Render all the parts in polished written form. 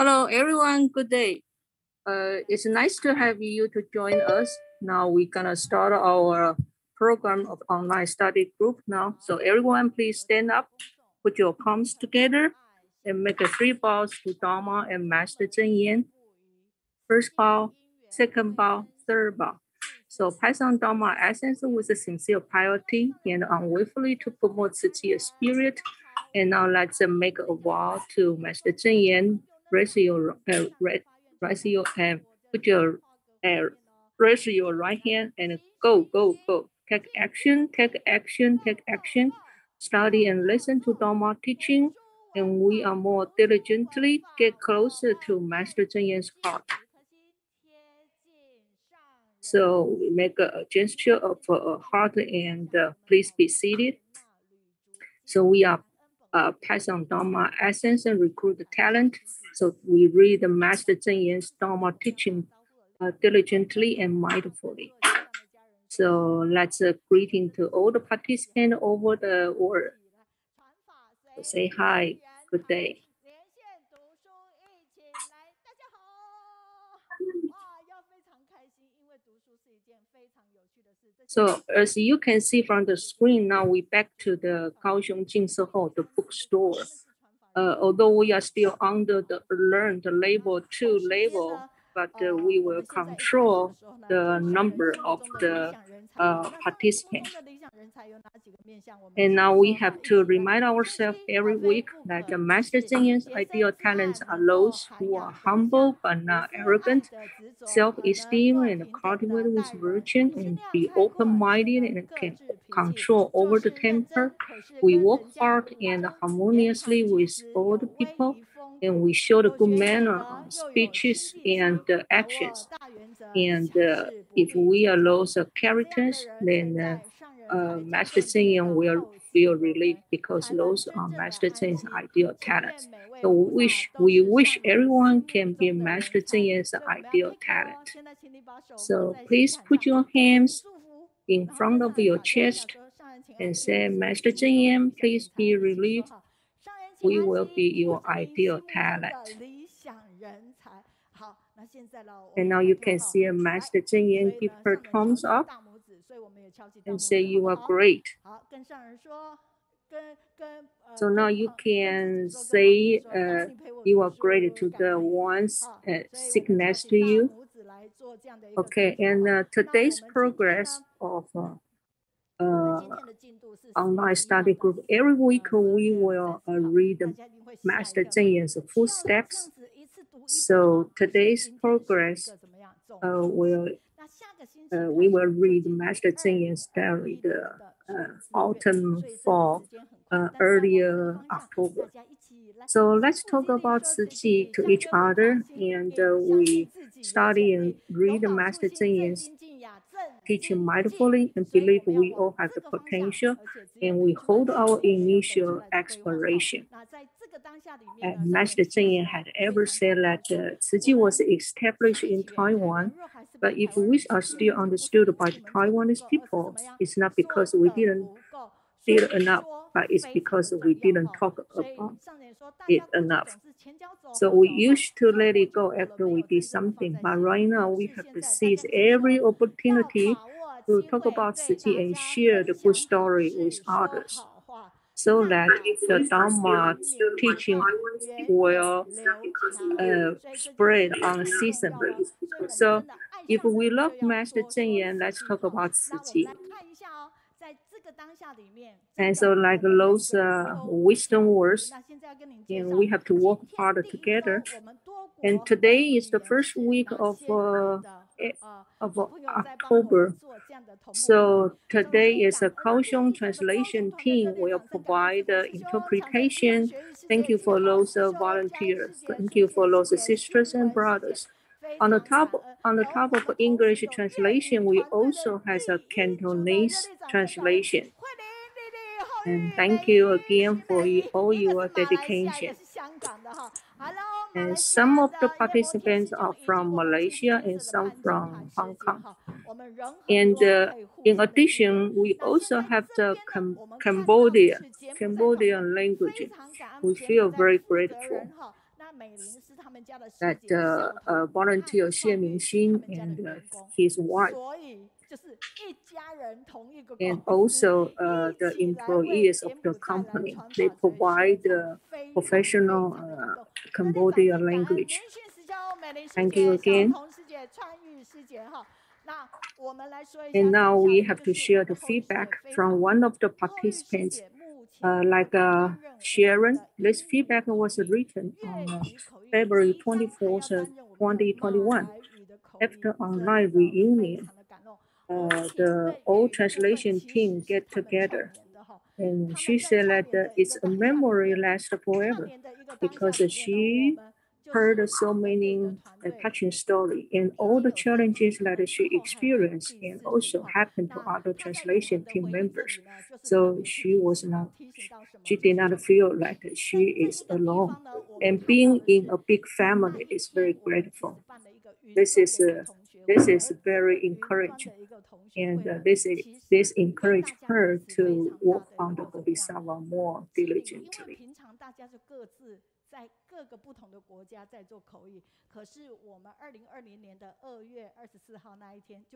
Hello, everyone. Good day. It's nice to have you to join us. Now we're gonna start our program of online study group now. So everyone, please stand up, put your palms together, and make a 3 bows to Dharma and Master Zheng Yan. First bow, second bow, third bow. So pass on Dharma essence with a sincere piety and unwaveringly to promote Tzu Chi spirit. And now let's make a vow to Master Zheng Yan. Raise your hand, raise your right hand and go. Take action. Study and listen to Dharma teaching, and we are more diligently get closer to Master Zheng Yan's heart. So we make a gesture of a heart and please be seated. So we are pass on Dharma essence and recruit the talent. So we read the Master Zheng Yan's Dharma teaching diligently and mindfully. So let's greeting to all the participants over the world. So say hi, good day. So as you can see from the screen, now we back to the Kaohsiung Jingfeng&Fu, the bookstore. Although we are still under the learn the label 2 label, but we will control the number of the participants. And now we have to remind ourselves every week that the Master Zheng Yan's ideal talents are those who are humble but not arrogant, self-esteem and cultivated with virtue, and be open-minded and can control over the temper. We work hard and harmoniously with all the people, and we show the good manner on speeches and actions. And if we are those characters, then Master Zheng Yan will feel relief because those are Master Zheng Yan's ideal talents. So we wish everyone can be Master Zheng Yan's ideal talent. So please put your hands in front of your chest and say, Master Zheng Yan, please be relieved. We will be your ideal talent. And now you can see a Master Zheng Yan give her thumbs up and say you are great. So now you can say you are great to the ones sitting next to you. Okay, and today's progress of online study group, every week we will read Master Zheng Yan's footsteps. So today's progress we will read Master Zheng Yan's diary, the autumn, fall, earlier October. So let's talk about Tzu Chi to each other, and we study and read Master Zheng Yan's teaching mindfully and believe we all have the potential, and we hold our initial aspiration. And Master Zheng Yan had ever said that Tzu Chi was established in Taiwan, but if we are still understood by the Taiwanese people, it's not because we didn't did enough, but it's because we didn't talk about it enough. So we used to let it go after we did something, but right now we have to seize every opportunity to talk about Tzu Chi and share the good story with others, so that the Dharma teaching will spread unceasingly. So if we love Master Zheng Yan, let's talk about Tzu Chi. And so like those wisdom words, and we have to work harder together. And today is the first week of October. So today is a Kaohsiung translation team will provide the interpretation. Thank you for those volunteers. Thank you for those sisters and brothers. On the top of English translation, we also has a Cantonese translation. And thank you again for all your dedication. And some of the participants are from Malaysia and some from Hong Kong. And in addition, we also have the Cambodian language. We feel very grateful. that volunteer Xie Mingxin and his wife, and also the employees of the company. They provide professional Cambodia language. Thank you again. And now we have to share the feedback from one of the participants, like Sharon. This feedback was written on February 24th, 2021. After online reunion, the old translation team get together. And she said that it's a memory lasts forever because she heard so many touching stories and all the challenges that she experienced and also happened to other translation team members. So she did not feel like she is alone. And being in a big family is very grateful. This is very encouraging. And this encouraged her to work on the Bodhisattva more diligently.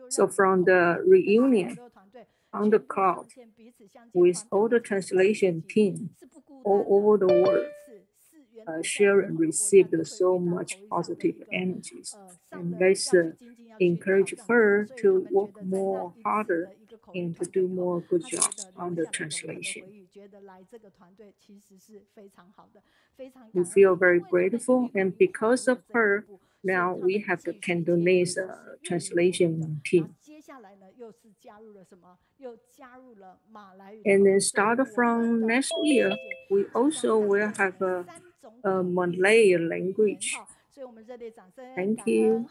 So from the reunion on the cloud with all the translation team all over the world, Sharon received so much positive energies, and this encouraged her to work more harder and to do more good jobs on the translation. We feel very grateful, and because of her, now we have the Cantonese translation team. And then start from next year, we also will have a Malay language. Thank you.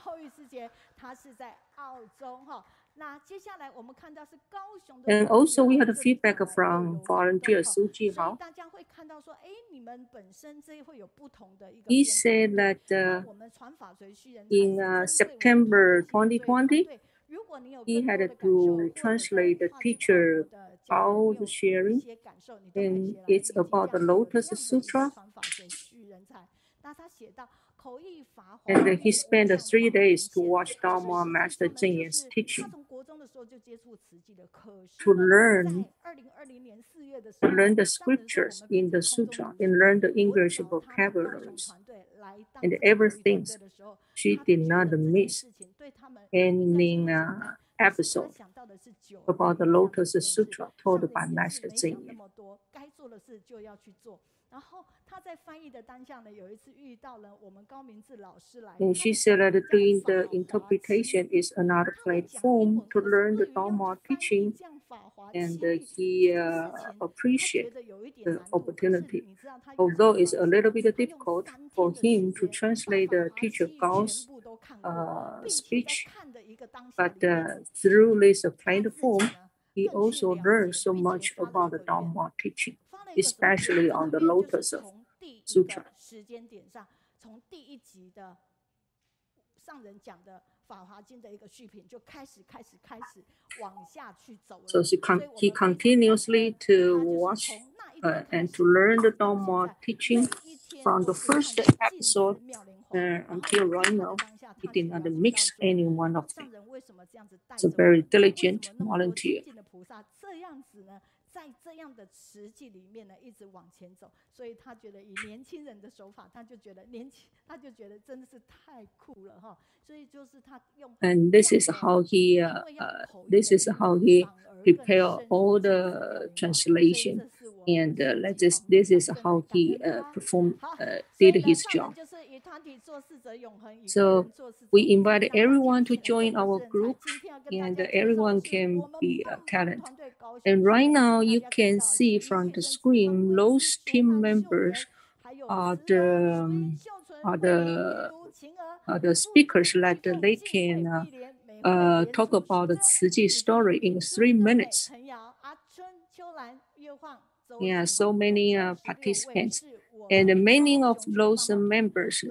And also we had a feedback from volunteer Su Jihao. He said that in September 2020, he had to translate the teacher Gao's sharing, and it's about the Lotus Sutra. And he spent 3 days to watch Dharma Master Zheng's teaching to learn the scriptures in the sutra and learn the English vocabularies and everything. She did not miss any episode about the Lotus Sutra taught by Master Zheng. And she said that doing the interpretation is another platform to learn the Dharma teaching, and he appreciated the opportunity. Although it's a little bit difficult for him to translate the teacher Gao's speech, but through this platform, he also learned so much about the Dharma teaching, especially on the Lotus Sutra. So he continuously to watch and to learn the Dharma teaching from the first episode until right now. He did not mix any one of them. It's a very diligent volunteer. And this is how he prepare all the translation, and this is how he did his job. So we invite everyone to join our group, and everyone can be a talent. And right now you can see from the screen, those team members are the speakers that they can talk about the Tzu Chi story in 3 minutes. Yeah, so many participants, and many of those members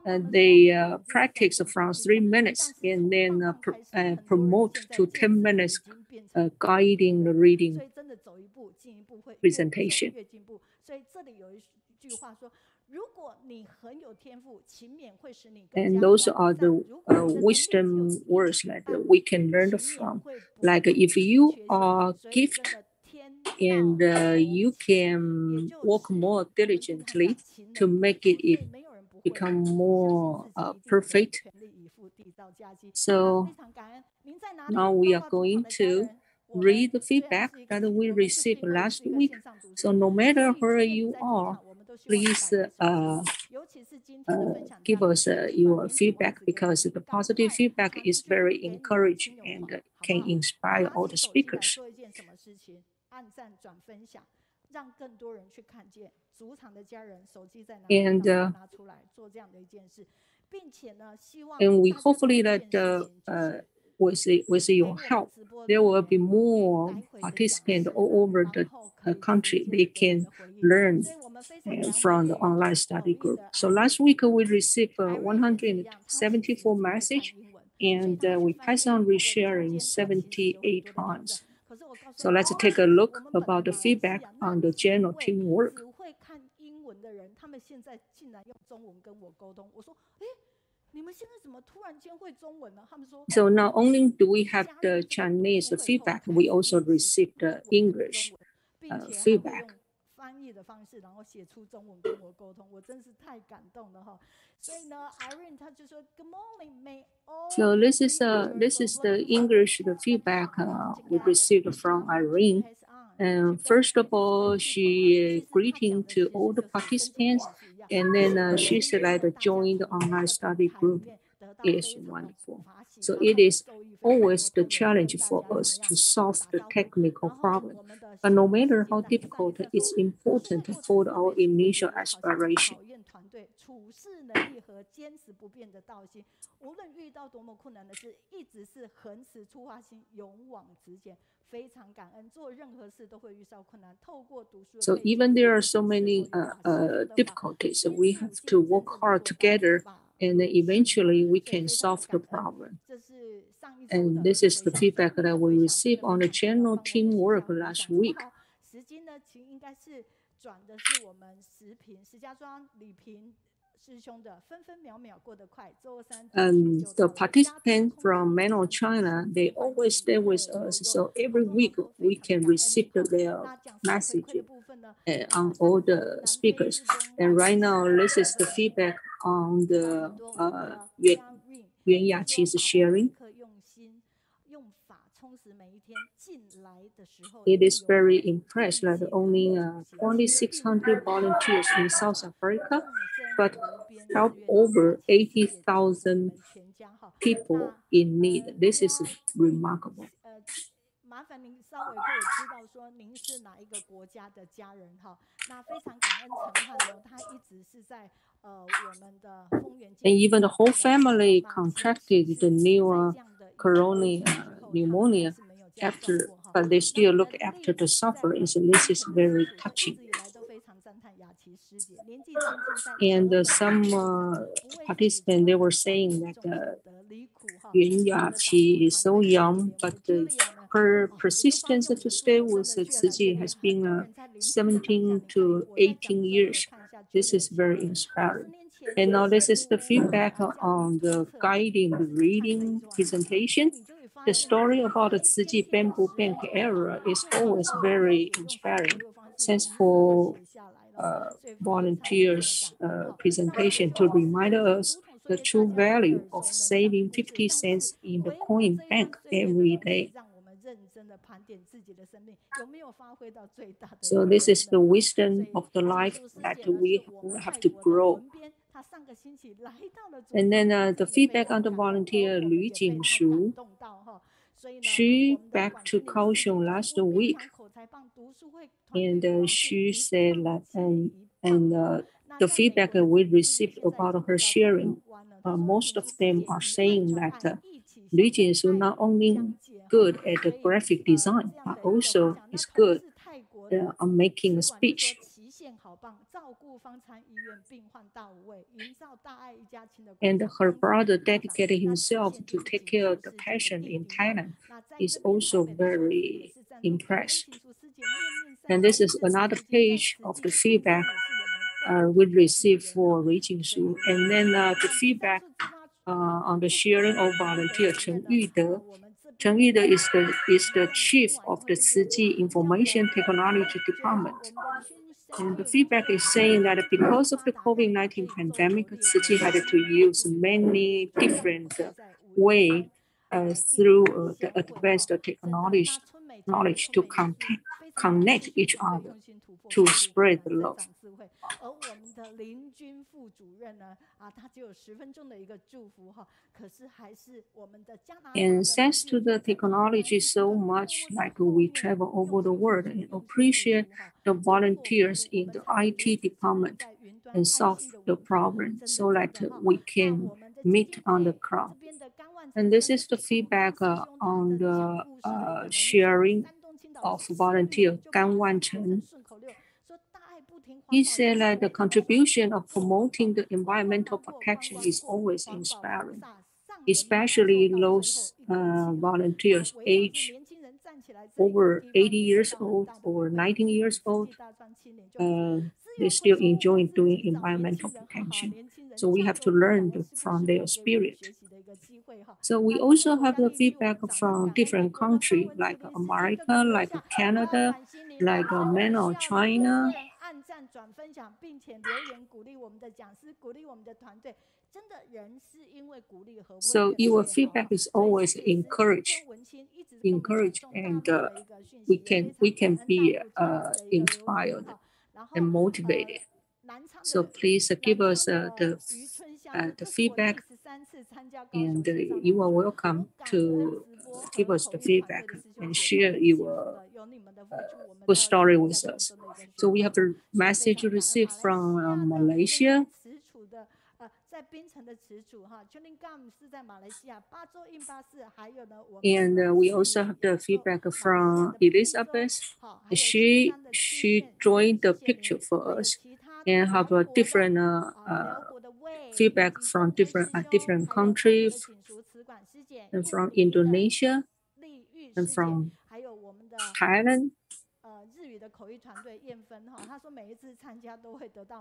they practice from 3 minutes and then promote to 10 minutes guiding the reading presentation. And those are the wisdom words that we can learn from. Like if you are gifted and you can work more diligently to make it become more perfect. So now we are going to read the feedback that we received last week. So no matter where you are, please give us your feedback, because the positive feedback is very encouraging and can inspire all the speakers. And we hopefully that with your help, there will be more participants all over the country. They can learn from the online study group. So last week we received 174 messages, and we passed on resharing 78 times. So let's take a look about the feedback on the general teamwork. So not only do we have the Chinese feedback, we also received the English feedback. So this is the English feedback we received from Irene. And first of all, she greeting to all the participants, and then she said that join the online study group is wonderful. So it is always the challenge for us to solve the technical problem. But no matter how difficult, it's important for our initial aspiration. So even there are so many difficulties, we have to work hard together, and eventually we can solve the problem. And this is the feedback that we received on the general teamwork last week. The participants from mainland China, they always stay with us. So every week we can receive their message on all the speakers. And right now, this is the feedback on the Yuan Yaqi's sharing. It is very impressed that only 2,600 volunteers in South Africa, but help over 80,000 people in need. This is remarkable. And even the whole family contracted the new corona pneumonia after, but they still look after the sufferers, and this is very touching. And some participants, they were saying that Yuan Yaqi is so young, but her persistence to stay with Tzu Chi has been 17 to 18 years. This is very inspiring. And now this is the feedback on the guiding the reading presentation. The story about the Tzu Chi bamboo bank era is always very inspiring. Thanks for volunteers' presentation to remind us the true value of saving 50 cents in the coin bank every day. So this is the wisdom of the life that we have to grow. And then the feedback on the volunteer Lu Jingshu. She back to Kaohsiung last week, and she said that, and the feedback we received about her sharing, most of them are saying that Lu Jingshu not only good at the graphic design, but also is good on making a speech. And her brother dedicated himself to take care of the patient in Thailand. Is also very impressed. And this is another page of the feedback we received for Jing. And then the feedback on the sharing of volunteer Chen Yude. Chen Yude is the chief of the Ciji Information Technology Department. And the feedback is saying that because of the COVID-19 pandemic, Ciji had to use many different ways through the advanced technology knowledge to connect each other to spread the love. And thanks to the technology so much, like we travel over the world and appreciate the volunteers in the IT department and solve the problem so that we can meet on the crowd. And this is the feedback on the sharing of volunteer Wang&Shen. He said that the contribution of promoting the environmental protection is always inspiring, especially those volunteers age over 80 years old or 19 years old. They're still enjoying doing environmental protection. So we have to learn from their spirit. So we also have the feedback from different countries like America, like Canada, like mainland China. So your feedback is always encouraged, and we can be inspired and motivated. So please give us the feedback, and you are welcome to give us the feedback and share your good story with us. So we have a message received from Malaysia. And we also have the feedback from Elizabeth. She joined the picture for us and have a different feedback from different countries, and from Indonesia, and from Thailand.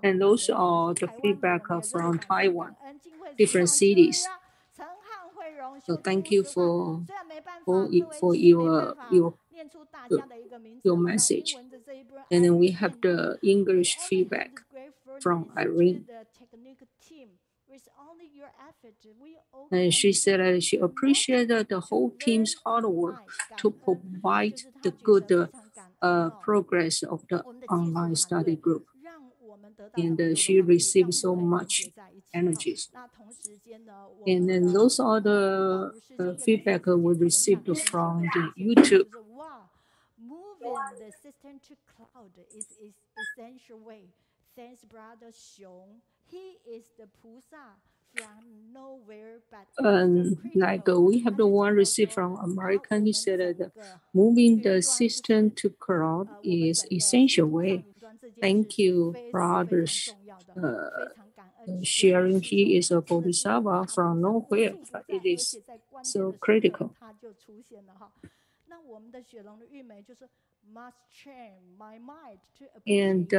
And those are the feedback from Taiwan, different cities. So thank you for your message. And then we have the English feedback from Irene. And she said that she appreciated the whole team's hard work to provide the good progress of the online study group. And she received so much energy. And then those are the feedback we received from the YouTube. Moving the system to cloud is essential way. Thanks, Brother Xiong. He is the Pusa from nowhere, but like we have the one received from American. He said that moving the system to cloud is essential way. Thank you, brothers. Sharing. He is a bodhisattva from nowhere, but it is so critical. And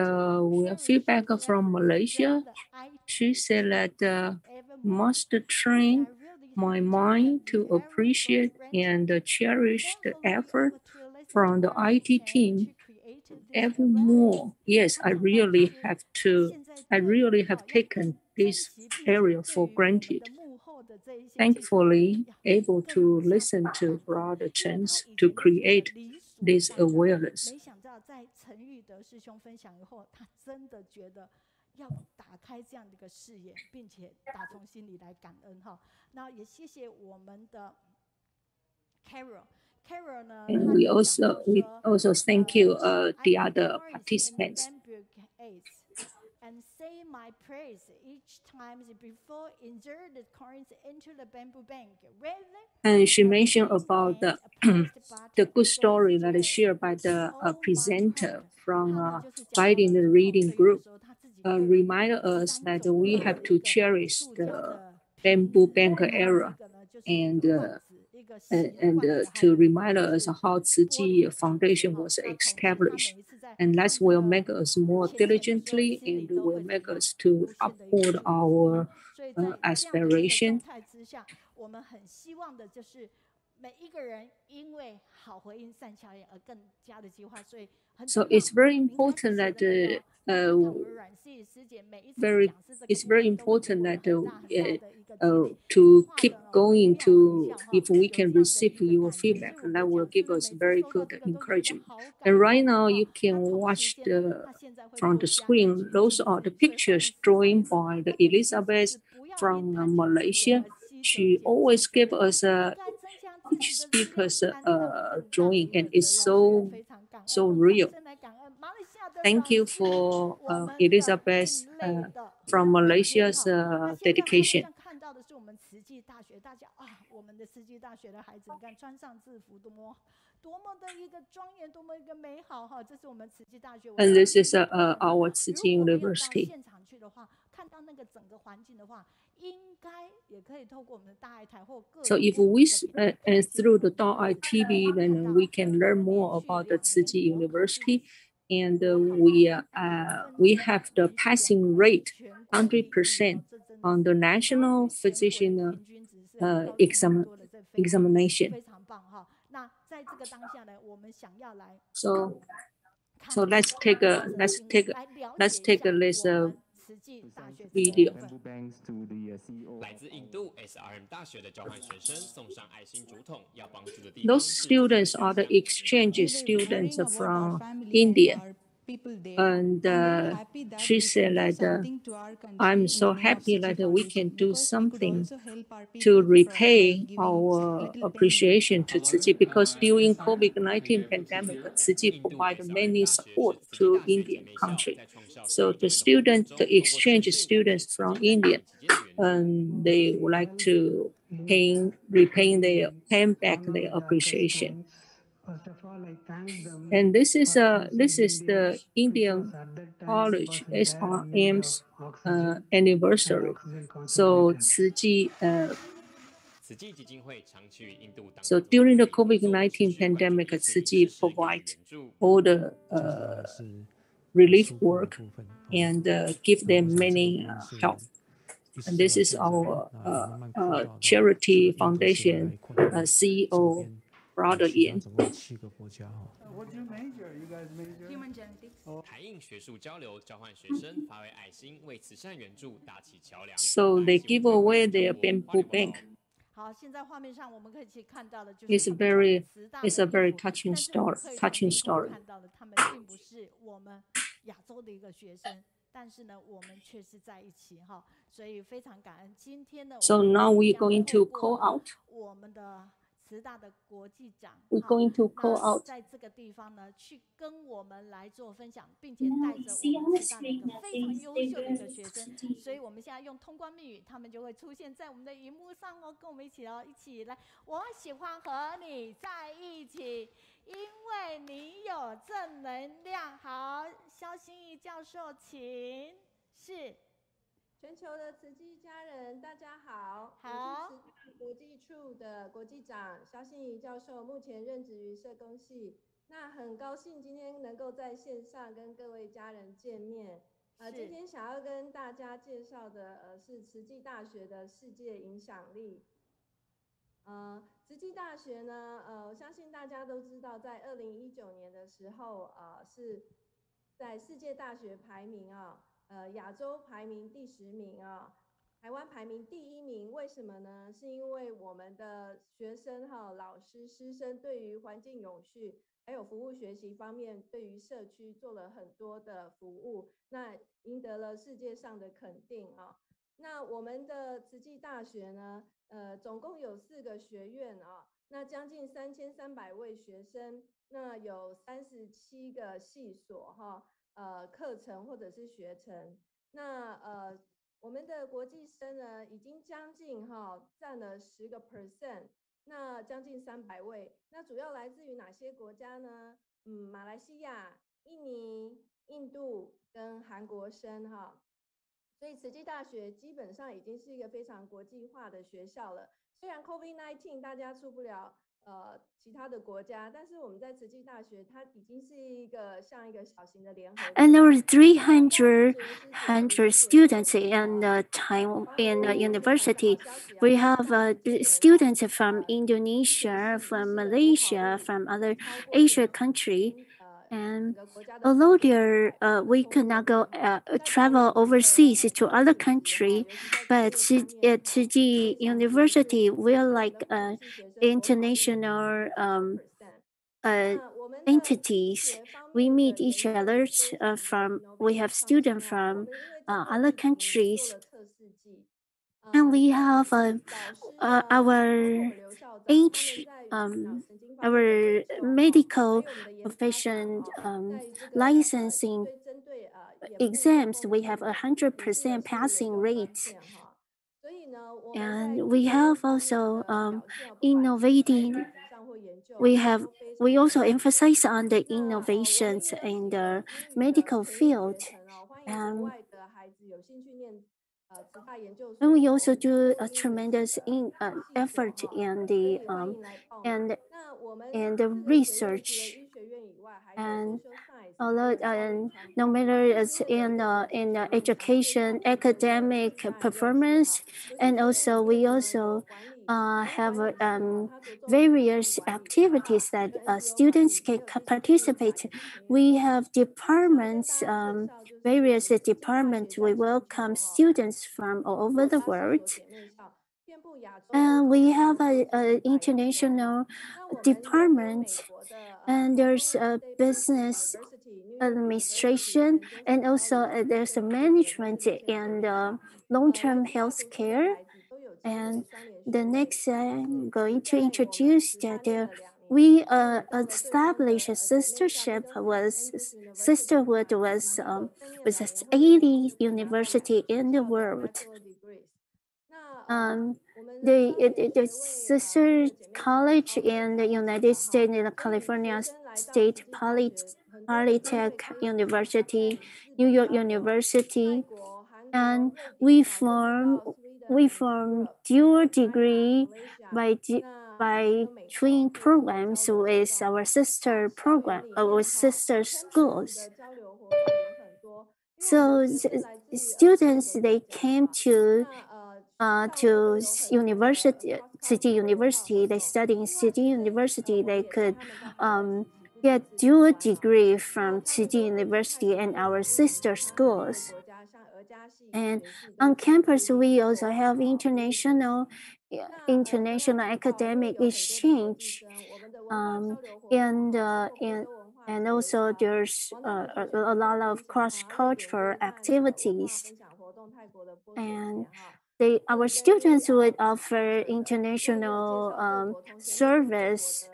we have feedback from Malaysia. She said that must train my mind to appreciate and cherish the effort from the IT team ever more. Yes, I really have taken this area for granted. Thankfully, able to listen to Brother Chen's to create this awareness. 要打开这样的一个视野，并且打从心里来感恩哈。那也谢谢我们的 Carol 呢。And we also thank you the other participants. And say my prayers each time before insert the coins into the bamboo bank. And she mentioned about the good story that is shared by the presenter from guiding the reading group. Remind us that we have to cherish the bamboo bank era and to remind us how Tzu Chi Foundation was established. And that will make us more diligently and will make us to uphold our aspiration. 每一个人因为好回应善巧言而更加的激化，所以 So it's very important that it's very important that to keep going to, if we can receive your feedback, that will give us very good encouragement. And right now you can watch from the screen, those are the pictures drawn by the Elizabeth from Malaysia. She always gives us each speaker's drawing, and it's so real. Thank you for Elizabeth from Malaysia's dedication. 看到的是我们慈济大学，大家啊，我们的慈济大学的孩子，你看穿上制服，多么的一个庄严，多么一个美好哈！这是我们慈济大学。And this is our Tzu University. 现场去的话，看到那个整个环境的话，应该也可以透过我们的大爱台或各。So if we and through the Dao TV, then we can learn more about the Tzu University. And we have the passing rate 100% on the national physician examination. So let's take this video. 来自印度 SRM 大学的交换学生送上爱心竹筒，要帮助的地方。Those students are the exchange students from India. And she said that I'm so happy that we can do something to repay our appreciation to Tzu Chi, because during COVID-19 pandemic, Tzu Chi provided many support to Indian country. So the exchange students from India, they would like to pay back their appreciation. First of all, I thank them. And this is the Indian College SRM's anniversary. So so during the COVID-19 pandemic, Tzu Chi provide all the relief work and give them many help. And this is our charity foundation CEO. Brother Yan. What's your major? You guys major? Human genetics. So they give away their bamboo bank. 好，现在画面上我们可以看到的就是 It's a very touching story. 看到的他们并不是我们亚洲的一个学生，但是呢，我们却是在一起哈，所以非常感恩今天呢。So now we're going to call out. 我们的慈大的国际长 We're going to call out. 在这个地方呢，去跟我们来做分享，并且带着我们慈大的一个非常优秀的一个学生，所以我们现在用通关密语，他们就会出现在我们的荧幕上哦，跟我们一起来。我喜欢和你在一起，因为你有正能量。好，肖欣怡教授，请。是。全球的慈济家人，大家好。好。我是慈大国际处的国际长肖欣怡教授，目前任职于社工系。那很高兴今天能够在线上跟各位家人见面。今天想要跟大家介绍的是慈济大学的世界影响力。慈济大学呢，我相信大家都知道，在2019年的时候，是在世界大学排名亚洲排名第10名台湾排名第1名。为什么呢？是因为我们的学生老师、师生对于环境永续还有服务学习方面，对于社区做了很多的服务，那赢得了世界上的肯定那我们的慈济大学呢，总共有4个学院那将近3300位学生，那有37个系所课程或者是学程。那我们的国际生呢，已经将近占了10%，那将近300位。那主要来自于哪些国家呢？马来西亚、印尼、印度跟韩国生所以慈济大学基本上已经是一个非常国际化的学校了。虽然 COVID-19 大家出不了其他的国家，但是我们在慈济大学，它已经是一个像一个小型的联合。And there were 300 students in the university. We have students from Indonesia, from Malaysia, from other Asia country. And although we could not go travel overseas to other country, but Tzu Chi University will like international entities. We meet each other we have students from other countries. And we have our medical profession licensing exams. We have 100% passing rate. And we have also innovating. We also emphasize on the innovations in the medical field. And we also do a tremendous effort in the research. And although no matter it's in the education, academic performance, and also we also have various activities that students can participate. We have departments, various departments. We welcome students from all over the world. And we have an international department, and there's a business administration, and also there's a management and long-term health care. And the next I'm going to introduce that we established a sisterhood with 80 university in the world. The sister college in the United States, in the California State Polytech University, New York University, and we form dual degree by twin programs with our sister program, with sister schools. So students, they came to university, City University. They study in City University. They could get dual degree from City University and our sister schools. And on campus, we also have international academic exchange, and also there's a lot of cross-cultural activities. And our students would offer international service,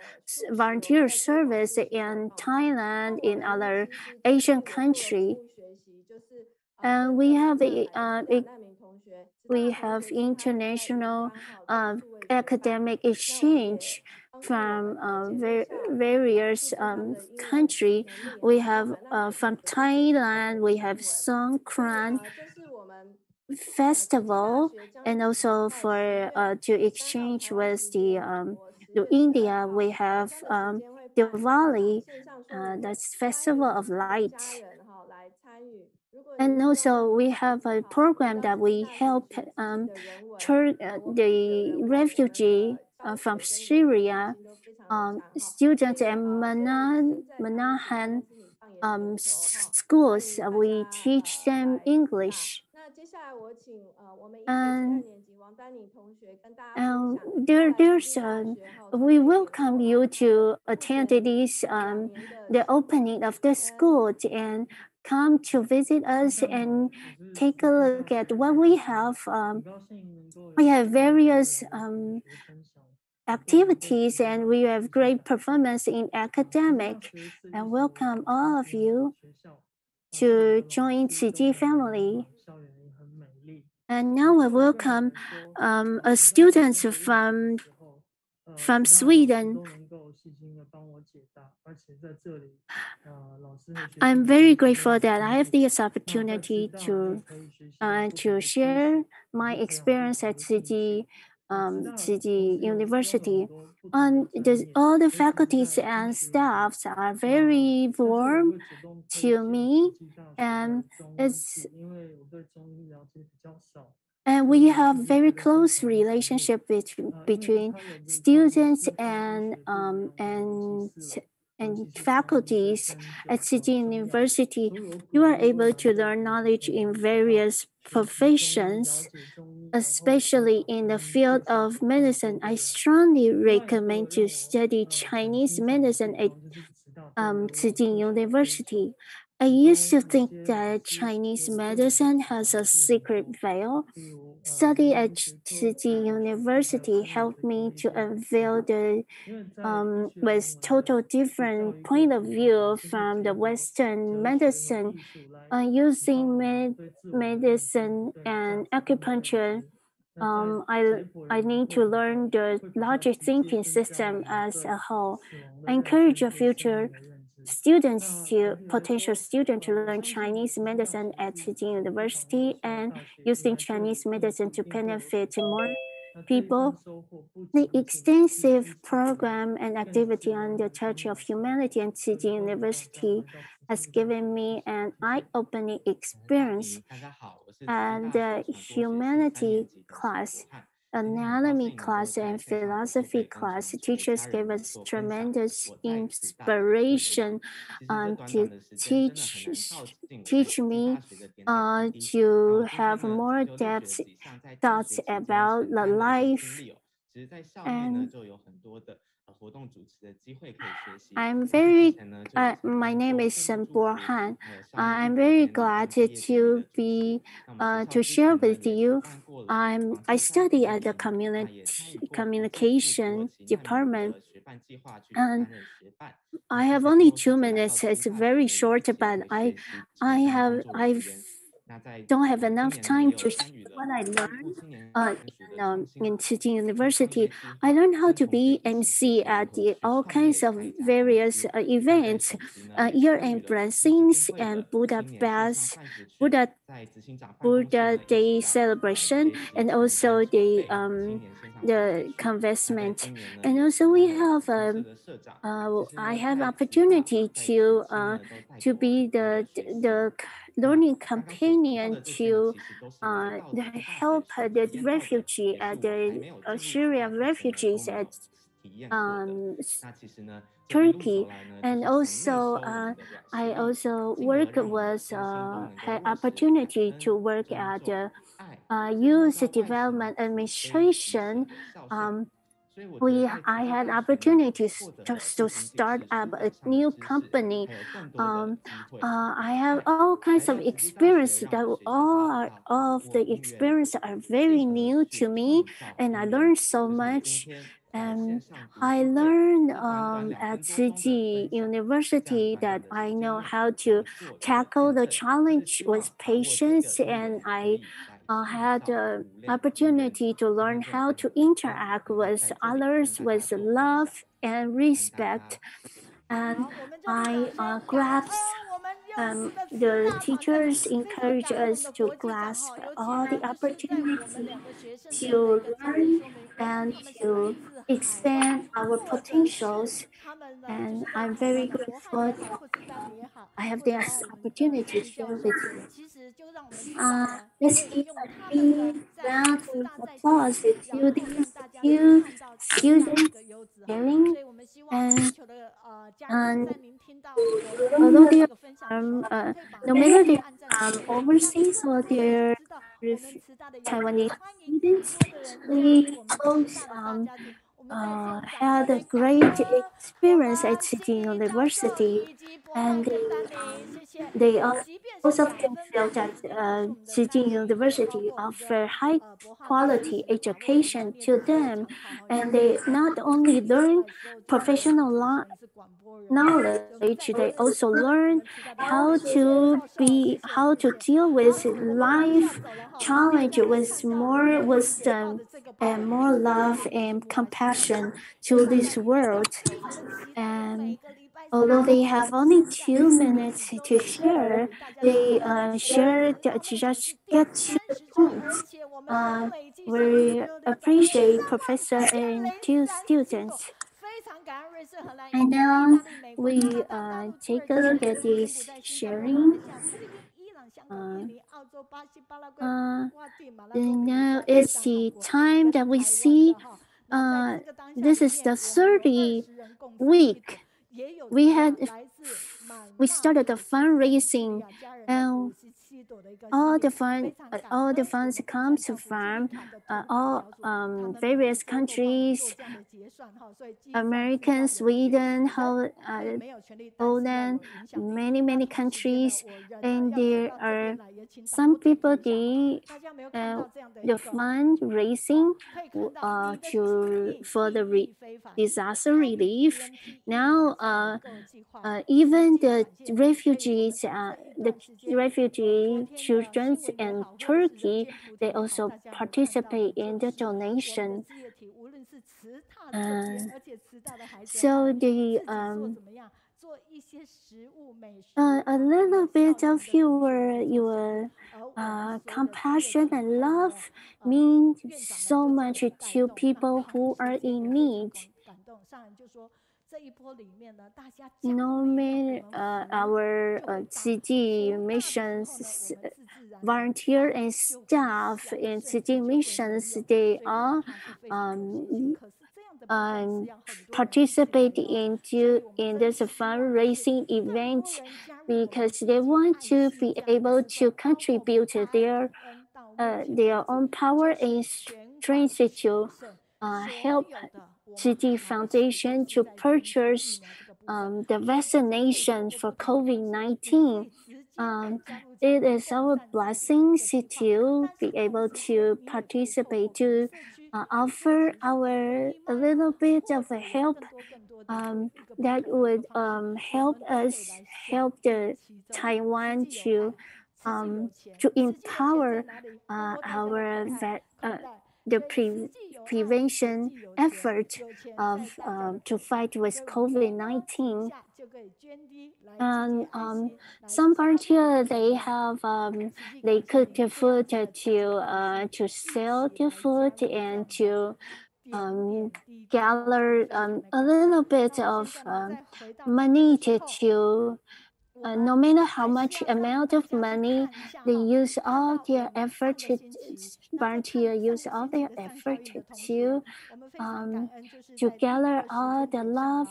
volunteer service in Thailand, in other Asian countries. And we have international academic exchange from various countries. We have from Thailand, we have Songkran festival, and also for to exchange with the India, we have Diwali, that's Festival of Light. And also we have a program that we help the refugee from Syria, students at Manahan schools. We teach them English. And we welcome you to attend this the opening of the school and come to visit us and take a look at what we have. We have various activities, and we have great performance in academic. And welcome all of you to join Tzu Chi family. And now I welcome a student from Sweden. I'm very grateful that I have this opportunity to share my experience at Tzu University. All the faculties and staffs are very warm to me, and we have very close relationship between students and faculties at Tzu University. You are able to learn knowledge in various professions, especially in the field of medicine. I strongly recommend to study Chinese medicine at Tzu University. I used to think that Chinese medicine has a secret veil. Study at Tzu University helped me to unveil the with total different point of view from the Western medicine. Using medicine and acupuncture, I need to learn the logic thinking system as a whole. I encourage your future potential students to learn Chinese medicine at Tzu University and using Chinese medicine to benefit more people. The extensive program and activity on the touch of humanity at Tzu University has given me an eye-opening experience. And the humanity class, anatomy class, and philosophy class, teachers gave us tremendous inspiration to teach me to have more depth thoughts about the life. And my name is Bohan. I'm very glad to be to share with you. I study at the communication department, and I have only 2 minutes. It's very short, but I don't have enough time to share what I learned in Tzu University. I learned how to be MC at all kinds of various events, year-end blessings and Buddha Day celebration, and also the investment. And also we have I have opportunity to be the learning companion to help the refugee the Syrian refugees at Turkey, and also I also had opportunity to work at the Youth Development Administration. I had opportunities to start up a new company. I have all kinds of experience that all of the experience are very new to me, and I learned so much. And I learned at Tzu University that I know how to tackle the challenge with patience, and I had the opportunity to learn how to interact with others with love and respect. And I grasp the teachers encourage us to grasp all the opportunities to learn and to expand our potentials. And I'm very grateful that I have this opportunity to share with you. Let's give a big round of applause to these two students sharing. And although they are no matter they are overseas or they're Taiwanese students, we both had a great experience at Tzu University, and they are most of them felt that Tzu University offer high quality education to them, and they not only learn professional knowledge, they also learn how to deal with life challenge with more wisdom and more love and compassion to this world. And although they have only 2 minutes to share, they just get to the point. We appreciate Professor and 2 students. And now we take a look at this sharing. Now it's the time that we see. This is the 30th week. We started the fundraising, and all the funds comes from various countries, American, Sweden, Poland, many countries, and there are some people the fundraising for the disaster relief. Now even the refugee children in Turkey, they also participate in the donation. So the a little bit of your compassion and love means so much to people who are in need. No matter our city missions volunteer and staff in city missions, they all participate in this fundraising event because they want to be able to contribute their own power and strength to help City Foundation to purchase the vaccination for COVID-19. It is our blessings to be able to participate, to offer a little bit of a help that would help the Taiwan to empower the prevention effort of to fight with COVID-19. And some volunteers they cook the food to sell the food and to gather a little bit of money to no matter how much amount of money they use all their effort volunteer use all their effort to gather all the love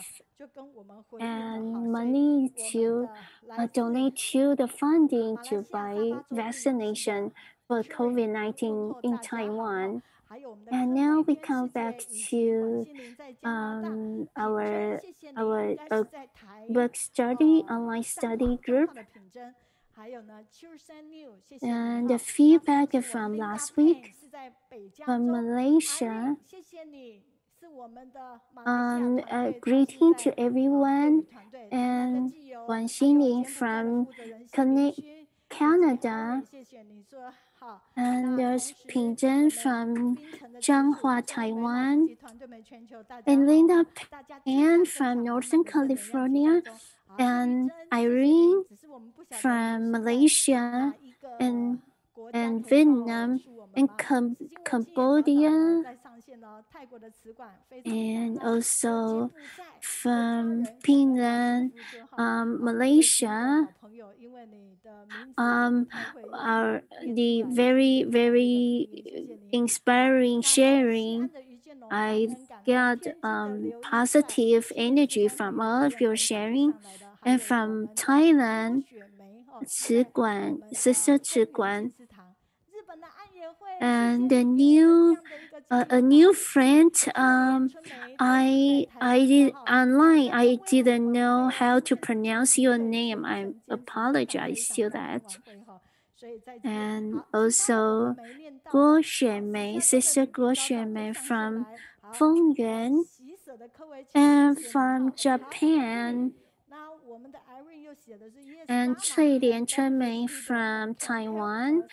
and money to donate to the funding to buy vaccination for COVID-19 in Taiwan. And now we come back to our work study, online study group. And the feedback from last week from Malaysia. Greeting to everyone, and Wang&Shen from Canada, and there's Zheng from Jinghua, Taiwan, and Linda Pan from Northern California, and Irene from Malaysia, and Vietnam, and Cambodia, and also from Penang, Malaysia. Are the very inspiring sharing. I got positive energy from all of your sharing, and from Thailand, Sister Guan, and a new friend. I did online. I didn't know how to pronounce your name. I apologize to that. And also Guo Xuanmei, Sister Guo Xuanmei from Fengyuan, and from Japan, and Cui Lian Chunmei from Taiwan.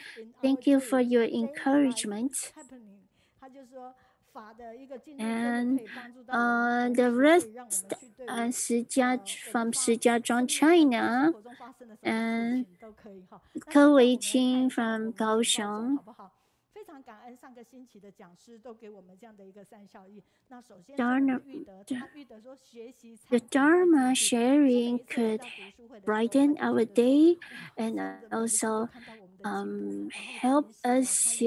Thank you for your encouragement. And the rest from Shijiazhuang, China, and Ko-Wei-Qing from Kaohsiung. 非常感恩上个星期的讲师都给我们这样的一个善效益。那首先 The Dharma sharing could brighten our day and also help us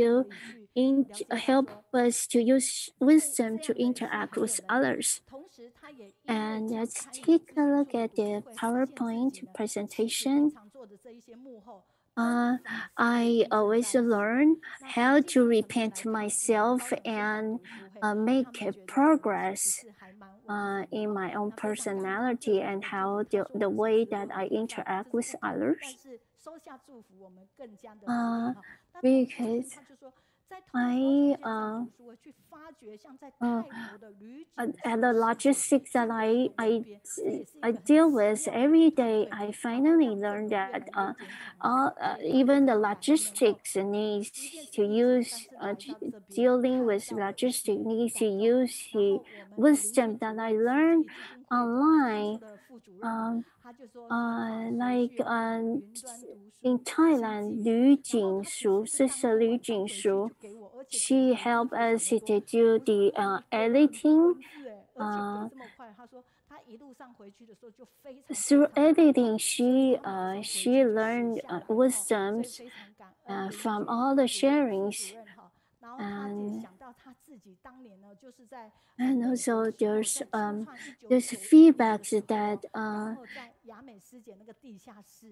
to use wisdom to interact with others. And let's take a look at the PowerPoint presentation. I always learn how to repent myself and make progress in my own personality and how the way that I interact with others. Because at the logistics that I deal with every day, I finally learned that even the logistics needs to use dealing with logistics needs to use the wisdom that I learned online. Like in Thailand, Sister Liu Jingshu, she helped us to do the editing. Through editing, she learned wisdoms from all the sharings. And also there's feedbacks that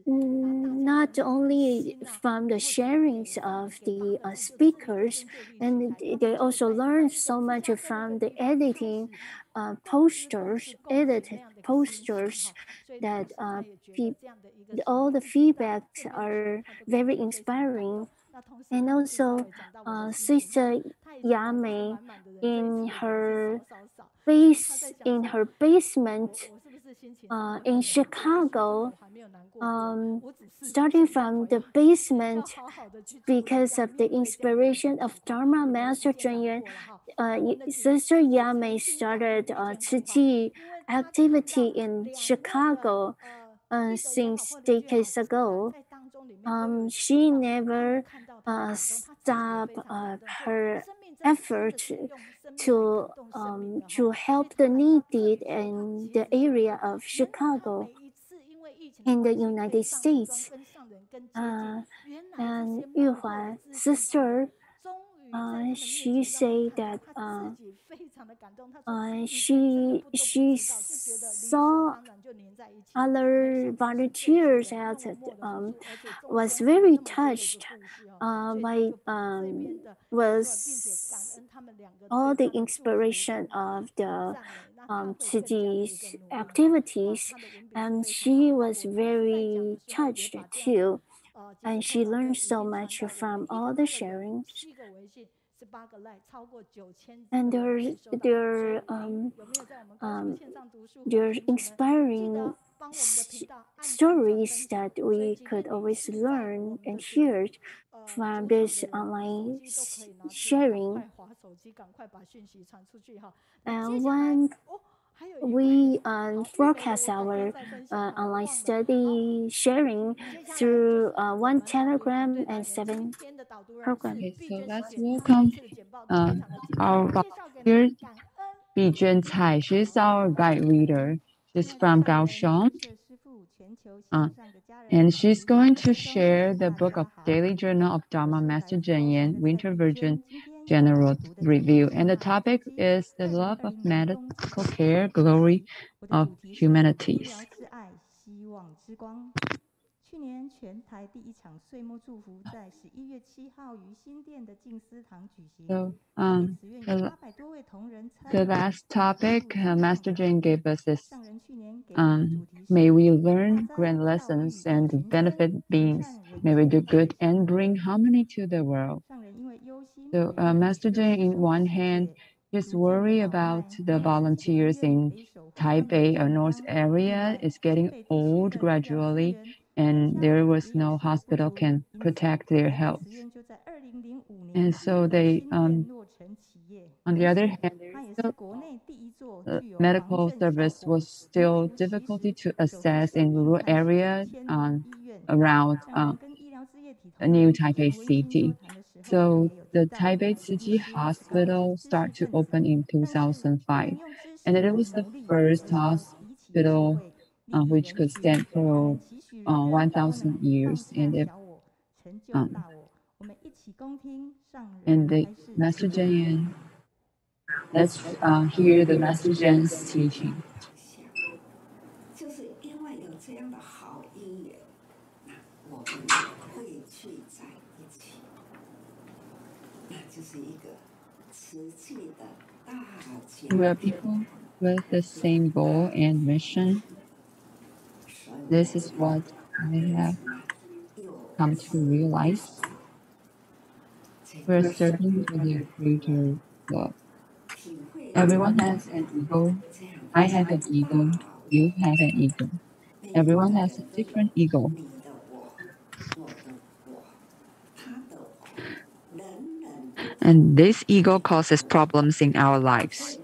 not only from the sharings of the speakers, and they also learn so much from the edited posters that all the feedbacks are very inspiring. And also Sister Yamei in her basement in Chicago, starting from the basement because of the inspiration of Dharma Master Zheng, Sister Yamei started Tzu Chi activity in Chicago since decades ago. She never stopped her effort to help the needy in the area of Chicago in the United States. And Yuhuan sister, she said that she saw other volunteers out was very touched by was all the inspiration of the Tzu Chi's activities, and she was very touched too, and she learned so much from all the sharings. And they're inspiring stories that we could always learn and hear from this online sharing. And when we broadcast our online study sharing through one Telegram and 7 programs. Okay, so let's welcome our volunteer, Bijuan Cai. She's our guide reader. She's from Kaohsiung. And she's going to share the book of Daily Journal of Dharma Master Zheng, Winter Version General Review. And the topic is the love of medical care, glory of humanities. So, the last topic, Master Zheng gave us this, may we learn grand lessons and benefit beings. May we do good and bring harmony to the world. So Master Zheng, in one hand, is worried about the volunteers in Taipei, a north area, is getting old gradually, and there was no hospital can protect their health. And so they On the other hand, medical service was still difficulty to access in rural area around New Taipei City. So the Taipei Tzu Chi Hospital started to open in 2005, and it was the first hospital which could stand for 1,000 years. And the Master Zheng, let's hear the Master Zheng's teaching. 就是因为有这样的好姻缘，我们汇聚在一起，那就是一个慈济的大家庭。We are people with the same goal and mission. This is what I have come to realize. We're serving for the greater love. Everyone has an ego. I have an ego. You have an ego. Everyone has a different ego. And this ego causes problems in our lives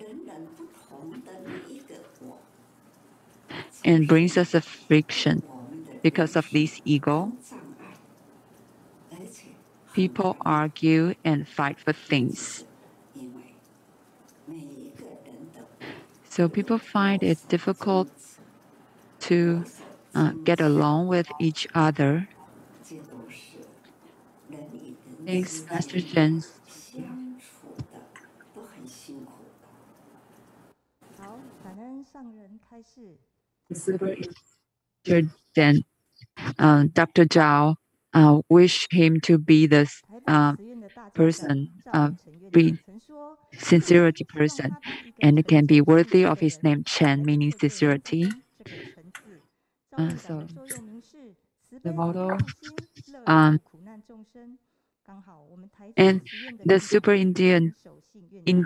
and brings us a friction. Because of this ego, people argue and fight for things. So people find it difficult to get along with each other. Thanks, Master Zheng. Then Dr. Zhao wished him to be the person, be sincerity person, and can be worthy of his name Chen, meaning sincerity. So the motto, and the superintendent in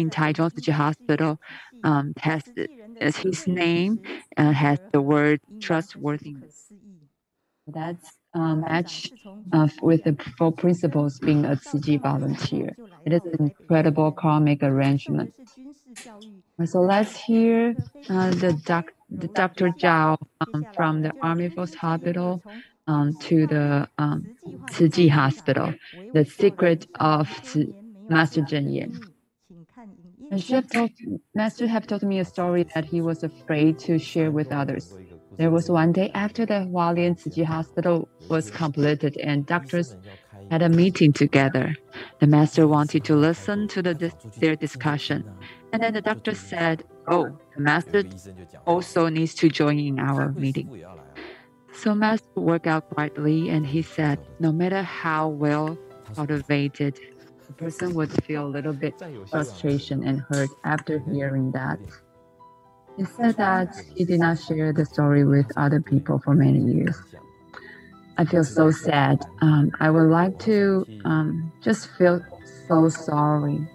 Taichung Tzu Chi Hospital has his name has the word trustworthiness. That's match with the four principles being a Tzu Chi volunteer. It is an incredible karmic arrangement. So let's hear the Dr. Zhao from the Army Force Hospital to the Tzu Chi Hospital, the secret of Master Zheng Yan. Master have told me a story that he was afraid to share with others. There was one day after the Hualien Tzu Chi Hospital was completed and doctors had a meeting together. The master wanted to listen to their discussion. And then the doctor said, "Oh, the master also needs to join in our meeting." So master worked out quietly and he said, no matter how well cultivated, the person would feel a little bit frustration and hurt after hearing that. He said that he did not share the story with other people for many years. I feel so sad. I would like to just feel so sorry,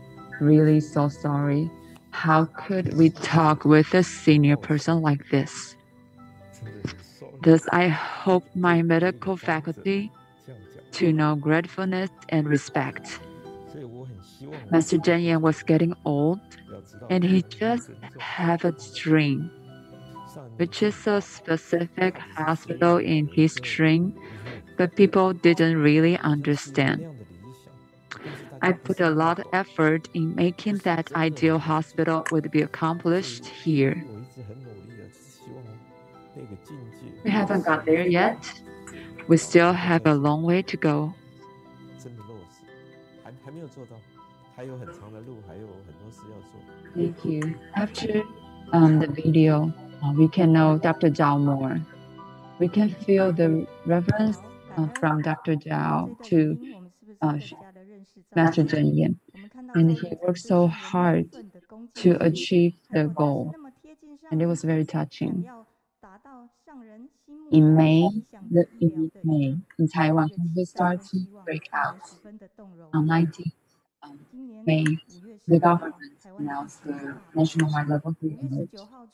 really so sorry. How could we talk with a senior person like this? Thus, I hope my medical faculty to know gratefulness and respect. Master Zheng Yan was getting old, and he just had a dream, which is a specific hospital in his dream, but people didn't really understand. I put a lot of effort in making that ideal hospital would be accomplished here. We haven't got there yet. We still have a long way to go. Thank you. After the video, we can know Dr. Zhao more. We can feel the reverence from Dr. Zhao to Master Zheng Yan. And he worked so hard to achieve the goal. And it was very touching. In May, in Taiwan, COVID started to break out. On 19th May, the government announced the national high-level alert,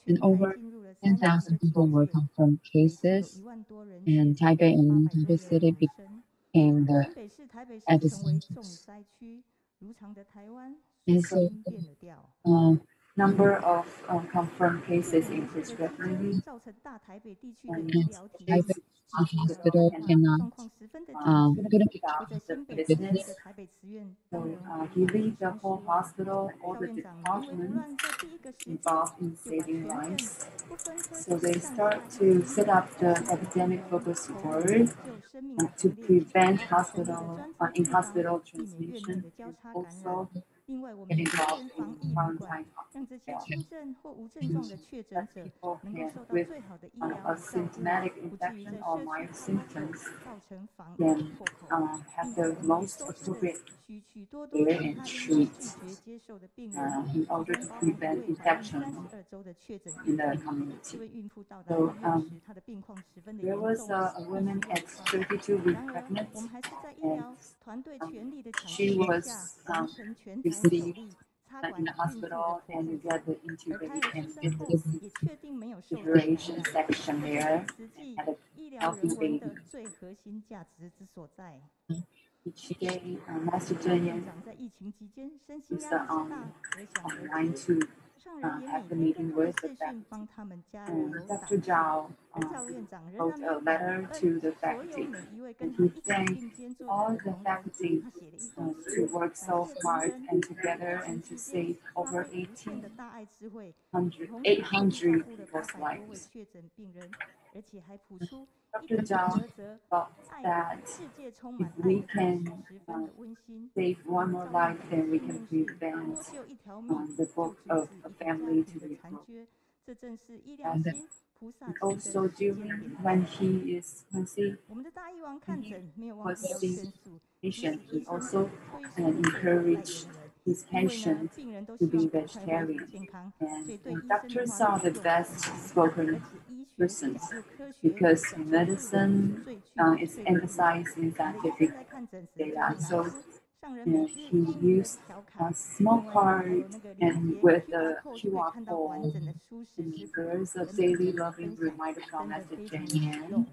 and over 10,000 people were confirmed cases, and Taipei and Taipei City became the epicenters. And so, number of confirmed cases increased rapidly, and Taipei hospital couldn't keep up with the business. So he lead the whole hospital, all the departments involved in saving lives. So they start to set up the epidemic focus board to prevent in-hospital transmission, and also get involved in quarantine hospitals. That people with asymptomatic infection or mild symptoms can have the most appropriate care and treat in order to prevent infection in the community. So there was a woman at 32 weeks pregnant, and she was received in the hospital and got the intubate and in the separation section there and had a healthy baby. Each day, Master Zheng is online to have the meeting with the faculty. And Dr. Zhao wrote a letter to the faculty, and he thanked all the faculty to work so hard and together and to save over 800 people's lives. Dr. Zhao thought that if we can save one more life, then we can prevent the book of a family to be broken. And also when he was seeing patient, he also encouraged his patient to be vegetarian. And doctors are the best spoken persons because medicine is emphasizing scientific data. So he used a small card and with a QR code. And there is a daily loving reminder from Master Zheng.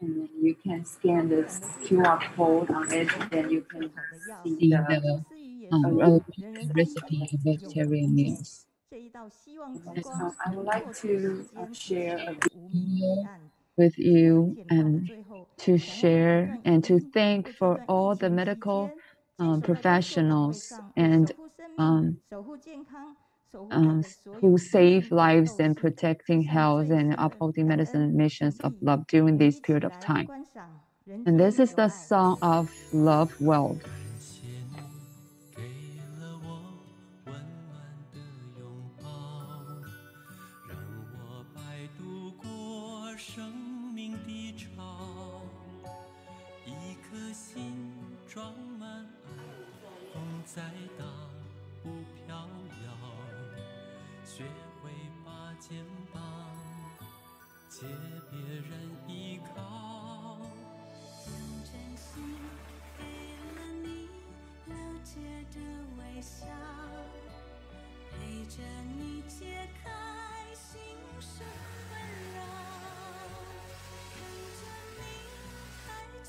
And you can scan this QR code on it, and then you can see the recipe of vegetarian meals. And I would like to share a video with you and to share and to thank for all the medical professionals and who save lives and protecting health and upholding medicine missions of love during this period of time. And this is the song of Love Wealth.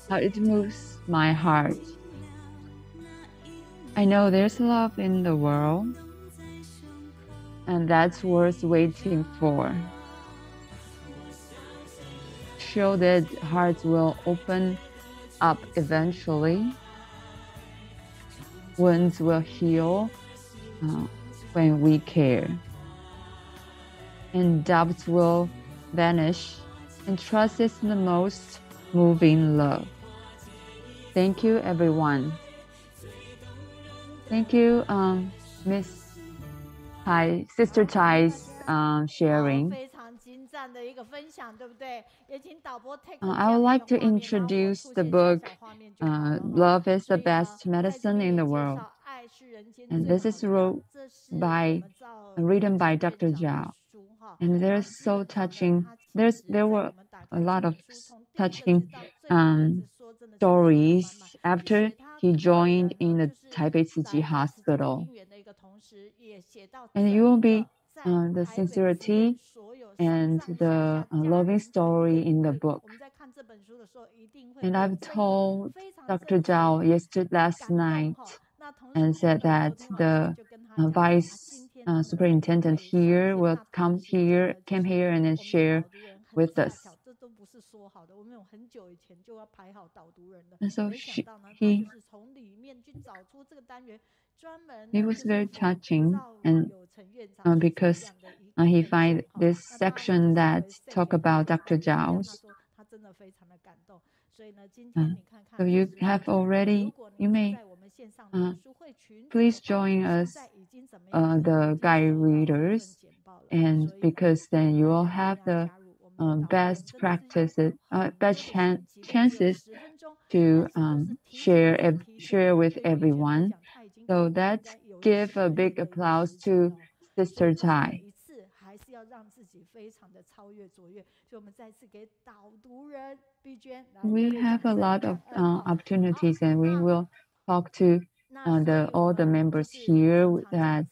How it moves my heart. I know there's love in the world, and that's worth waiting for. Show that hearts will open up eventually. Wounds will heal when we care. And doubts will vanish, and trust is the most moving love. Thank you, everyone. Thank you, Miss Tai, Sister Tai's sharing. I would like to introduce the book, Love is the Best Medicine in the World. And this is written by Dr. Zhao. And they're so touching. There were a lot of touching stories after he joined in the Taipei Tzu Chi Hospital. And you will be the sincerity and the loving story in the book. And I've told Dr. Zhao last night and said that the vice superintendent here will came here and then share with us. And so he was very touching, and because he find this section that talk about Dr. Zhao's. So you have already, you may please join us, the guide readers, and because then you will have the best practices, best chances to share with everyone. So let's give a big applause to Sister Tai. We have a lot of opportunities, and we will talk to all the members here that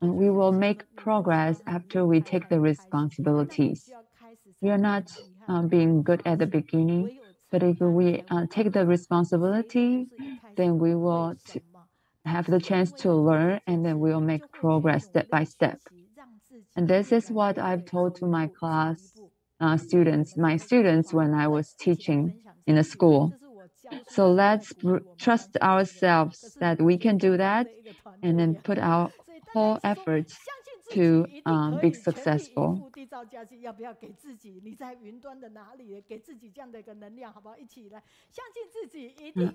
we will make progress after we take the responsibilities. We are not being good at the beginning, but if we take the responsibility, then we will have the chance to learn, and then we will make progress step by step. And this is what I've told to my class students, when I was teaching in a school. So let's trust ourselves that we can do that, and then put our whole efforts to be successful.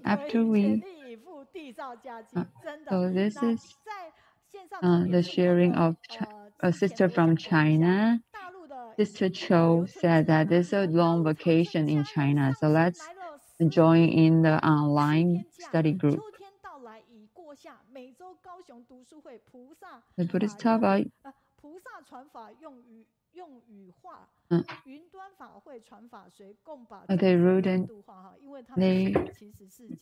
After we, so this is the sharing of a sister from China. Sister Cho said that there's a long vacation in China, so let's join in the online study group. The Buddhist talk about they wrote and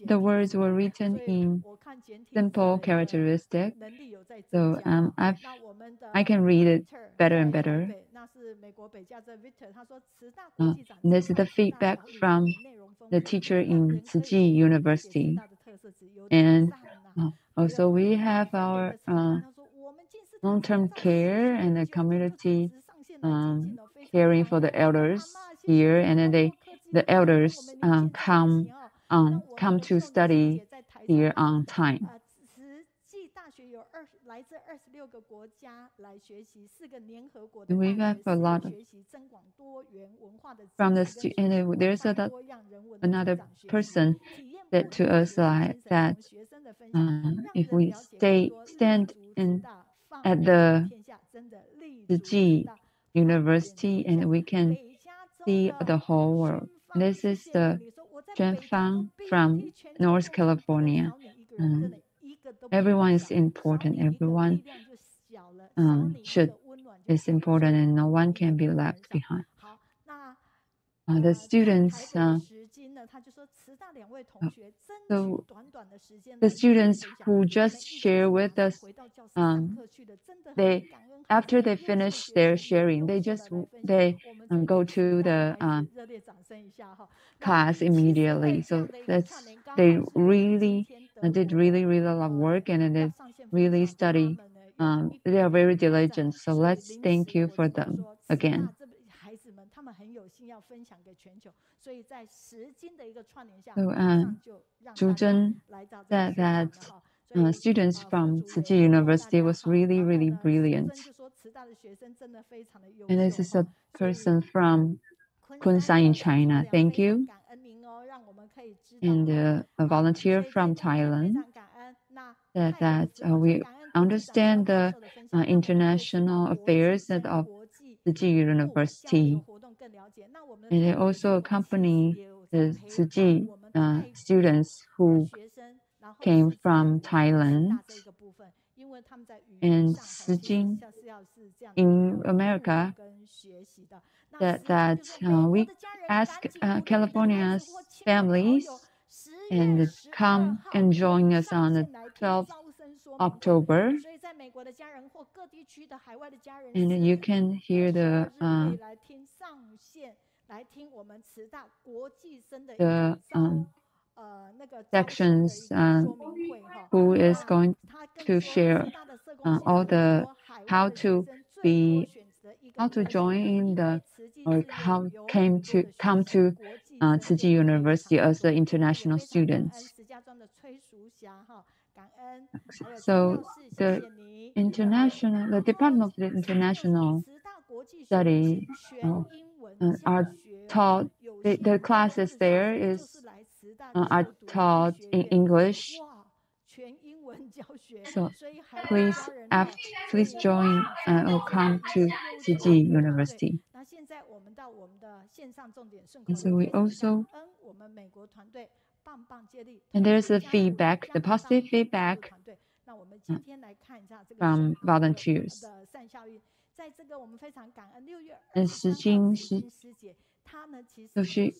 the words were written in simple characteristic, so I can read it better and better. This is the feedback from the teacher in Tzu Chi University, and also we have our long-term care and the community caring for the elders here, and then the elders come to study here on time. We have a lot of, from the and there's another person said to us that if we stand at the Tzu Chi University, and we can see the whole world. This is the Zheng from North California. Everyone is important. Everyone is important, and no one can be left behind. The students, so the students who just share with us, after they finish their sharing, they go to the class immediately. So they really did really a lot of work, and then they really study. They are very diligent. So let's thank you for them again. So Zhu Zhen said that students from Tzu Chi University was really brilliant. And this is a person from Kunshan in China. Thank you. And a volunteer from Thailand said that we understand the international affairs of Tzu Chi University. And they also accompany the Tzu Chi students who came from Thailand and Tzu Chi in America. That we ask California's families and come and join us on the 12th October. And you can hear the sections who is going to share all the how to join in the or how come to Tzu Chi University as an international student. So the Department of the International Study are taught. The classes there are taught in English. So please join or come to Tzu Chi University. And so we also, and there's a feedback, the positive feedback from volunteers. And Shi Jing so she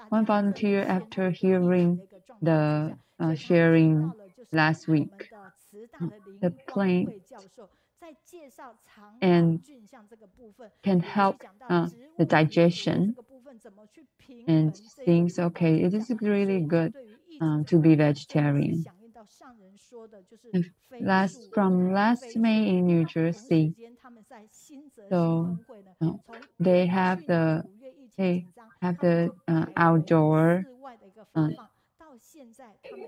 one volunteer, after hearing the sharing last week, the plane and can help the digestion and thinks, okay, it is really good to be vegetarian. From last May in New Jersey, so they have the outdoor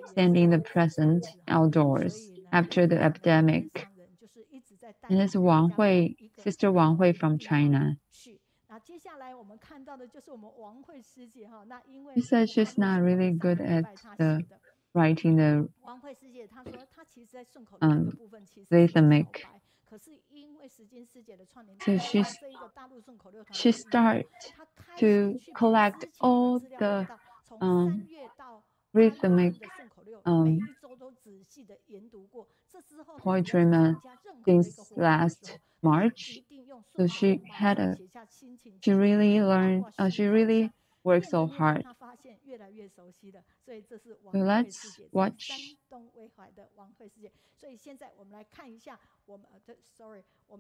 standing the present outdoors after the epidemic. And it's Wang Hui, Sister Wang Hui from China. She said she's not really good at writing the rhythmic. So she started to collect all the rhythmic poetry since last March. So she really learned, she really worked so hard. So let's watch. 所以现在我们来看一下，我们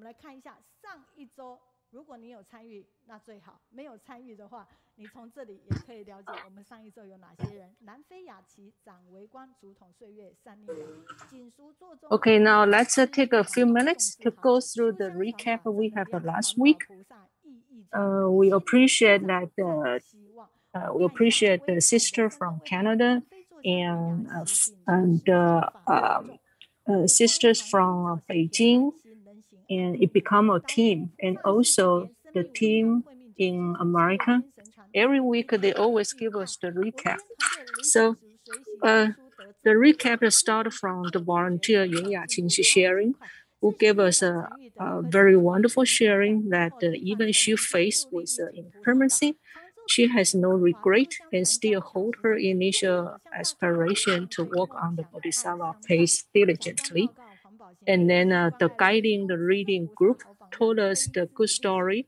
来看一下上一周，如果你有参与，那最好；没有参与的话，你从这里也可以了解我们上一周有哪些人：南非雅琪、长围观、竹筒岁月、三立阳、锦书作中。Okay, now let's take a few minutes to go through the recap we have last week. We appreciate that we appreciate the sister from Canada and sisters from Beijing, and it become a team. And also the team in America, every week they always give us the recap. So the recap started from the volunteer Yun Yaqing sharing, who gave us a very wonderful sharing that even she faced with impermanency, she has no regret and still hold her initial aspiration to work on the Bodhisattva pace diligently. And then the guiding the reading group told us the good story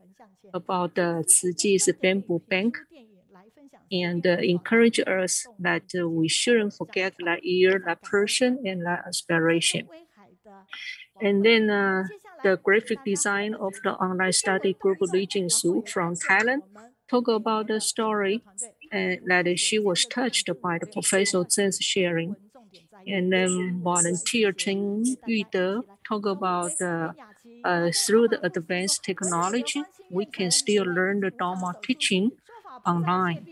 about the Tzu Chi's bamboo bank and encourage us that we shouldn't forget that ear, that person, and that aspiration. And then the graphic design of the online study group Li Jingsu from Thailand talk about the story that she was touched by the Professor Zheng's sharing. And then volunteer Chen Yude talk about through the advanced technology, we can still learn the Dharma teaching online.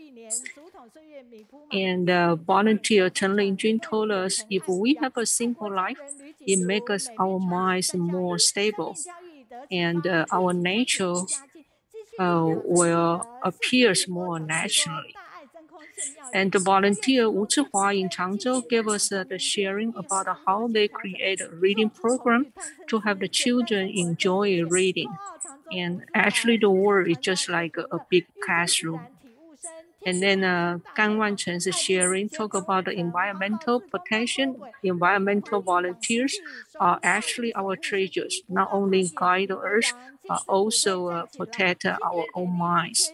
And volunteer Chen Lingjun told us if we have a simple life, it makes our minds more stable and our nature will appear more naturally. And the volunteer Wu Zhihua in Changzhou gave us the sharing about how they create a reading program to have the children enjoy reading. And actually the world is just like a big classroom. And then Gan Wanchen's sharing talk about the environmental protection. Environmental volunteers are actually our treasures, not only guide us also protect our own minds.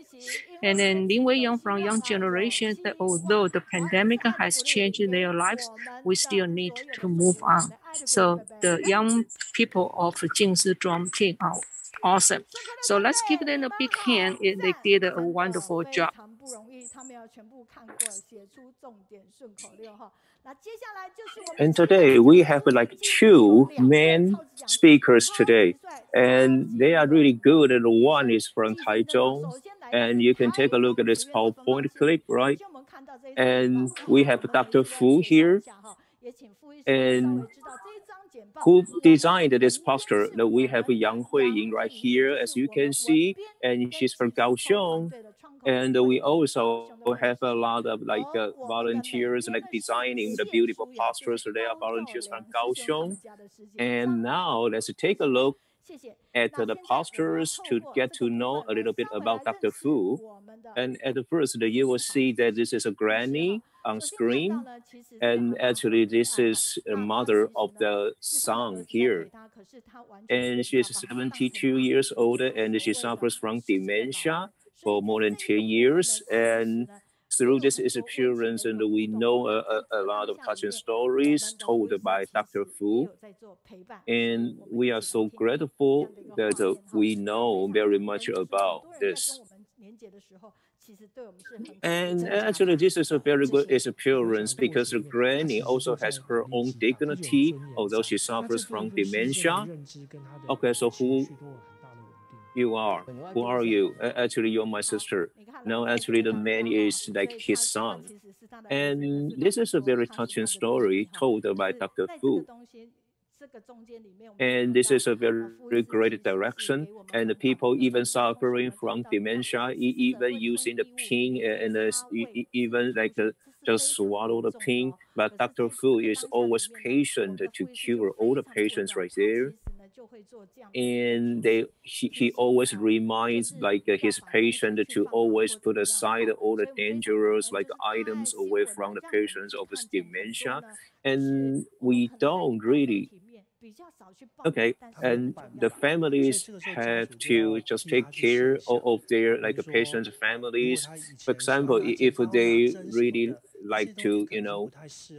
And then Lin Wei-Yang from young generation, that although the pandemic has changed their lives, we still need to move on. So the young people of Jingsi Drum Team are awesome. So let's give them a big hand. They did a wonderful job. And today we have like 2 main speakers today, and they are really good. And one is from Taichung, and you can take a look at this PowerPoint clip, right? And we have Dr. Fu here, and who designed this poster. That we have Yang Huiying right here, as you can see, and she's from Kaohsiung. And we also have a lot of like volunteers like designing the beautiful posters. So they are volunteers from Kaohsiung. And now let's take a look at the posters to get to know a little bit about Dr. Fu. And at first, you will see that this is a granny on screen. And actually, this is a mother of the son here. And she is 72 years old, and she suffers from dementia for more than 10 years. And through this experience, and we know a lot of touching stories told by Dr. Fu. And we are so grateful that we know very much about this. And actually, this is a very good experience because the granny also has her own dignity, although she suffers from dementia. Okay, so who you are? Who are you? Actually, you're my sister. No, actually, the man is like his son. And this is a very touching story told by Dr. Fu. And this is a very great direction. And the people even suffering from dementia, even using the pin and even like just swallow the pin. But Dr. Fu is always patient to cure all the patients right there. And he always reminds like his patient to always put aside all the dangerous like items away from the patients of dementia. And we don't really and the families have to just take care of their like patients' families. For example, if they really like to,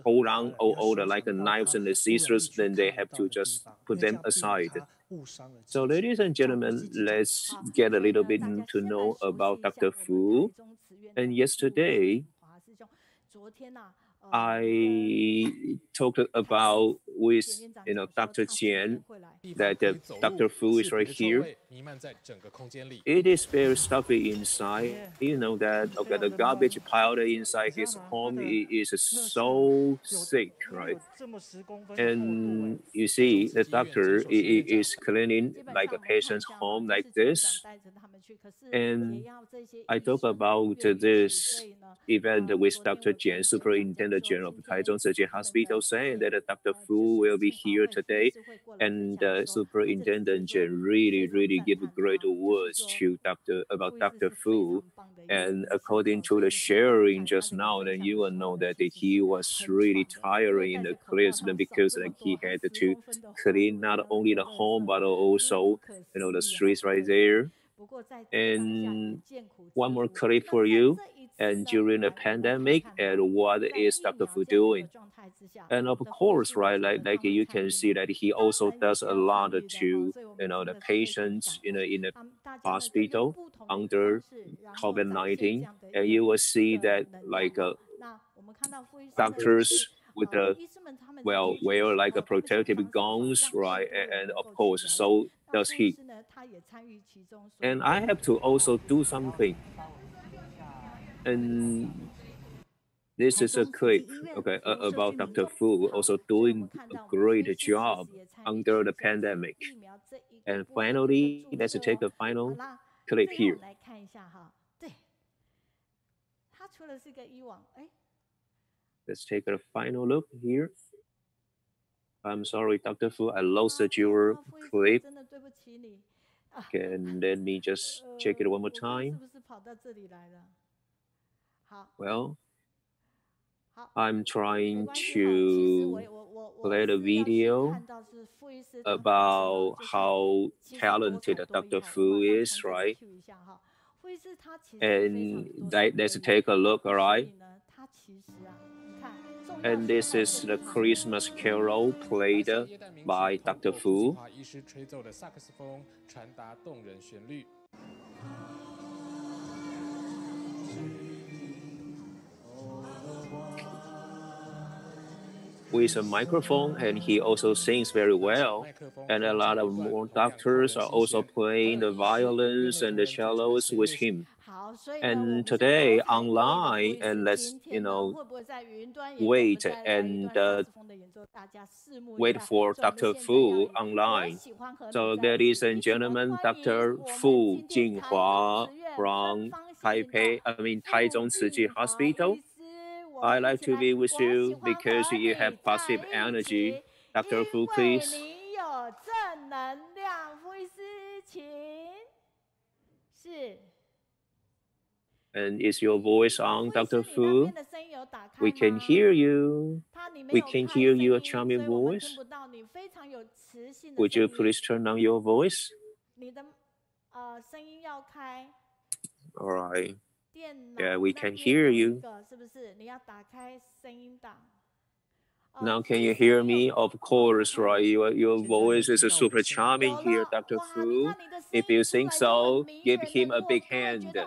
hold on all the like knives and the scissors, then they have to just put them aside. So, ladies and gentlemen, let's get a little bit to know about Dr. Fu. And yesterday, I talked about with Dr. Qian that Dr. Fu is right here. It is very stuffy inside. You know that the garbage piled inside his home is so thick, right? And you see, the doctor is cleaning like a patient's home like this. And I talk about this event with Dr. Jian, Superintendent General of Taichung Tzu Chi Hospital, saying that Dr. Fu will be here today. And Superintendent Jian really give great words to about Dr. Fu. And according to the sharing just now, then you will know that he was really tiring in the class because like he had to clean not only the home but also the streets right there. And one more clip for you. And during the pandemic, and what is Dr. Fu doing? And of course, right, like you can see that he also does a lot to the patients in the hospital under COVID-19, and you will see that like doctors with wear like a protective gowns, right? And of course, so does he. And I have to also do something. And this is a clip, about Dr. Fu also doing a great job under the pandemic. And finally, let's take a final clip here. Let's take a final look here. I'm sorry, Dr. Fu, I lost your clip. Okay, and let me just check it one more time. Well, I'm trying to play the video about how talented Dr. Fu is, right? And let's take a look, all right? And this is the Christmas Carol played by Dr. Fu. With a microphone, and he also sings very well. And a lot of more doctors are also playing the violins and the cellos with him. And today online, and let's wait and wait for Dr. Fu online. So ladies and gentlemen, Dr. Fu Jinghua from Taipei, Taichung Tzu Chi Hospital. I like to be with you because you have positive energy. Dr. Fu, please. And is your voice on, Dr. Fu? We can hear you. We can hear your charming voice. Would you please turn on your voice? All right. Yeah, we can hear you. Now, can you hear me? Of course, right? Your voice is super charming here, Dr. Fu. If you think so, give him a big hand.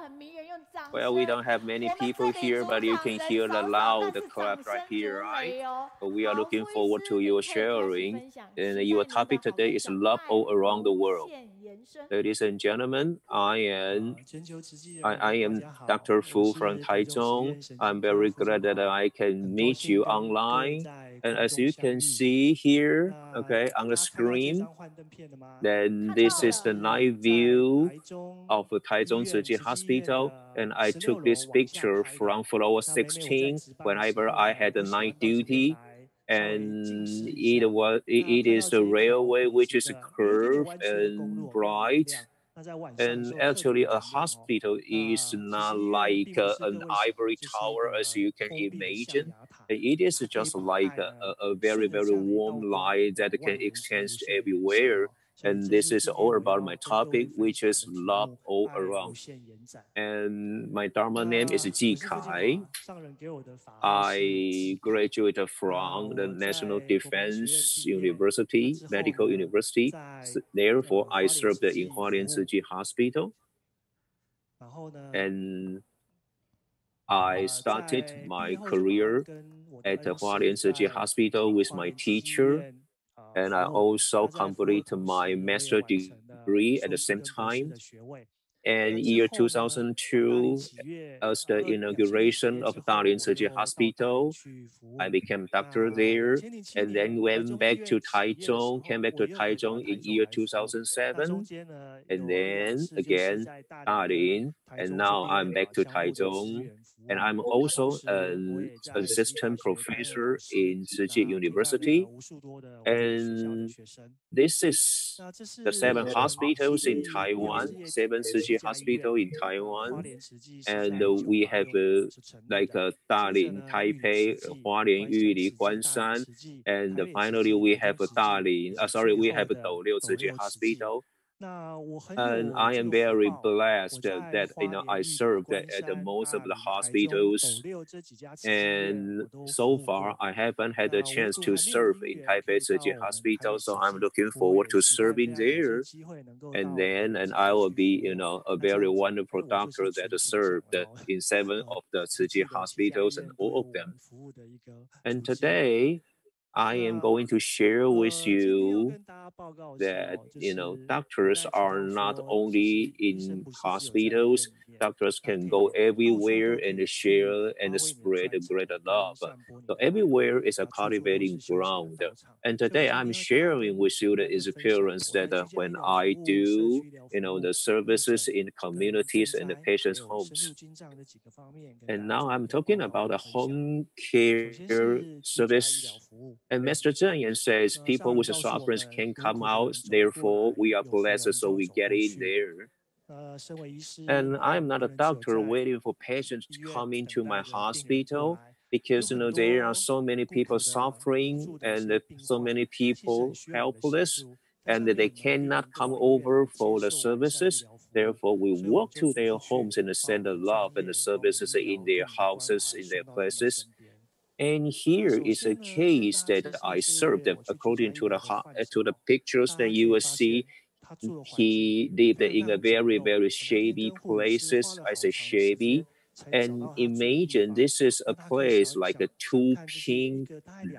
Well, we don't have many people here, but you can hear the loud clap right here, right? But we are looking forward to your sharing. And your topic today is love all around the world. Ladies and gentlemen, I am Dr. Fu from Taichung. I'm very glad that I can meet you online. And as you can see here, okay, on the screen, then this is the night view of the Taichung Tzu Chi Hospital. And I took this picture from floor 16 whenever I had the night duty. And it is a railway which is curved and bright. And actually, a hospital is not like an ivory tower as you can imagine. It is just like a very, very warm light that can extend everywhere. And this is all about my topic, which is love all around. And my Dharma name is Ji Kai. I graduated from the National Defense University, Medical University. Therefore, I served in Hualian-Tzu Chi Hospital. And I started my career at the Hualian-Tzu Chi Hospital with my teacher. And I also completed my master's degree at the same time. And year 2002, as the inauguration of Hualian-Tzu Chi Hospital, I became doctor there, and then went back to Taichung, came back to Taichung in year 2007, and then again Dalian, and now I'm back to Taichung, and I'm also an assistant professor in Tzu Chi University, and this is the 7 hospitals in Taiwan, 7 Tzu Chi hospitals in Taiwan, and we have like Dalian, Taipei, Hualien, Yuli, Guanshan, and finally we have we have Douliu Tzu Chi Hospital. And I am very blessed that I served at most of the hospitals. And so far, I haven't had a chance to serve in Taipei Tzu Chi Hospital, so I'm looking forward to serving there. And I will be, a very wonderful doctor that served in 7 of the Tzu Chi hospitals and all of them. And today, I am going to share with you that, doctors are not only in hospitals, doctors can go everywhere and share and spread greater love. So everywhere is a cultivating ground. And today I'm sharing with you the experience that when I do, the services in communities and the patients' homes. And now I'm talking about a home care service. And Master Zheng says people with sufferings can come out, therefore we are blessed, so we get in there. And I'm not a doctor waiting for patients to come into my hospital. because there are so many people suffering and so many people helpless, and they cannot come over for the services. Therefore, we walk to their homes and send the love and the services in their houses, in their places. And here is a case that I served. According to the pictures that you will see, he lived in a very, very shabby places. I say shabby. And imagine this is a place like a 2 pink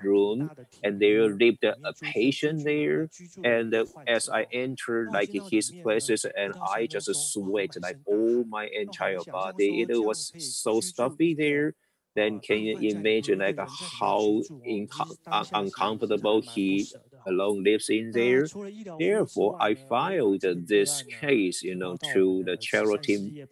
room, and there lived a patient there. And as I entered like his places, and I just sweat like all my entire body. It was so stuffy there. Then can you imagine like how uncomfortable he alone lives in there? Therefore, I filed this case, to the charity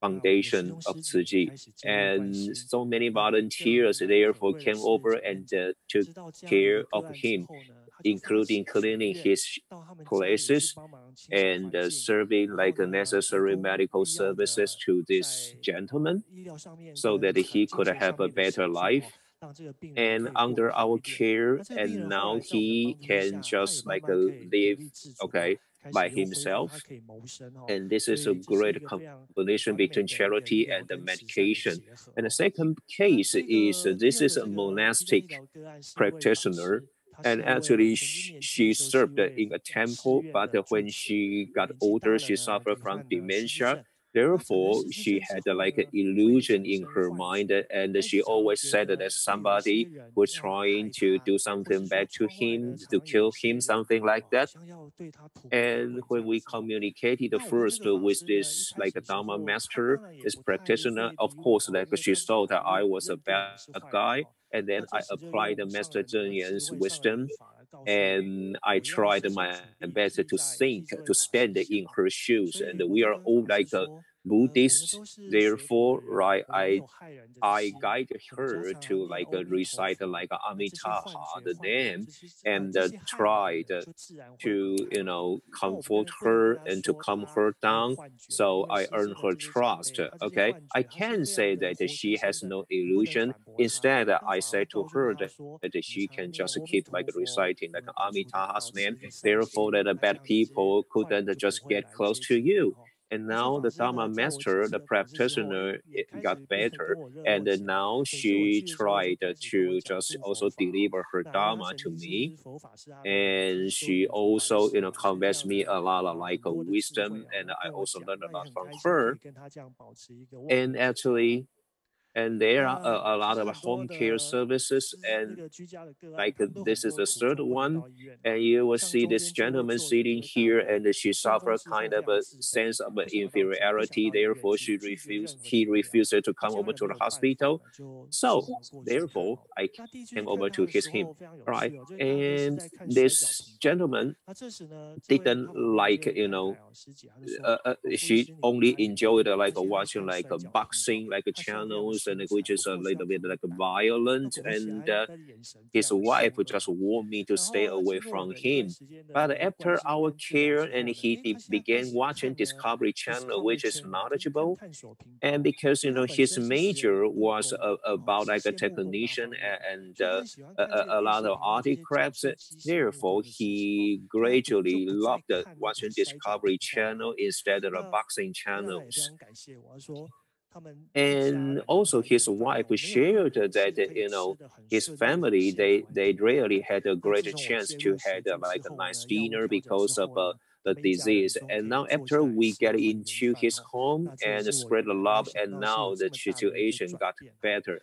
foundation of Tzu Chi, and so many volunteers therefore came over and took care of him, including cleaning his places and serving like necessary medical services to this gentleman so that he could have a better life and under our care, and now he can just like live by himself. And this is a great combination between charity and the medication. And the second case is this is a monastic practitioner, and actually she served in a temple, but when she got older she suffered from dementia. Therefore, she had like an illusion in her mind, and she always said that somebody was trying to do something bad to him, to kill him, something like that. And when we communicated first with this like a Dharma master, this practitioner, of course, like she thought that I was a bad guy. And then I applied the Master Zheng's wisdom, and I tried my best to think, to stand in her shoes. And we are all like a Buddhists, therefore, right? I guided her to like recite like Amitabha, the name, and tried to comfort her and to calm her down. So I earned her trust. Okay, I can say that she has no illusion. Instead, I said to her that she can just keep like reciting like Amitabha's name. Therefore, that the bad people couldn't just get close to you. And now the Dharma master, the practitioner, got better. And now she tried to just also deliver her Dharma to me. And she also, conveys me a lot of like wisdom. And I also learned a lot from her. And actually, and there are a lot of home care services, and like this is the third one, and you will see this gentleman sitting here, and she suffered kind of a sense of inferiority. Therefore, he refused to come over to the hospital. So therefore, I came over to him, right? And this gentleman didn't like, she only enjoyed like watching like boxing like channels, and which is a little bit like violent, and his wife just warned me to stay away from him. But after our care, and he began watching Discovery Channel, which is knowledgeable, and because his major was about like a technician and a lot of artifacts, therefore he gradually loved watching Discovery Channel instead of the boxing channels. And also his wife shared that his family, they really had a great chance to have like a nice dinner because of the disease. And now after we get into his home and spread the love, and now the situation got better.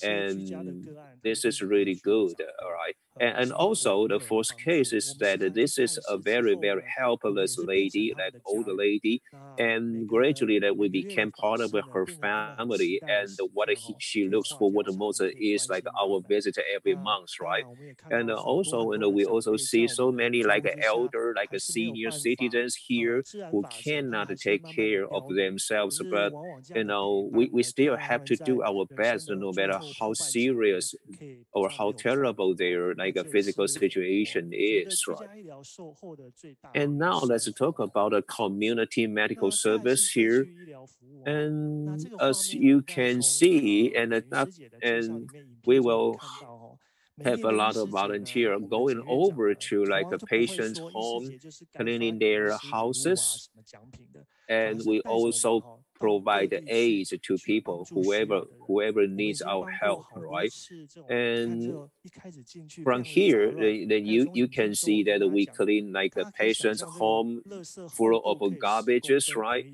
And this is really good, all right? And also the fourth case is that this is a very, very helpless lady, like old lady, and gradually that we became part of her family. And what she looks forward to most is like our visit every month, right? And also, we also see so many like elder, like senior citizens here who cannot take care of themselves, but we still have to do our best best, no matter how serious or how terrible their like a physical situation is, right? And now let's talk about a community medical service here. And as you can see, and we will have a lot of volunteers going over to like a patient's home, cleaning their houses. And we also provide aids to people, whoever needs our help, right? And from here, then you can see that we clean like a patient's home full of garbages, right?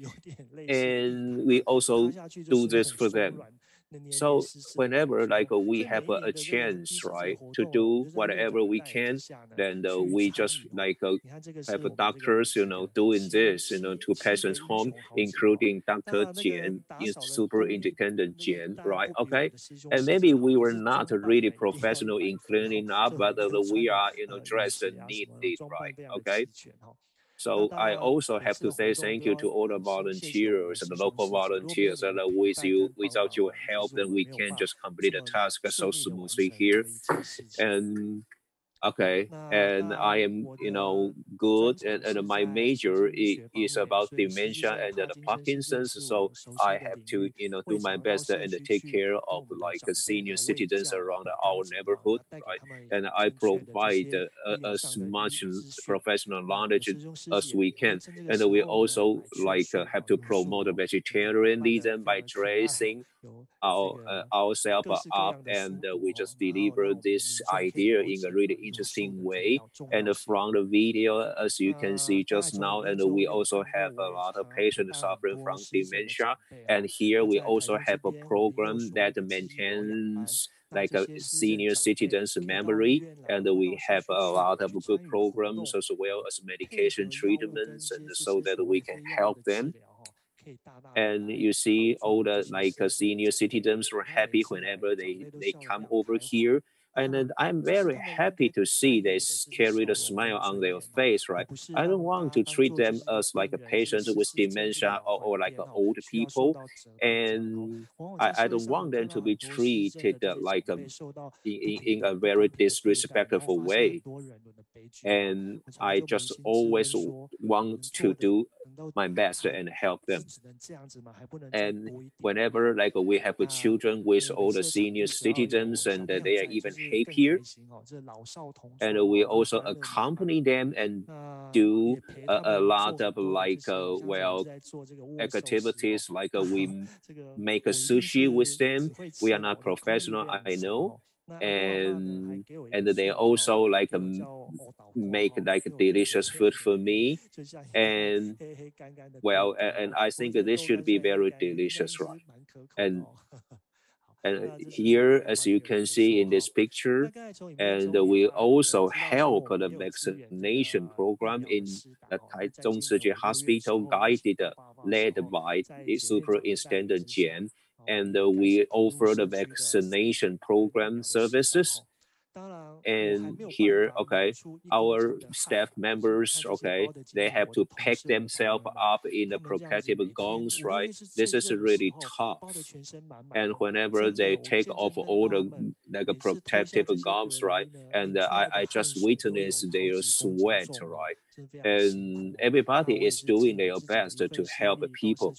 And we also do this for them. So whenever like we have a chance, right, to do whatever we can, then we just like have doctors, doing this, to patients' home, including Dr. Jian, Superintendent Jian, right? Okay, and maybe we were not really professional in cleaning up, but we are, dressed and neatly, right? Okay. So I also have to say thank you to all the volunteers and the local volunteers that without your help, then we can't just complete the task so smoothly here. And okay, and I am, good, and my major is about dementia and the Parkinson's, so I have to, do my best and take care of like senior citizens around our neighborhood, right? And I provide as much professional knowledge as we can, and we also like have to promote vegetarianism by dressing ourselves up, and we just deliver this idea in a really interesting way. And from the video, as you can see just now, and we also have a lot of patients suffering from dementia. And here we also have a program that maintains like a senior citizens memory, and we have a lot of good programs as well as medication treatments, and so that we can help them. And you see all the like senior citizens are happy whenever they come over here. And then I'm very happy to see they carry the smile on their face, right? I don't want to treat them as like a patient with dementia or like old people. And I don't want them to be treated like in a very disrespectful way. And I just always want to do my best and help them. And whenever like we have children with all the senior citizens, and they are even happier. And we also accompany them and do a lot of like activities, like we make a sushi with them. We are not professional, I know. And they also like make like delicious food for me. And well, and I think this should be very delicious, right? And here, as you can see in this picture, and we also help the vaccination program in the Taichung Tzu Chi Hospital, led by Superintendent Jian. And we offer the vaccination program services. And here, okay, our staff members, okay, they have to pack themselves up in the protective gowns, right? This is really tough. And whenever they take off all the like protective gowns, right, and I just witness their sweat, right? And everybody is doing their best to help people.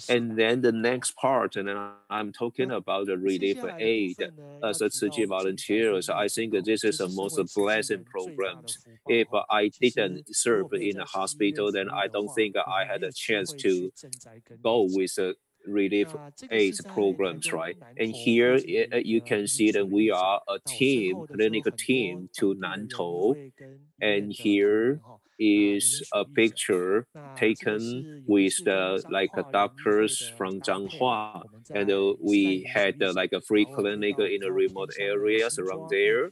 And then the next part, and then I'm talking about the relief aid as a Tzu Chi volunteers. I think this is the most blessing programs. If I didn't serve in a hospital, then I don't think I had a chance to go with relief aids programs, right? And here you can see that we are a team, clinical team to Nantou. And here is a picture taken with the like doctors from Jinghua, and we had like a free clinic in the remote areas around there.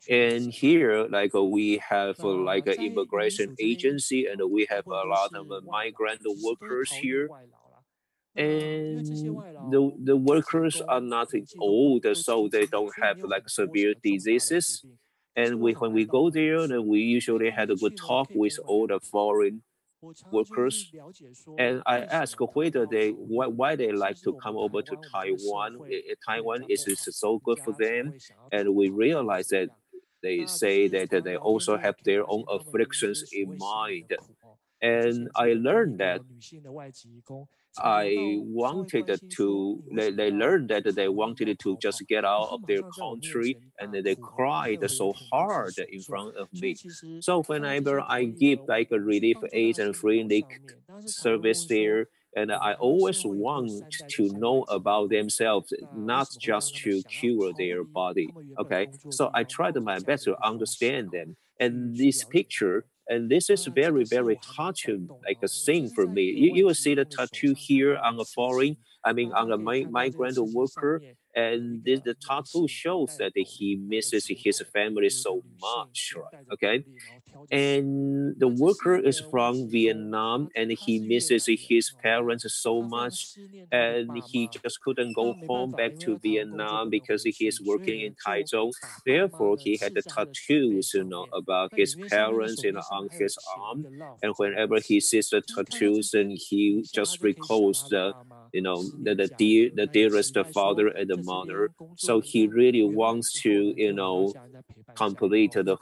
And here, like we have like an immigration agency, and we have a lot of migrant workers here. And the workers are not old, so they don't have like severe diseases. And when we go there, then we usually had a good talk with all the foreign workers, and I asked whether why they like to come over to Taiwan. Taiwan is so good for them, and we realized that they say that they also have their own afflictions in mind. And I learned that they learned that they wanted to just get out of their country, and they cried so hard in front of me. So whenever I give like a relief aid and free service there, and I always want to know about themselves, not just to cure their body. Okay, so I tried my best to understand them. And this picture, and this is very, very touching, like a thing for me. You will see the tattoo here on a foreign, on a migrant worker, and the tattoo shows that he misses his family so much, right? Okay, and the worker is from Vietnam, and he misses his parents so much, and he just couldn't go home back to Vietnam because he is working in Taichung. Therefore, he had the tattoos, about his parents, on his arm. And whenever he sees the tattoos, and he just recalls the dearest father and the mother. So he really wants to, complete the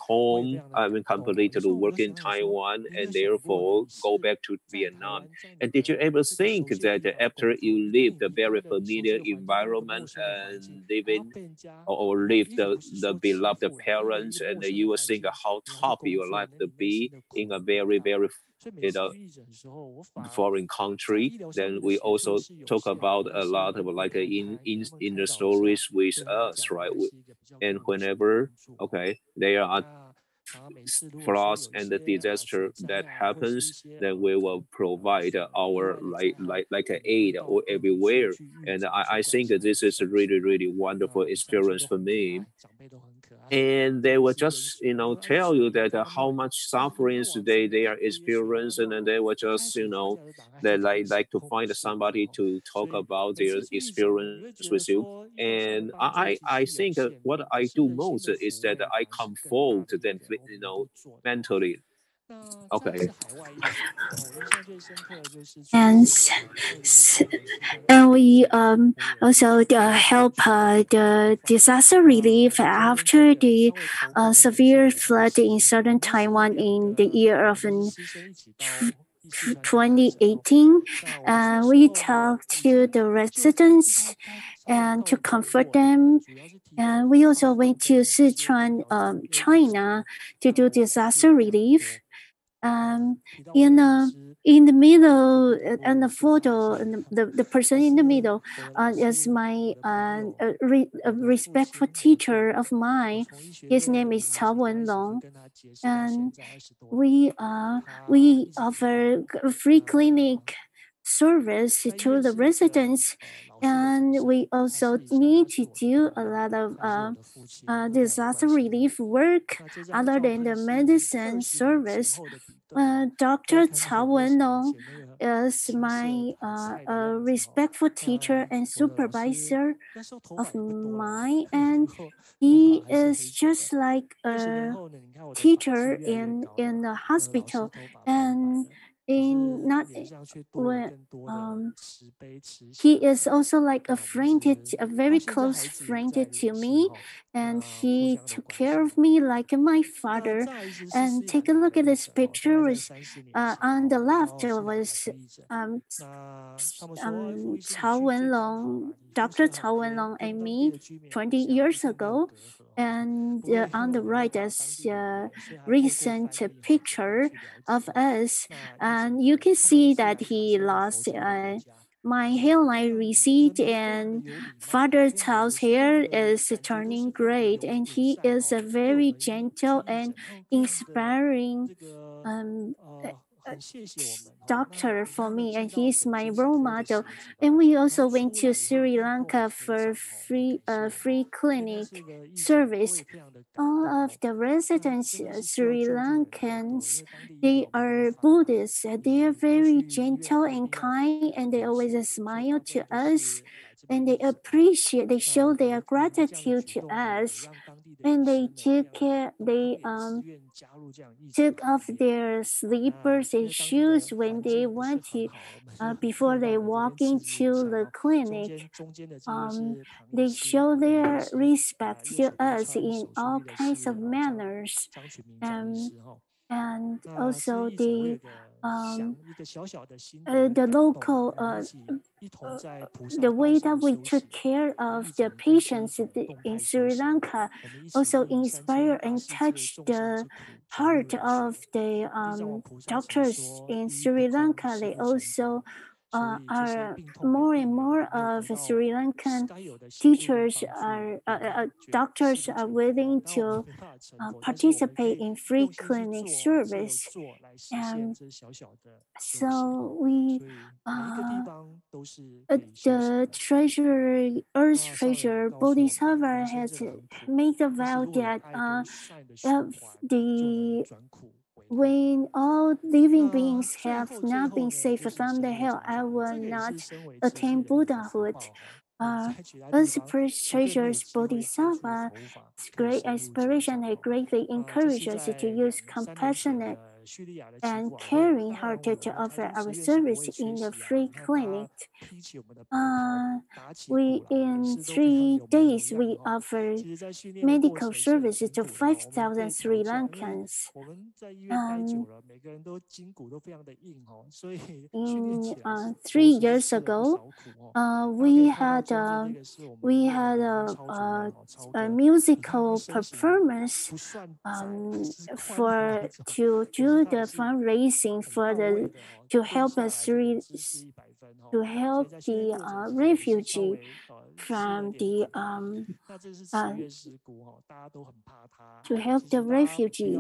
complete the work in Taiwan, and therefore go back to Vietnam. And did you ever think that after you leave the very familiar environment and living or leave the beloved parents, and you will think how tough your life to be in a very, very foreign country? Then we also talk about a lot of like in the stories with us, right? And whenever there are flaws and the disaster that happens, then we will provide our like aid or everywhere. And I think that this is a really, really wonderful experience for me. And they will just tell you that how much sufferings they are experiencing, and they will just they like to find somebody to talk about their experience with you. And I think what I do most is that I comfort them mentally. Okay. And we also help the disaster relief after the severe flood in southern Taiwan in the year of 2018. We talked to the residents and to comfort them. And we also went to Sichuan, China, to do disaster relief. In the middle, and the photo, and the person in the middle is my respectful teacher of mine. His name is Cao Wenlong, and we offer free clinic service to the residents, and we also need to do a lot of disaster relief work other than the medicine service. Dr. Cao Wenlong is my respectful teacher and supervisor of mine, and he is just like a teacher in the hospital, and in not when he is also like a friend, a very close friend to me, and he took care of me like my father. And take a look at this picture. On the left was Cao Wenlong, Dr. Cao Wenlong and me 20 years ago. And on the right is a recent picture of us. And you can see that he lost my hairline recede, and Father Cao's hair is turning gray, and he is a very gentle and inspiring doctor for me, and he's my role model. And we also went to Sri Lanka for free clinic service. All of the residents, Sri Lankans, they are Buddhists. They are very gentle and kind, and they always smile to us. and they appreciate, they show their gratitude to us, and they took care, they took off their slippers and shoes when they went to, before they walk into the clinic. They show their respect to us in all kinds of manners. And also the local, the way that we took care of the patients in Sri Lanka also inspired and touched the heart of the doctors in Sri Lanka. They also are more and more of Sri Lankan teachers doctors are willing to participate in free clinic service. And so we, the treasurer, Earth treasurer Bodhisattva has made a vow that when all living beings have not been saved from the hell, I will not attain Buddhahood. Earth treasures Bodhisattva's great inspiration and greatly encourage us to use compassionate and caring heart to offer our service in the free clinic. We in 3 days we offer medical services to 5,000 Sri Lankans. In 3 years ago, we had a musical performance to do the fundraising to help the refugee from the to help the refugee.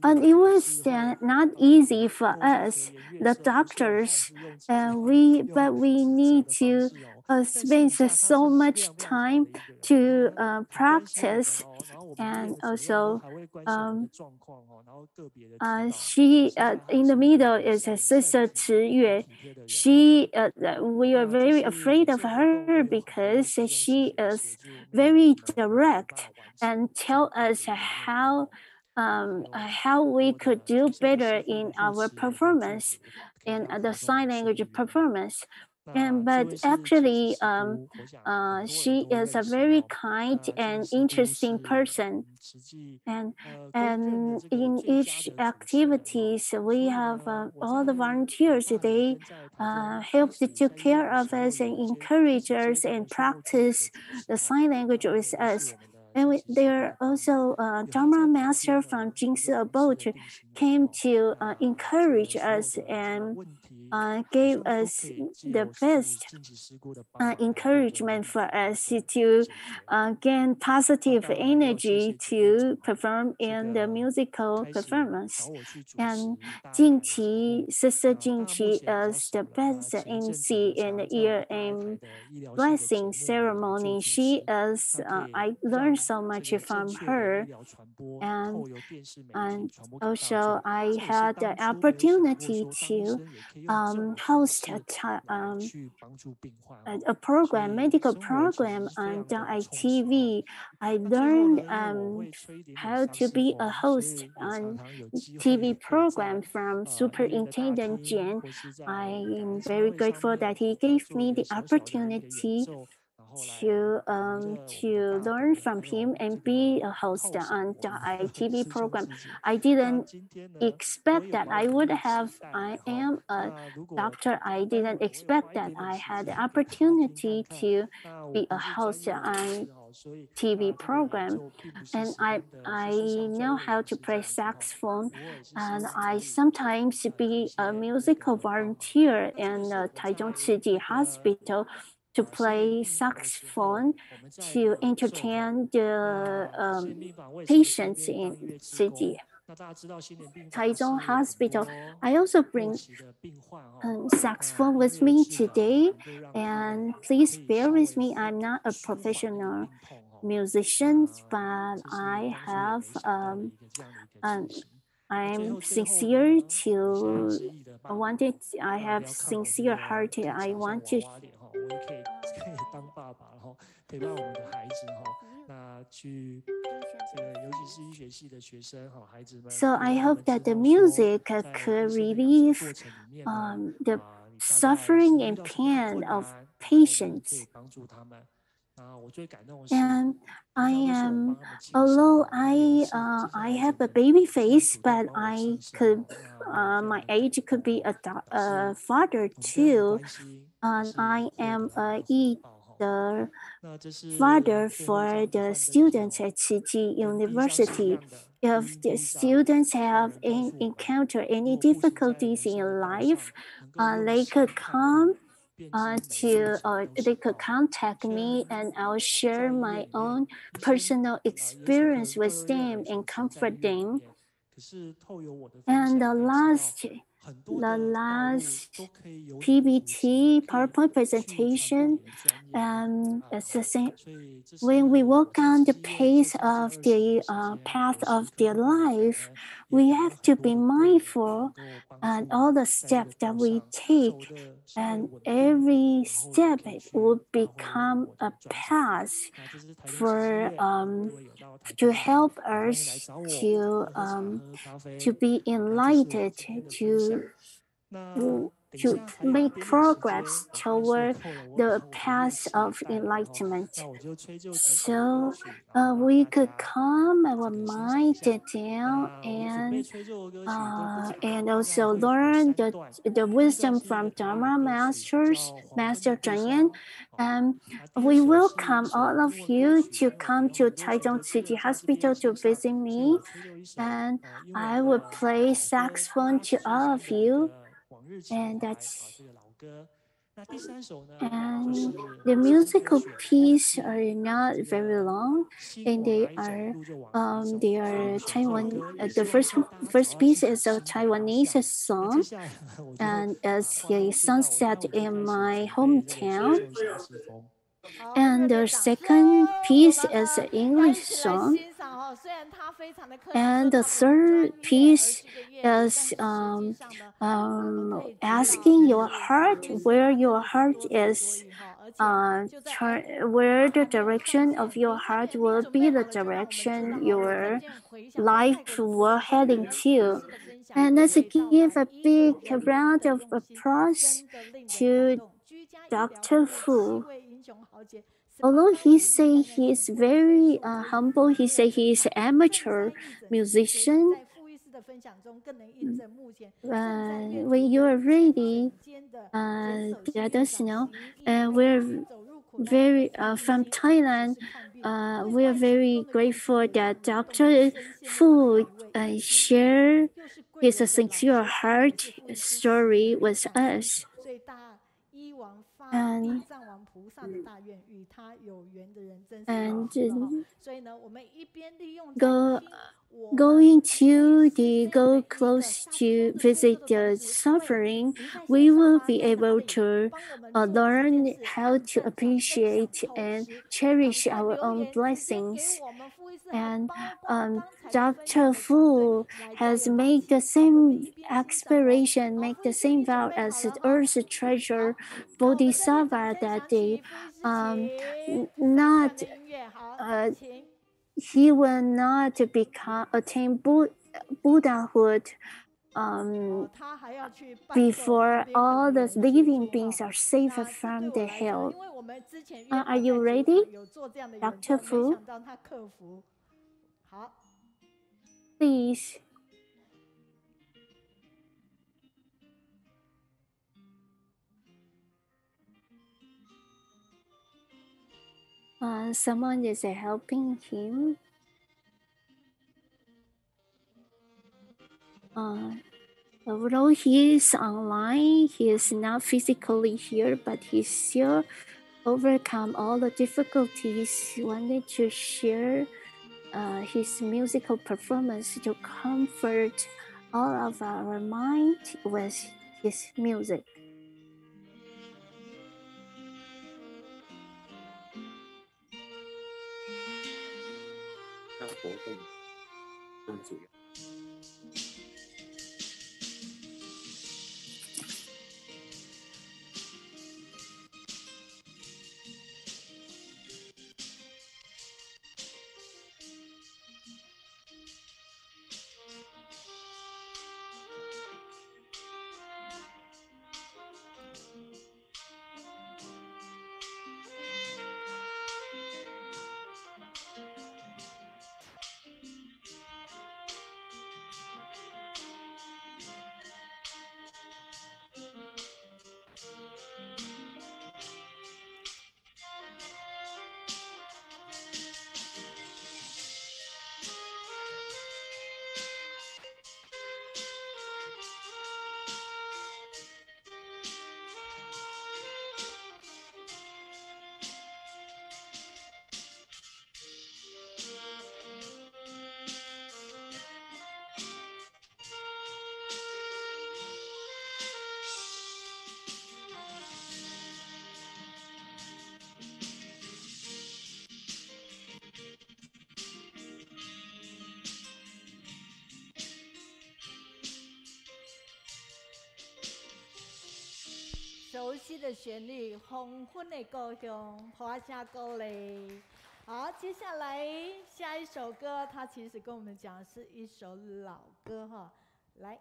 But it was not easy for us, the doctors, but we need to spend so much time to practice. And also she in the middle is Sister Chi Yue. We are very afraid of her because she is very direct and tell us how we could do better in our performance, in the sign language performance. But actually, she is a very kind and interesting person. And in each activities, we have all the volunteers. They help to take care of us and encourage us and practice the sign language with us. And there also Dharma master from Jingsi abode came to encourage us and gave us the best encouragement for us to gain positive energy to perform in the musical performance. And Sister Jingqi is the best MC in the year-end blessing ceremony. She is, I learned so much from her. And also I had the opportunity to host a program, medical program on ITV. I learned how to be a host on TV program from Superintendent Zheng. I am very grateful that he gave me the opportunity to learn from him and be a host on the ITV program. I didn't expect that I would have. I am a doctor. I didn't expect that I had the opportunity to be a host on TV program. And I know how to play saxophone, and I sometimes be a musical volunteer in the Taichung Tzu Chi Hospital to play saxophone to entertain the patients in Tzu Taichung Hospital. I also bring saxophone with me today, and please bear with me. I'm not a professional musician, but I have I'm sincere to I have sincere heart. I want to 我也可以当爸爸，然后陪伴我们的孩子那去这个尤其是医学系的学生孩子们。So I hope that the music could relieve the suffering and pain of patients. And although I have a baby face, but I could my age could be a father too, and I am the father for the students at Tzu University. If the students have encountered any difficulties in life, they could come they could contact me, and I'll share my own personal experience with them and comfort them. And the last PPT PowerPoint presentation, it's the same. When we walk on the pace of the path of their life, we have to be mindful and all the steps that we take, and every step will become a path for to help us to be enlightened, to make progress toward the path of enlightenment. So we could calm our mind down and also learn the wisdom from Dharma masters, Master Zheng. We welcome all of you to come to Taichung Tzu Chi Hospital to visit me, and I will play saxophone to all of you. And the musical pieces are not very long, and they are Taiwan. The first piece is a Taiwanese song, and it's a sunset in my hometown. And the second piece is an English song. And the third piece is asking your heart where your heart is, where the direction of your heart will be the direction your life will heading to. And let's give a big round of applause to Dr. Fu. Although he say he is very humble, he say he is an amateur musician. When you are ready, let us know. We're very from Thailand. We are very grateful that Dr. Fu share his sincere heart story with us. And going to go close to visit the suffering, we will be able to learn how to appreciate and cherish our own blessings. And Dr. Fu has made the same aspiration, make the same vow as the Earth Treasure Bodhisattva that they he will not attain Buddhahood before all the living beings are safe from the hell. Are you ready, Dr. Fu? Please. Someone is helping him. Although he is online, he is not physically here, but he still overcome all the difficulties. He wanted to share his musical performance to comfort all of our mind with his music. 熟悉的旋律，黄昏的故乡，华夏歌嘞。好，接下来下一首歌，它其实跟我们讲的是一首老歌哈，来。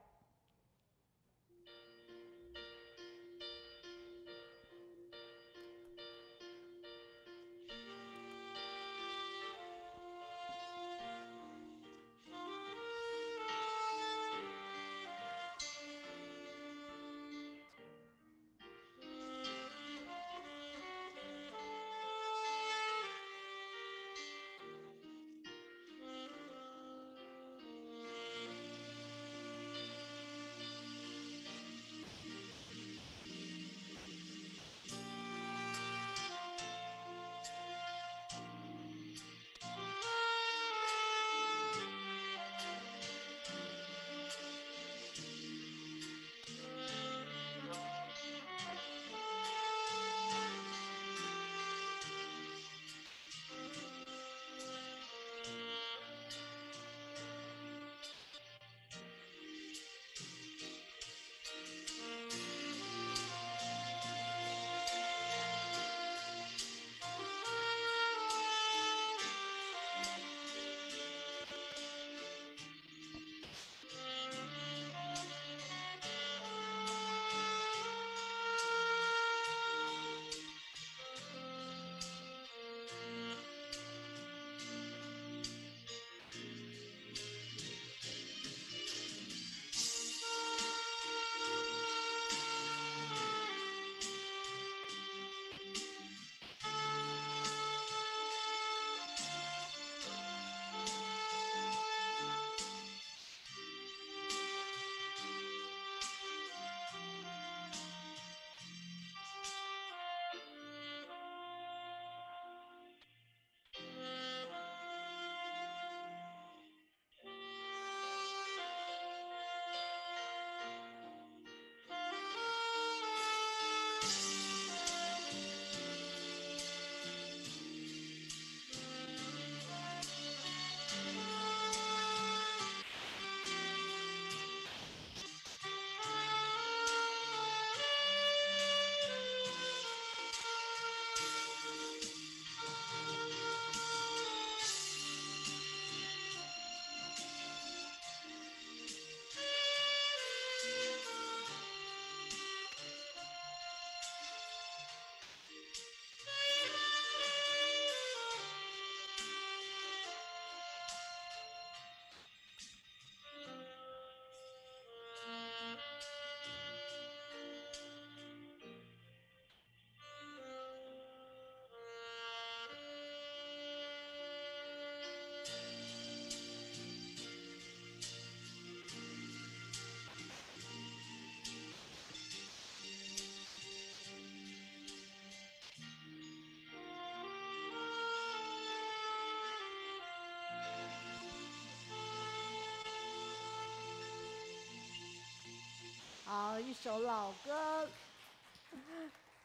好，一首老歌。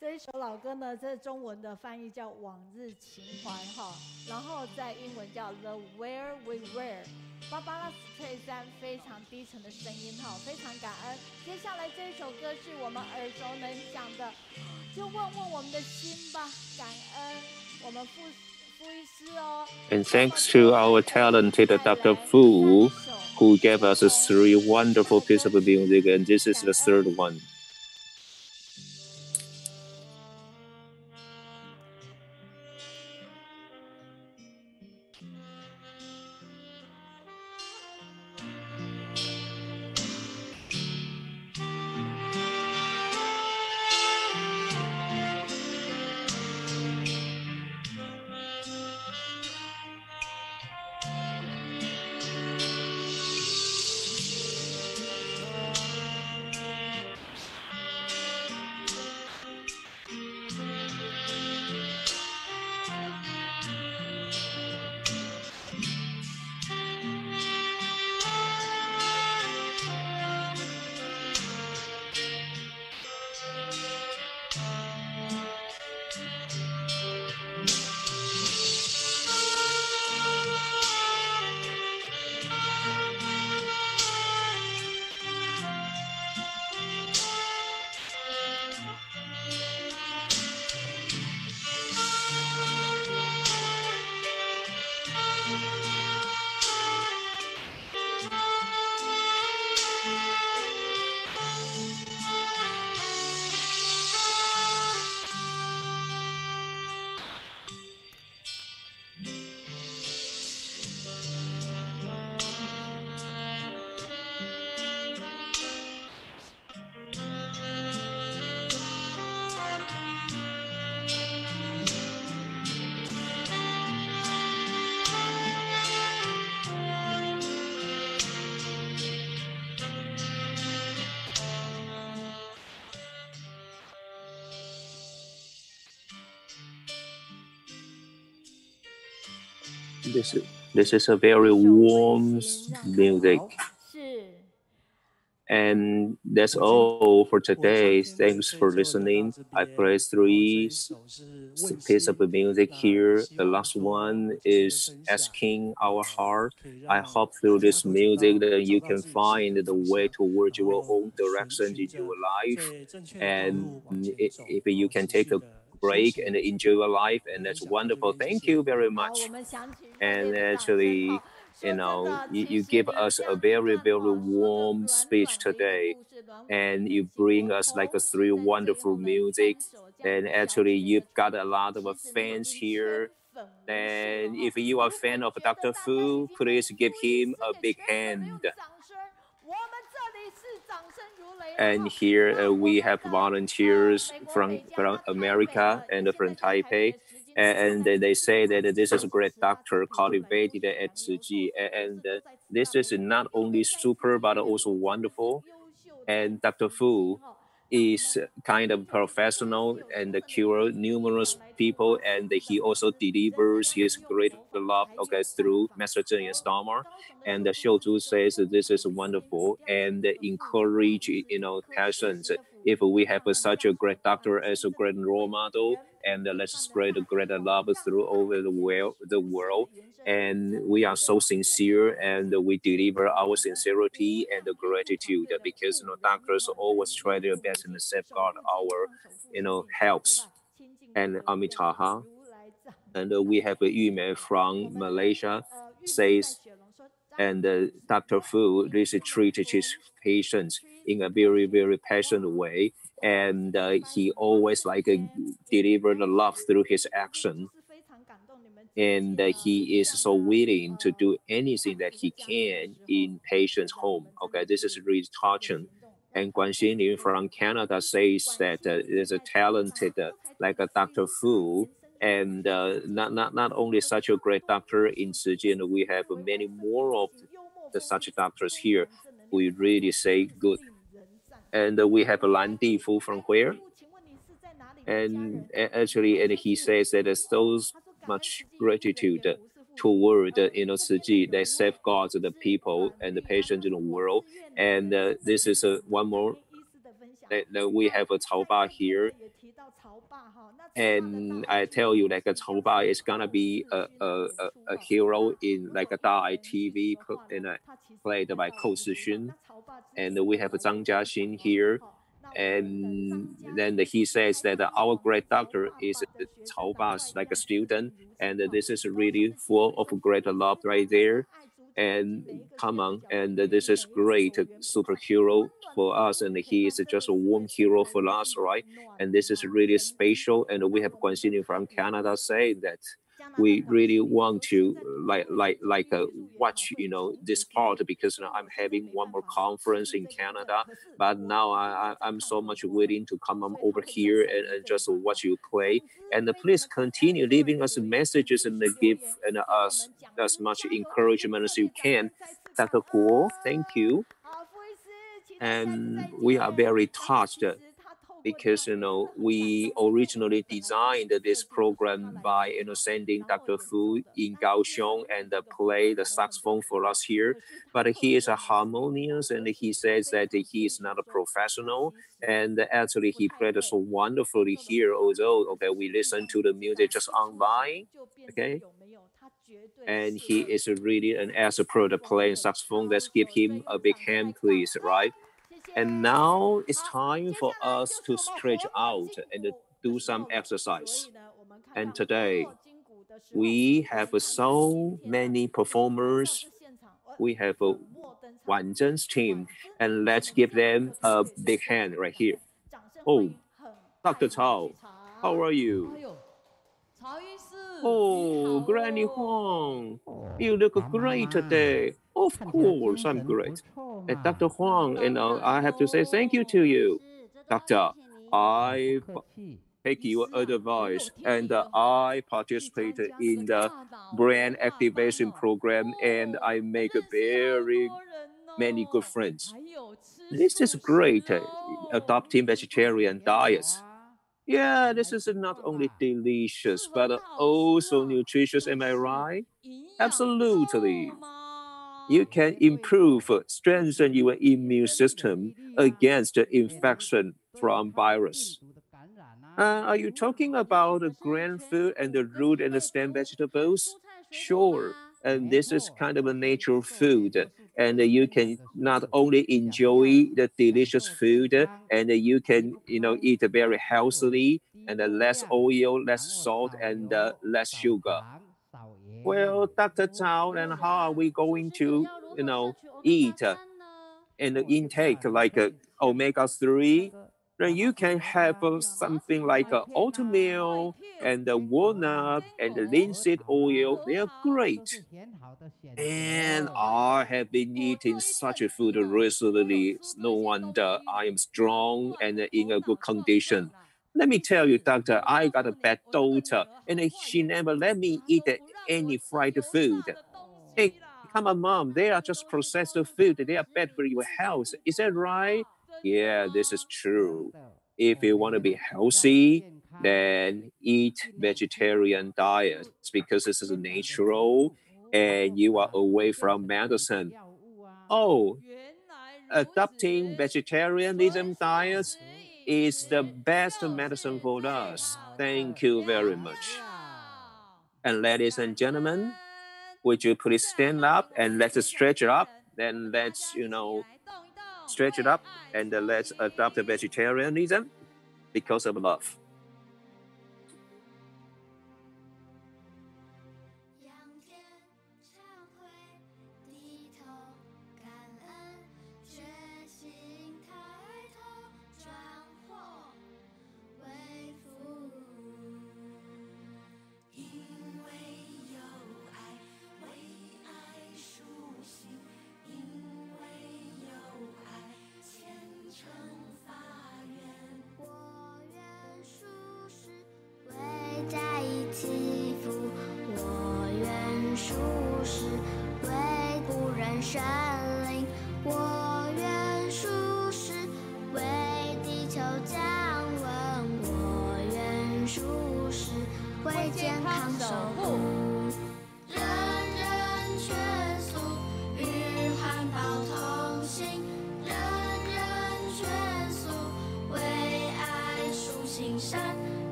这一首老歌呢，这中文的翻译叫《往日情怀》哈，然后在英文叫 The Where We Were。芭芭拉·史翠珊非常低沉的声音哈，非常感恩。接下来这一首歌是我们耳熟能详的，就问问我们的心吧，感恩我们傅医师哦。And thanks to our talented Dr. Fu, who gave us 3 wonderful pieces of music, and this is the third one. This is a very warm music. And that's all for today. Thanks for listening. I play three pieces of music here. The last one is Asking Our Heart. I hope through this music that you can find the way towards your own direction in your life. And if you can take a break and enjoy your life, and that's wonderful. Thank you very much. And actually, you give us a very, very warm speech today. And you bring us like a three wonderful music. And actually, you've got a lot of fans here. And if you are a fan of Dr. Fu, please give him a big hand. And here we have volunteers from America and from Taipei. And they say that this is a great doctor cultivated at Tzu Chi. And this is not only super, but also wonderful. And Dr. Fu is kind of professional and cure numerous people, and he also delivers his great love through Master Zheng and Stammer. And Xiao Zhu says this is wonderful and encourage passions. If we have such a great doctor as a great role model, and let's spread great love through over the world. And we are so sincere, and we deliver our sincerity and gratitude, because doctors always try their best and safeguard our health. And Amitaha, and we have Yume from Malaysia says, and Dr. Fu really treated his patients in a very, very passionate way, and he always delivered the love through his action. And he is so willing to do anything that he can in patients' home. Okay, this is really touching. And Guanxin from Canada says that there's a talented like a Dr. Fu, and not only such a great doctor in Tzu Chi, and we have many more of such doctors here. We really say good. And we have Lan Difu from where? And actually, and he says that there's so much gratitude toward Tzu Chi that safeguards the people and the patients in the world. And this is one more that we have a Cao Ba here. And I tell you, like a Cao Ba is gonna be a hero in like a Dai TV played by Kou Sixun. And we have Zhang Jiaxin here. And then he says that our great doctor is Cao Ba's like a student, and this is really full of great love right there. And come on, and this is great superhero for us, and he is just a warm hero for us, right? And this is really special. And we have Guanxin from Canada say that we really want to watch this part, because I'm having one more conference in Canada, but now I'm so much willing to come over here and just watch you play. And please continue leaving us messages and give us as much encouragement as you can. Dr. Guo, thank you. And we are very touched, because we originally designed this program by sending Dr. Fu in Kaohsiung and play the saxophone for us here. But he is a harmonious, and he says that he is not a professional, and actually he played so wonderfully here. Although we listen to the music just online, and he is really an expert at playing saxophone. Let's give him a big hand, please, right? And now it's time for us to stretch out and do some exercise. And today, we have so many performers. We have Wang&Shen's team, and let's give them a big hand right here. Oh, Dr. Cao, how are you? Oh, Granny Huang, you look great today. Of course, I'm great. And Dr. Huang, I have to say thank you to you. Doctor, I take your advice, and I participate in the brand activation program, and I make very many good friends. This is great, adopting vegetarian diets. Yeah, this is not only delicious, but also nutritious, am I right? Absolutely. You can improve, strengthen your immune system against infection from virus. Are you talking about the grain food and the root and the stem vegetables? Sure. And this is kind of a natural food. And you can not only enjoy the delicious food, and you can, eat very healthily, and less oil, less salt, and less sugar. Well, Dr. Zhao, and how are we going to, eat and intake like omega-3? Then you can have something like oatmeal and walnut and linseed oil. They are great. And I have been eating such a food recently. No wonder I am strong and in a good condition. Let me tell you, doctor, I got a bad daughter, and she never let me eat any fried food. Hey, come on, mom, they are just processed food. They are bad for your health. Is that right? Yeah, this is true. If you want to be healthy, then eat vegetarian diets because this is natural and you are away from medicine. Oh, adopting vegetarianism diets is the best medicine for us. Thank you very much. And ladies and gentlemen, would you please stand up and let's stretch it up? Then let's, stretch it up and let's adopt the vegetarianism because of love.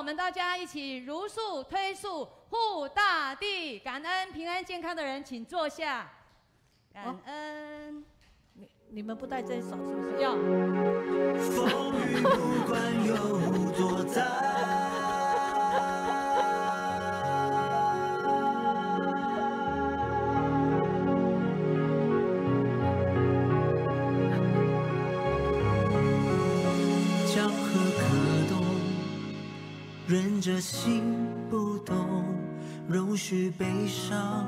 我们大家一起如数推数，护大地，感恩平安健康的人，请坐下。感恩。你们不带这一首是不是？要。风雨不管有多大。江河可动，忍着心不动，容许悲伤，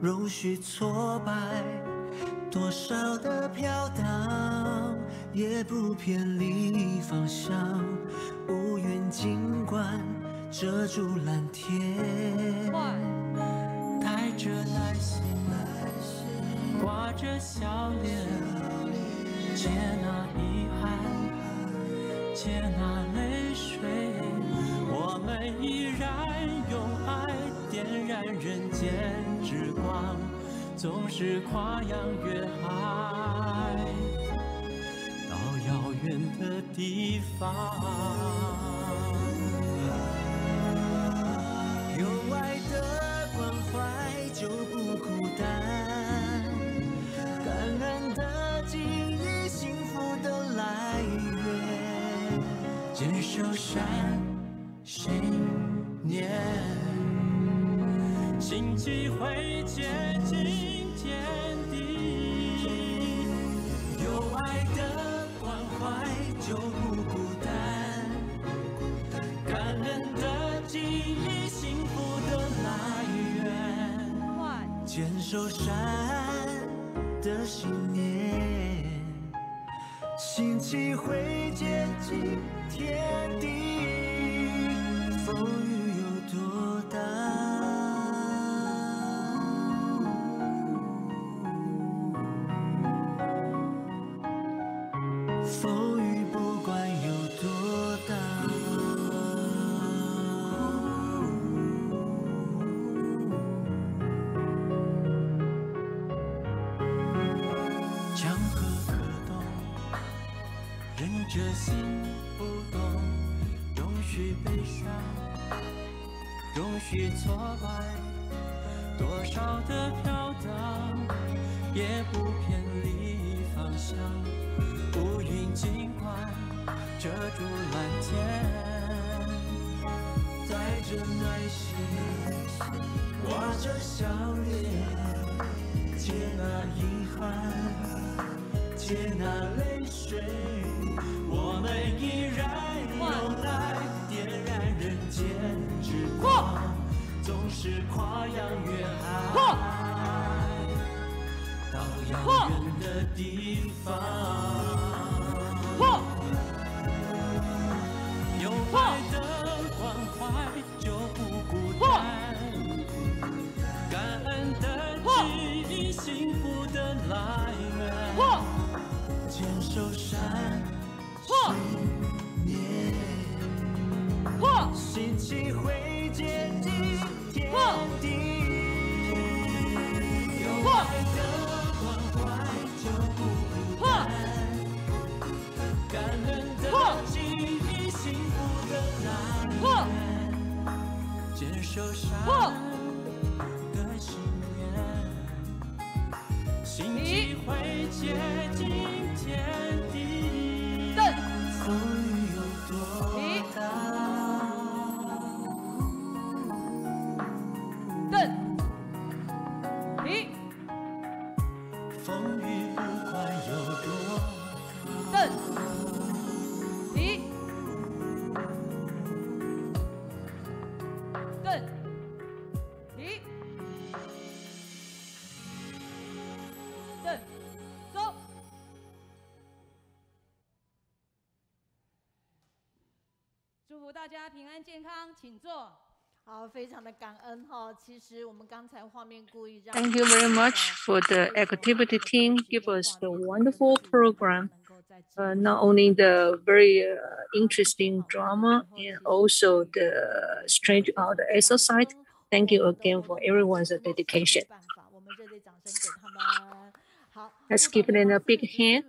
容许挫败，多少的飘荡，也不偏离方向。乌云尽管遮住蓝天，带着耐心，挂着笑脸，接纳遗憾，接纳泪水，我们依然用爱点燃人间之光，总是跨洋越海，到遥远的地方。有爱的关怀就不孤单，感恩的记忆，幸福的来源，坚守善信念，新机会接近天地。有爱的关怀就不孤单，感恩的记忆，幸福的来源，坚守善的信念，新机会接近天地。风雨有多大？风雨不管有多大，江河可动，忍着心不动，容许悲伤，容许挫败，多少的飘荡，也不偏离方向。乌云尽管遮住蓝天，带着耐心，挂着笑脸，接纳遗憾，接纳泪水，我们依然用爱点燃人间之光，总是跨洋越海，到遥远的地方。有爱的关怀就不孤单，感恩的记忆，幸福的来源，坚守善信念，新机会接近天地。有爱的关怀就不孤单，感恩的记忆，幸福的来源，坚守善的信念，新机会接近天地。风雨有多大？风雨不管有多大。走。祝福大家平安健康，请坐。好，非常的感恩哈。其实我们刚才画面故意让。Thank you very much for the activity team. Give us the wonderful program. Not only the very interesting drama and also the stretch out exercise. Thank you again for everyone's dedication. Let's give them a big hand.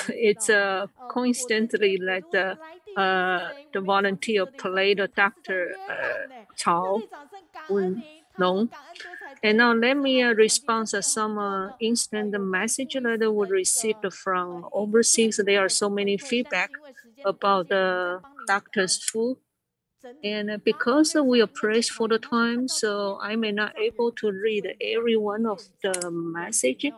It's constantly like the volunteer played Dr. Xiao Xunyi. And now let me respond to some instant message that we received from overseas. There are so many feedback about Dr. Fu. And because we are pressed for the time, so I may not able to read every one of the message,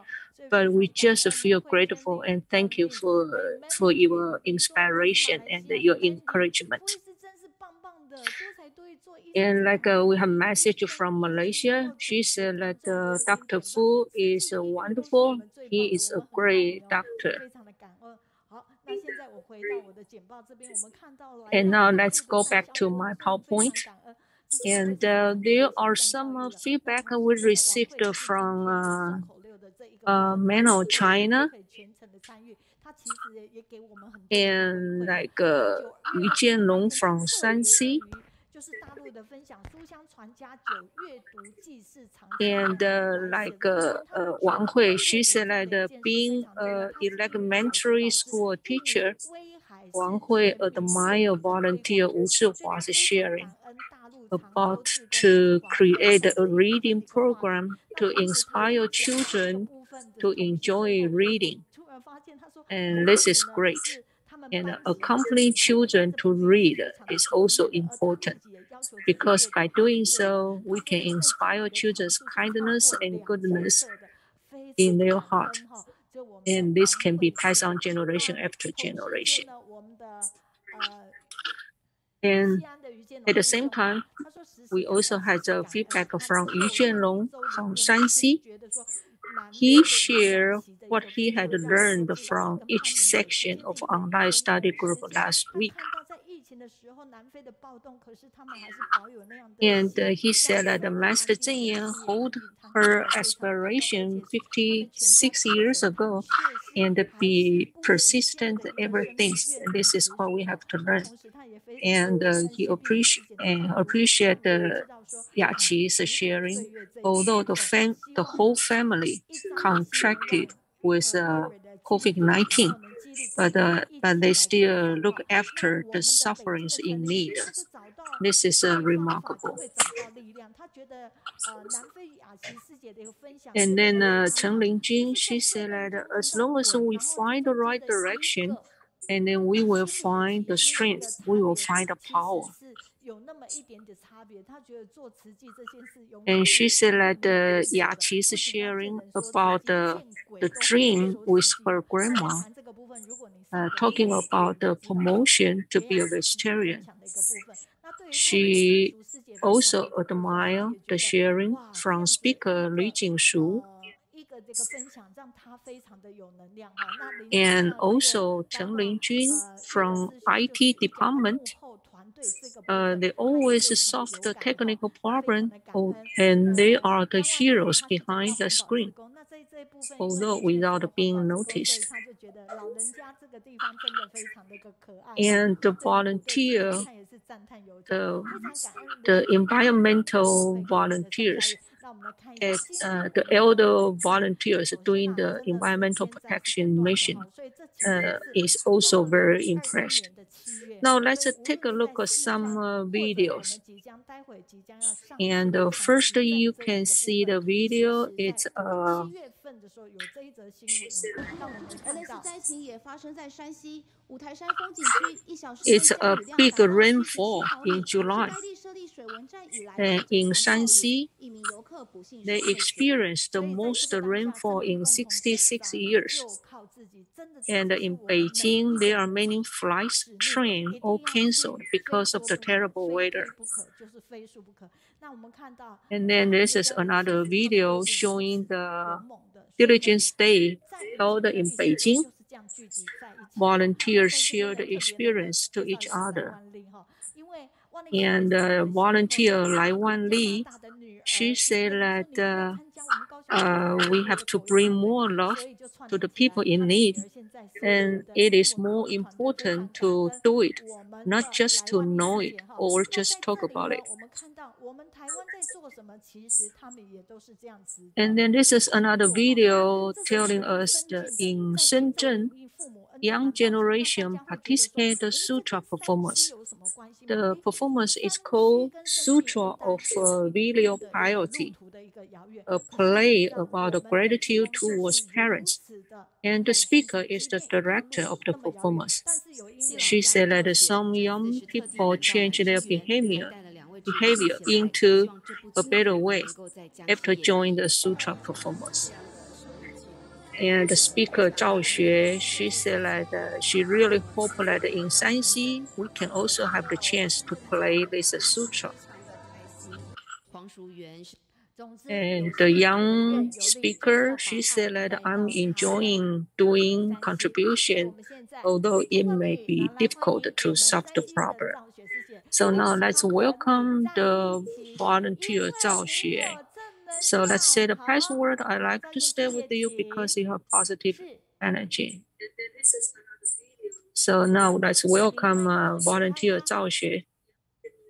but we just feel grateful and thank you for your inspiration and your encouragement. And like we have a message from Malaysia. She said that Dr. Fu is wonderful. He is a great doctor. And now let's go back to my PowerPoint. And there are some feedback we received from mainland China. And like Yu Jianlong from Shanxi. And like Wang Hui, she said that being an elementary school teacher, Wang Hui admired volunteer Wu Zhihua's sharing about to create a reading program to inspire children to enjoy reading. And this is great. And accompanying children to read is also important because by doing so, we can inspire children's kindness and goodness in their heart. And this can be passed on generation after generation. And at the same time, we also had feedback from Yu Jianlong from Shanxi. He shared what he had learned from each section of online study group last week. And he said that Master Zheng hold her aspiration 56 years ago and be persistent everything. This is what we have to learn. And he appreciate Yaqi's sharing, although the whole family contracted with COVID-19, but they still look after the sufferings in need. This is remarkable. And then Chen Lingjun, she said that as long as we find the right direction, and then we will find the strength, we will find the power. And she said that Yaqi's sharing about the dream with her grandma, talking about the promotion to be a vegetarian. She also admired the sharing from speaker Li Jingshu. And also Chen Lingjun from IT department. They always solve the technical problem, and they are the heroes behind the screen, although without being noticed. And the volunteer, the environmental volunteers, the elder volunteers doing the environmental protection mission is also very impressed. Now let's take a look at some videos. And first you can see the video. It's a big rainfall in July. And in Shanxi, they experienced the most rainfall in 66 years. And in Beijing, there are many flights, trains, all canceled because of the terrible weather. And then this is another video showing the Diligence Day held in Beijing. Volunteers share the experience to each other. And volunteer Lai Wanli, she said that we have to bring more love to the people in need. And it is more important to do it, not just to know it or just talk about it. And then this is another video telling us that in Shenzhen, young generation participate the sutra performance. The performance is called Sutra of Filial Piety, a play about the gratitude towards parents. And the speaker is the director of the performance. She said that some young people change their behavior into a better way after joining the sutra performance. And the speaker Zhao Xue, she said that she really hoped that in Shanxi we can also have the chance to play this sutra. And the young speaker, she said that I'm enjoying doing contribution, although it may be difficult to solve the problem. So now let's welcome the volunteer Zhao Xue. So let's say the password. I like to stay with you because you have positive energy. So now let's welcome volunteer Zhao Xue.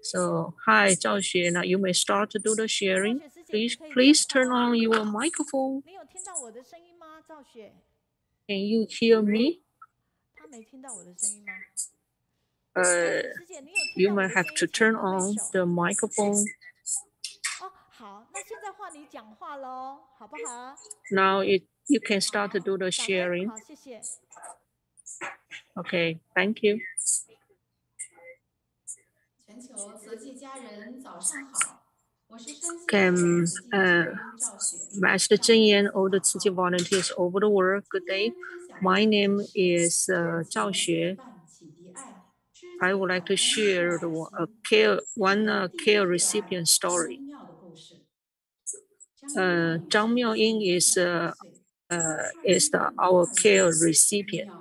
So hi Zhao Xue, now you may start to do the sharing. Please turn on your microphone. Can you hear me? You might have to turn on the microphone. Now you can start to do the sharing. Okay, thank you. Master Zheng and all the Tzu Chi volunteers over the world, good day. My name is Zhao Xue. I would like to share one care recipient story. Zhang Miaoying is our care recipient.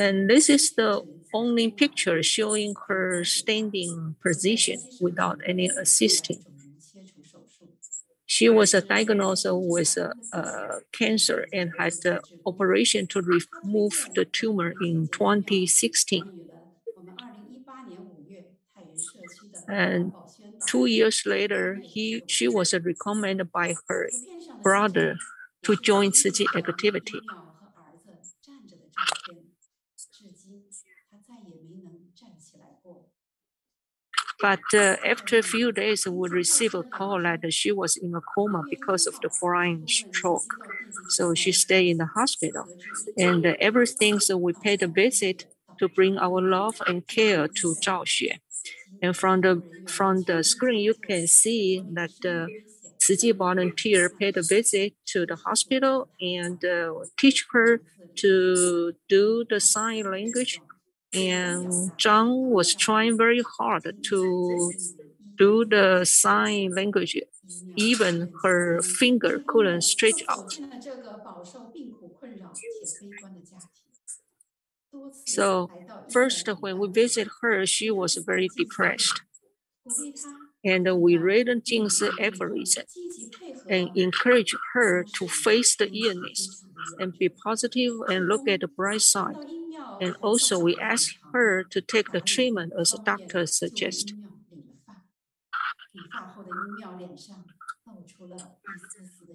And this is the only picture showing her standing position without any assisting. She was diagnosed with cancer and had the operation to remove the tumor in 2016. And 2 years later, she was recommended by her brother to join Tzu Chi activity. But after a few days, we received a call that she was in a coma because of the brain stroke. So she stayed in the hospital. And everything, so we paid a visit to bring our love and care to Zhao Xue. And from the screen, you can see that the Tzu Chi volunteer paid a visit to the hospital and teach her to do the sign language. And Zhang was trying very hard to do the sign language. Even her finger couldn't stretch out. So first, when we visit her, she was very depressed. And we read Jing's aphorism and encourage her to face the illness and be positive and look at the bright side. And also we ask her to take the treatment as the doctor suggests.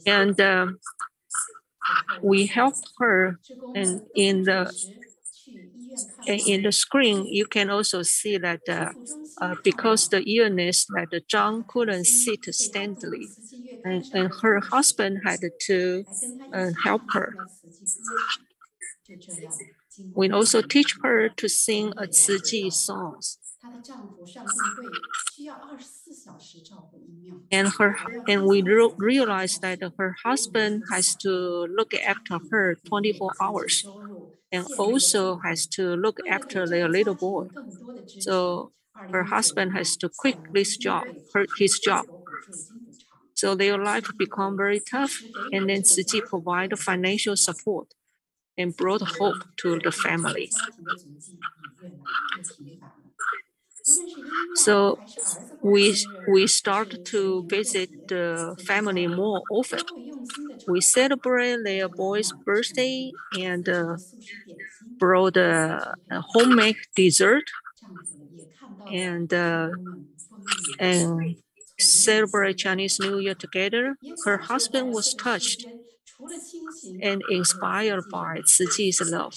And we helped her, and in the screen, you can also see that because the illness that Zhang couldn't sit steadily, and her husband had to help her. We also teach her to sing a Tzu Chi songs. And we realized that her husband has to look after her 24 hours and also has to look after their little boy. So her husband has to quit his job. So their life become very tough, and then Tzu Chi provide financial support and brought hope to the family. So we start to visit the family more often. We celebrate their boy's birthday and brought a homemade dessert. And and celebrate Chinese New Year together, her husband was touched and inspired by Tzu Chi's love.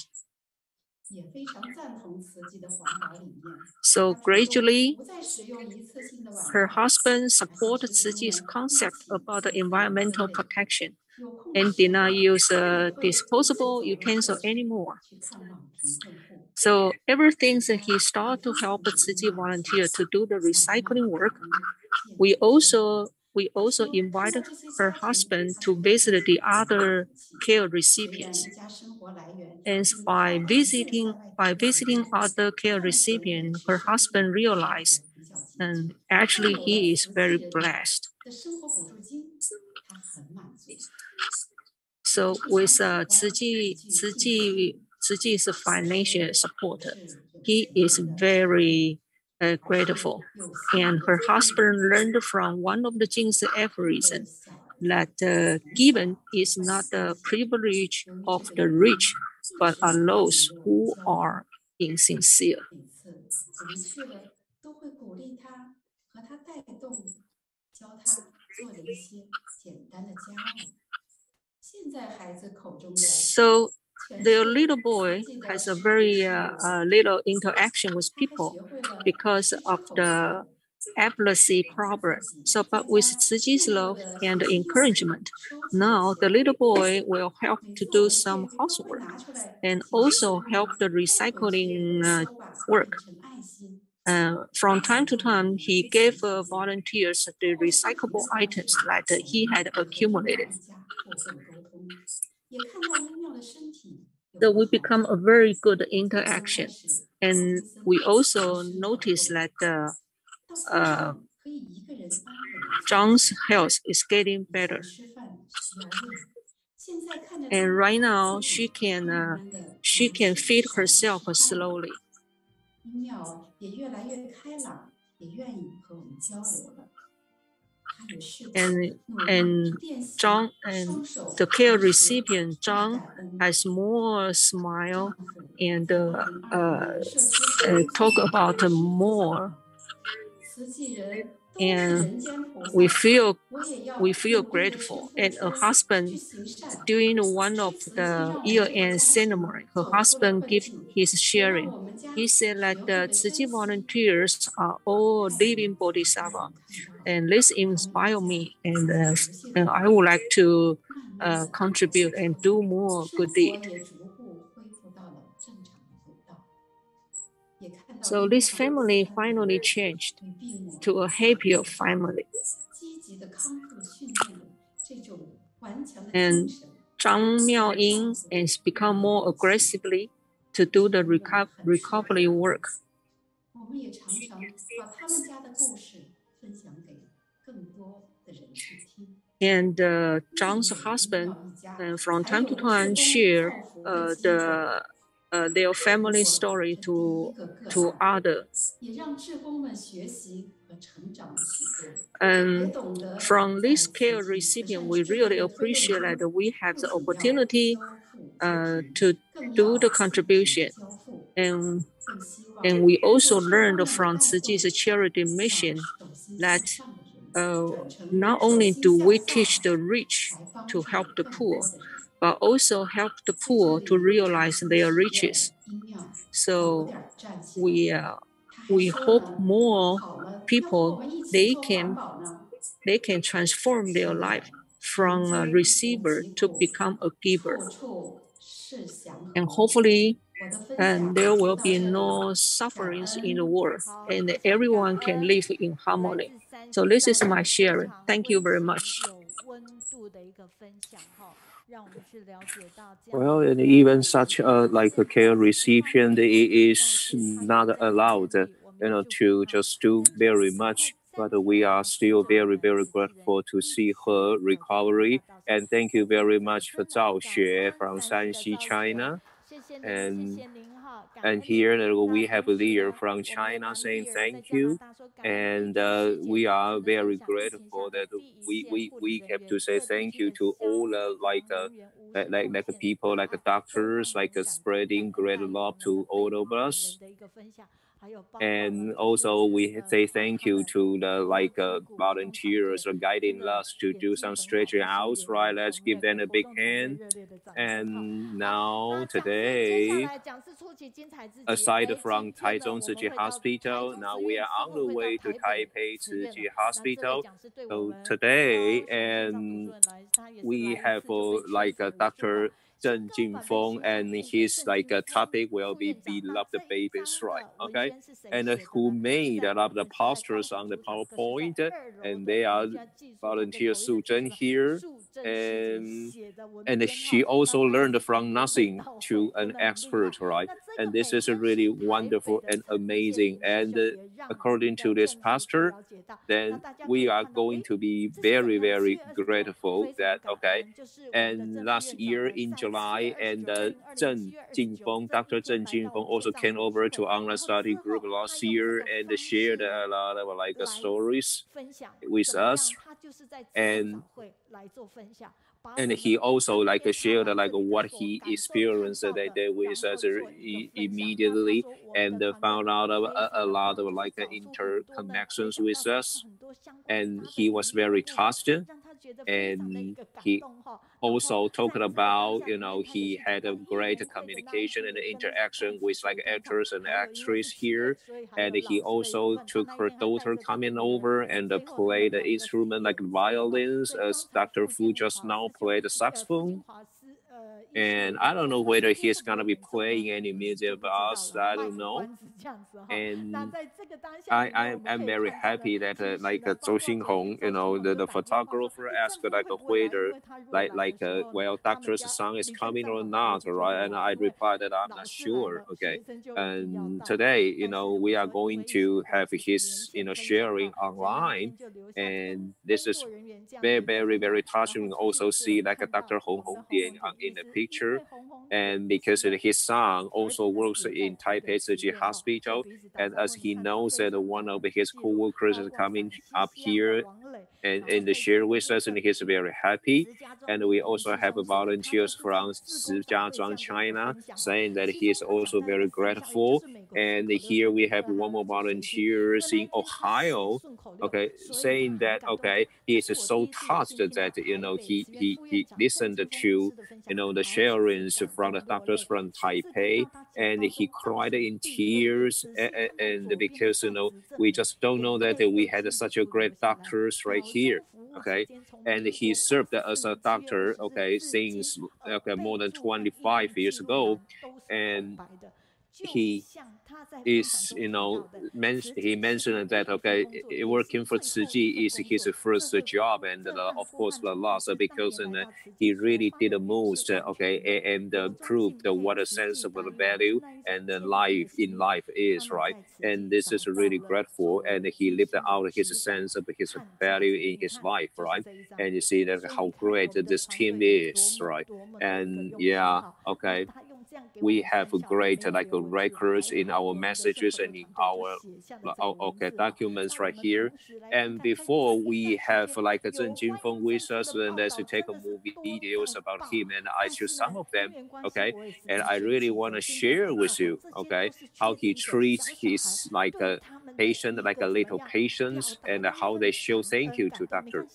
So gradually, her husband supported Tzu Chi's concept about the environmental protection and did not use disposable utensil anymore. So everything that he started to help the Tzu Chi volunteer to do the recycling work. We also invited her husband to visit the other care recipients. And by visiting other care recipients, her husband realized, and actually he is very blessed. So with Tzu Chi's financial support, he is very grateful. And her husband learned from one of the Jing's aphorisms that given is not the privilege of the rich, but are those who are insincere. So the little boy has a very little interaction with people because of the epilepsy problem. So, but with Tzu Chi's love and encouragement, now the little boy will help to do some housework and also help the recycling work. From time to time, he gave volunteers the recyclable items that he had accumulated. So we become a very good interaction. And we also notice that Zhang's health is getting better. And right now, she can feed herself slowly. And Zhang and the care recipient Zhang has more smile and talk about more. And we feel grateful. And her husband, during one of the year-end ceremony, her husband gave his sharing. He said that the Tzu Chi volunteers are all living bodhisattva, and this inspires me, and I would like to contribute and do more good deed. So this family finally changed to a happier family. And Zhang Miaoying has become more aggressively to do the recovery work. And Zhang's husband, from time to time, share their family story to others. And from this care recipient, we really appreciate that we have the opportunity to do the contribution. And we also learned from Tzu Chi's charity mission that not only do we teach the rich to help the poor, but also help the poor to realize their riches. So we hope more people they can transform their life from a receiver to become a giver. And hopefully there will be no sufferings in the world, and everyone can live in harmony. So this is my sharing. Thank you very much. Well, and even such a care recipient is not allowed, to just do very much. But we are still very, very grateful to see her recovery. And thank you very much for Zhao Xue from Shanxi, China. And here we have a leader from China saying thank you. And we are very grateful that we have to say thank you to all like people, like doctors, like spreading great love to all of us. And also we say thank you to the volunteers or guiding us to do some stretching outs, right? Let's give them a big hand. And now today, aside from Taichung Tzu Chi Hospital, now we are on the way to Taipei Tzu Chi Hospital. So today, and we have Dr. Zheng Jingfeng, and his topic will be beloved babies, right? Okay, and who made a lot of the posters on the PowerPoint, and they are volunteer Su Zheng here, and she also learned from nothing to an expert, right? And this is really wonderful and amazing. And according to this pastor, then we are going to be very, very grateful that, okay, and last year in July, and Zheng Jingfeng, Dr. Zheng Jingfeng also came over to online study group last year and shared a lot of stories with us. And he also shared what he experienced that day with us immediately, and found out a lot of interconnections with us, and he was very touched. And he also talked about, he had a great communication and interaction with actors and actresses here. And he also took her daughter coming over and played the instrument like violins, as Dr. Fu just now played the saxophone. And I don't know whether he's gonna be playing any music for us. I don't know. And I'm very happy that Zhou Xinhong, the photographer, asked whether well, doctor's son is coming or not, right? And I replied that I'm not sure. Okay. And today, we are going to have his sharing online, and this is very, very, very touching. Also see Dr. Hong Dian in the picture, and because his son also works in Taipei Tzu Chi Hospital, and as he knows that one of his co-workers is coming up here and share with us, and he's very happy. And we also have volunteers from Shijiazhuang, China, saying that he is also very grateful. And here we have one more volunteers in Ohio, okay, saying that, okay, he is so touched that, he listened to, the sharings from the doctors from Taipei, and he cried in tears, and because, we just don't know that we had such a great doctors right here, okay, and he served as a doctor, okay, since more than 25 years ago, and he is, he mentioned that, okay, working for Tzu Chi is his first job, and of course the last, because he really did the most, okay, and proved what a sense of the value and the life in life is, right? And this is really grateful, and he lived out his sense of his value in his life, right? And you see that how great this team is, right? And yeah, okay, we have great records in our messages and in our documents right here. And before we have Zheng Jingfeng with us, and let's take more videos about him, and I choose some of them, okay? And I really want to share with you, okay, how he treats his patient like a little patients, and how they show thank you to doctor.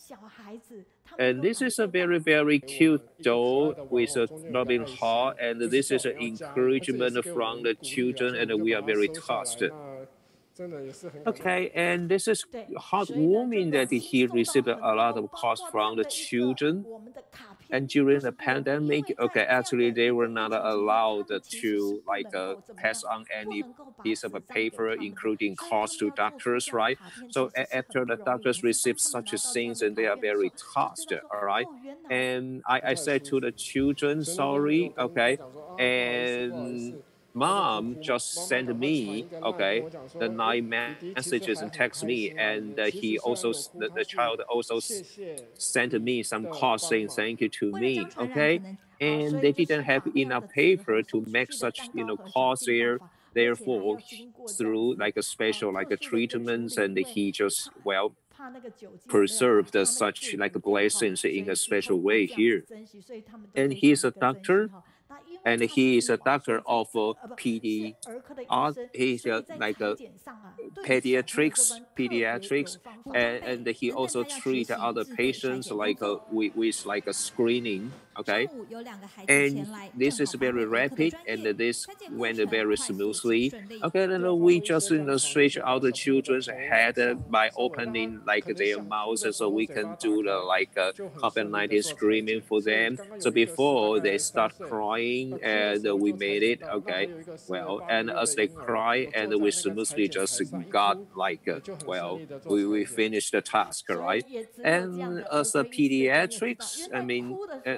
And this is a very, very cute doll with a loving heart, and this is an encouragement from the children, and we are very touched. Okay, and this is heartwarming that he received a lot of calls from the children. And during the pandemic, okay, actually they were not allowed to pass on any piece of a paper, including calls to doctors, right? So after the doctors receive such things, and they are very touched, all right? And I said to the children, sorry, okay, and mom just sent me, okay, the 9 messages and text me, and he also, the child also sent me some calls saying thank you to me, okay, and they didn't have enough paper to make such calls there. Therefore, through a special treatments, and he just preserved such blessings in a special way here. And he's a doctor, and he is a doctor of PD. He's like a pediatrics, and he also treat other patients like with like a screening. Okay, and this is very rapid, and this went very smoothly. Okay, then we just stretch out the children's head by opening like their mouths, so we can do the like COVID-19 screaming for them. So before they start crying, and we made it. Okay, well, and as they cry, and we smoothly just got like well, we finished the task, right? And as a pediatrics, I mean,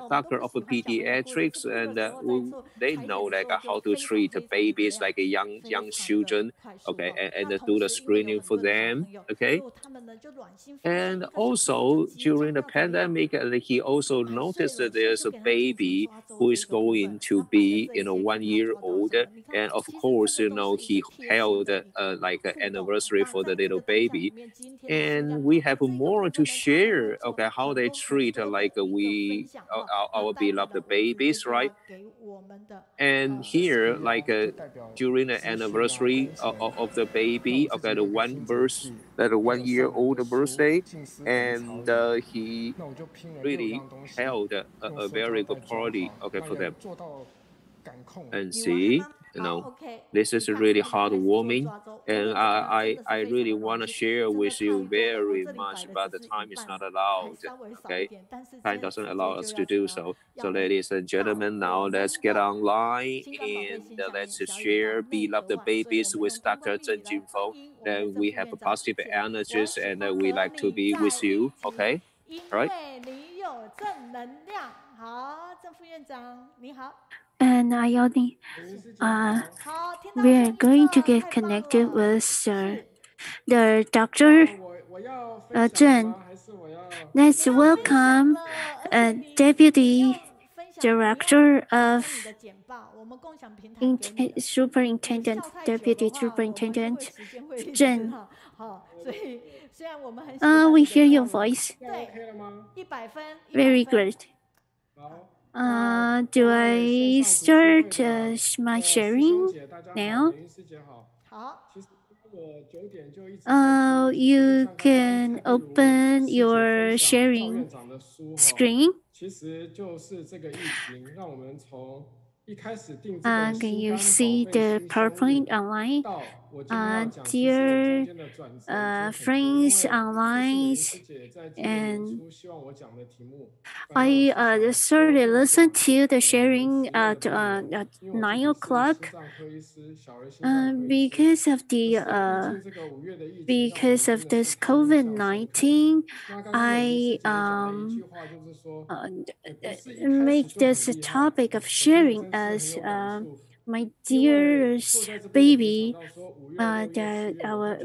doctor of pediatrics, and they know like how to treat babies, like young children, okay, and do the screening for them, okay. And also during the pandemic, he also noticed that there's a baby who is going to be 1 year old, and of course he held like an anniversary for the little baby, and we have more to share. Okay, how they treat like our beloved babies, right? And here, like during the anniversary of the baby, okay, the 1 year old birthday, and he really held a very good party, okay, for them. And see, this is really heartwarming, and I really want to share with you very much, but the time is not allowed. Okay, time doesn't allow us to do so. So, ladies and gentlemen, now let's get online and let's share beloved babies with Dr. Zheng Jingfeng. Then we have a positive energies, and we like to be with you. Okay, all right. And I only, we are going to get connected with the Dr. Zheng. Let's welcome Deputy Director of Superintendent, Deputy Superintendent Zheng. We hear your voice. Very good. Do I start my sharing now? You can open your sharing screen. Can you see the PowerPoint online? Dear friends online, and I started listen to the sharing at 9 o'clock because of this COVID-19. I make this a topic of sharing as my dearest baby, that our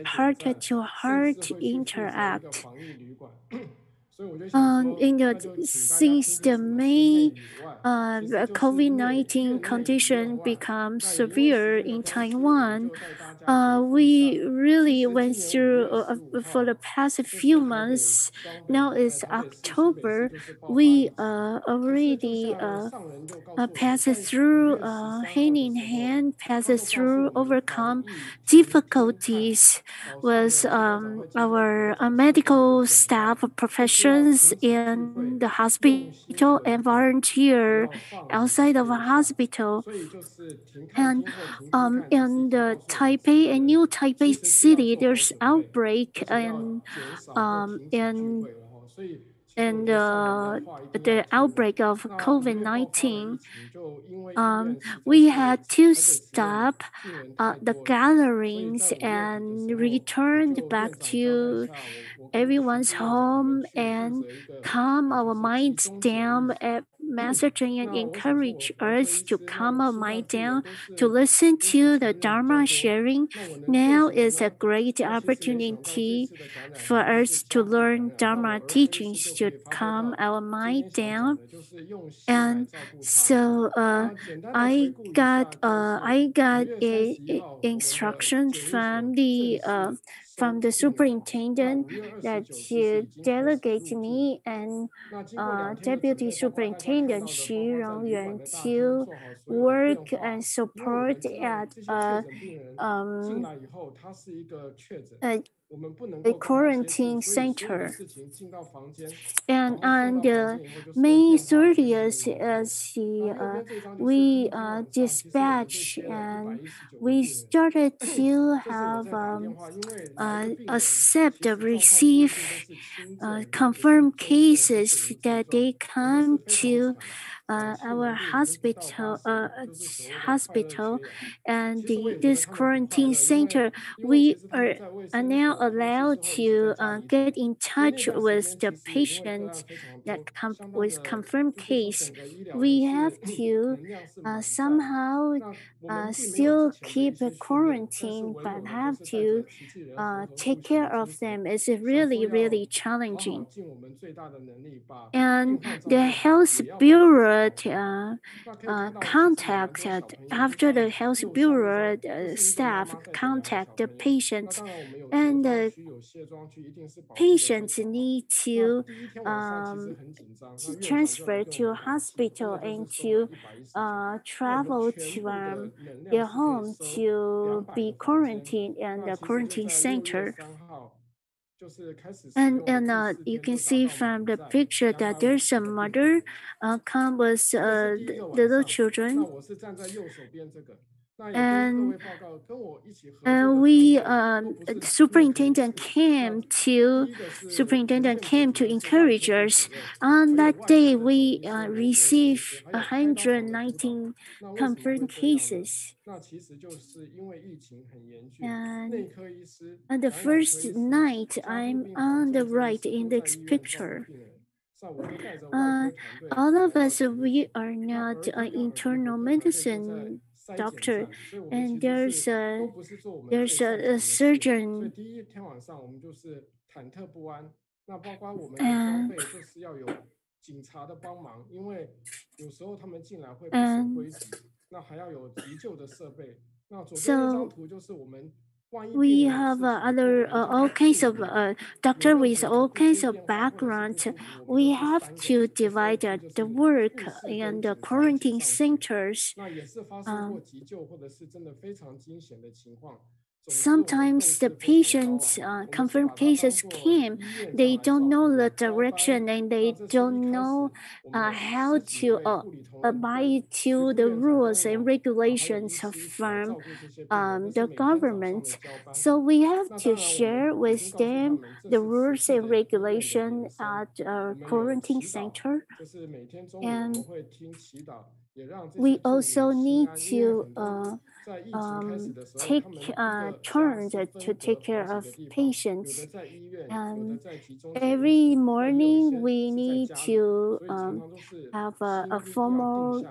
heart-to-heart interact. Since the May, COVID-19 condition becomes severe in Taiwan, we really went through for the past few months. Now it's October. We already passes through hand in hand, passes through, overcome difficulties with our medical staff professions in the hospital and volunteer outside of a hospital. And in the Taipei and New Taipei City, there's outbreak and the outbreak of COVID-19, we had to stop the gatherings and returned back to everyone's home and calm our minds down at messaging and encourage us to calm our mind down to listen to the Dharma sharing. Now is a great opportunity for us to learn Dharma teachings to calm our mind down. And so I got instructions from the from the superintendent that you delegate me and Deputy Superintendent Xu Rongyuan to work and support at a quarantine center. And on the May 30th, we dispatched and we started to have accept receive confirmed cases that they come to our hospital, and this quarantine center. We are now allowed to get in touch with the patient that with confirmed case. We have to somehow still keep a quarantine, but have to take care of them. It's really, really challenging. And the health bureau contacted, after the health bureau staff contact the patients, and the patients need to transfer to a hospital and to travel to their home to be quarantined in the quarantine center. And you can see from the picture that there's a mother come with little children. And we superintendent came to encourage us. On that day, we received 119 confirmed cases. And on the first night, I'm on the right in this picture. All of us, we are not an internal medicine doctor, and there's a surgeon. So we have all kinds of doctor with all kinds of background. We have to divide the work in the quarantine centers. Sometimes the patients, confirmed cases came, they don't know the direction and they don't know how to abide to the rules and regulations from the government. So we have to share with them the rules and regulations at our quarantine center. And we also need to take turns to take care of patients. Every morning we need to have a formal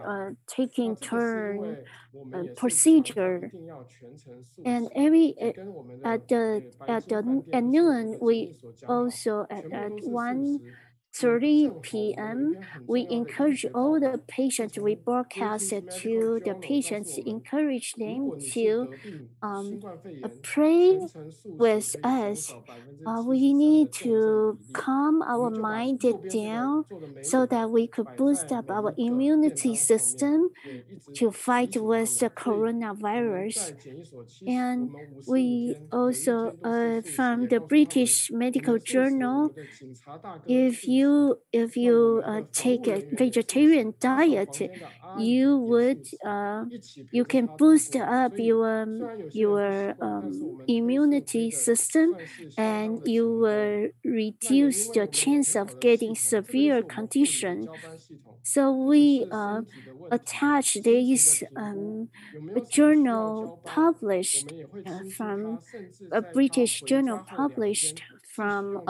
taking turn procedure. And at noon we also at 1:30 p.m. we encourage all the patients, we broadcast it to the patients, encourage them to pray with us. We need to calm our mind down so that we could boost up our immunity system to fight with the coronavirus. And we also, from the British Medical Journal, if you take a vegetarian diet, you can boost up your immunity system, and you will reduce the chance of getting severe condition. So we attach this journal published from a British journal published from.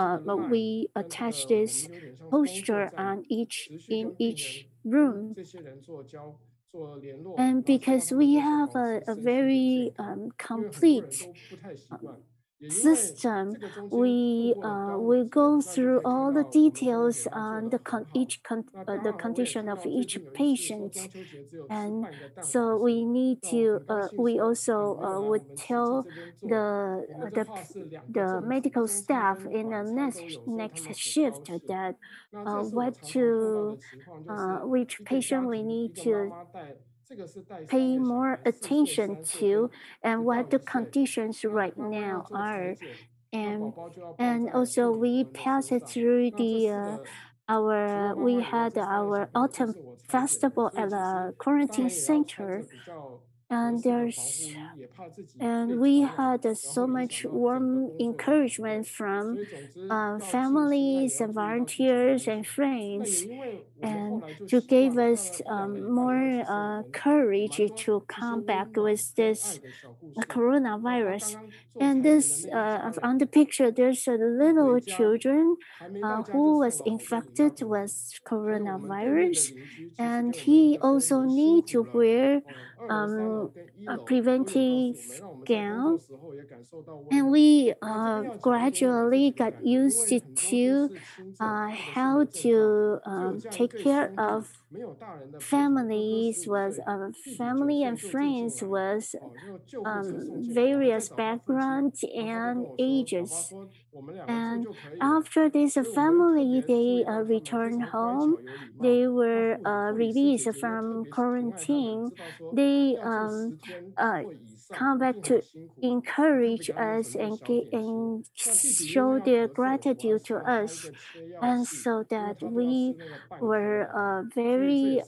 We attach this poster on in each room. And because we have a very complete system, we go through all the details on the condition of each patient, and so we need to. We also would tell the medical staff in the next shift that which patient we need to pay more attention to and what the conditions right now are. And also we pass it through the we had our autumn festival at the quarantine center, and we had so much warm encouragement from families and volunteers and friends, and to give us more courage to come back with this coronavirus. And this on the picture, there's a little children who was infected with coronavirus, and he also need to wear a preventive gown. And we gradually got used to how to take care of families with family and friends with various backgrounds and ages. And after this family, they returned home. They were released from quarantine. They come back to encourage us and show their gratitude to us, and so that we were very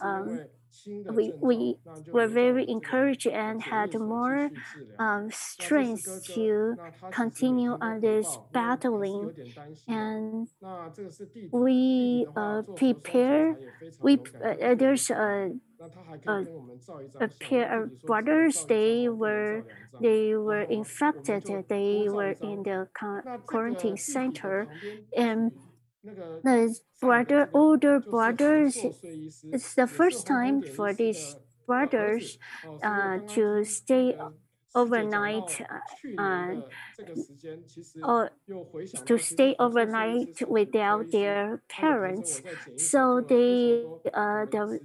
we were very encouraged and had more strength to continue on this battling. And we prepare. There's a pair of brothers. They were infected. They were in the quarantine center, and the older brothers, it's the first time for these brothers to stay overnight or to stay overnight without their parents. So the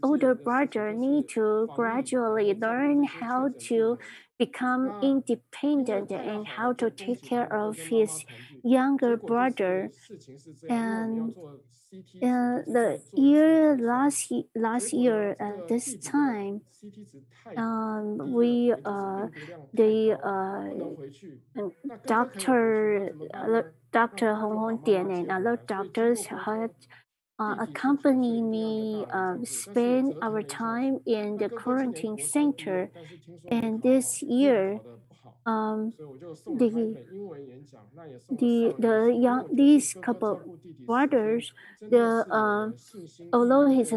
older brother need to gradually learn how to become independent and how to take care of his younger brother. And the year last year at this time, Dr. Hong and other doctors had accompanied me spend our time in the quarantine center. And this year, these couple brothers, although his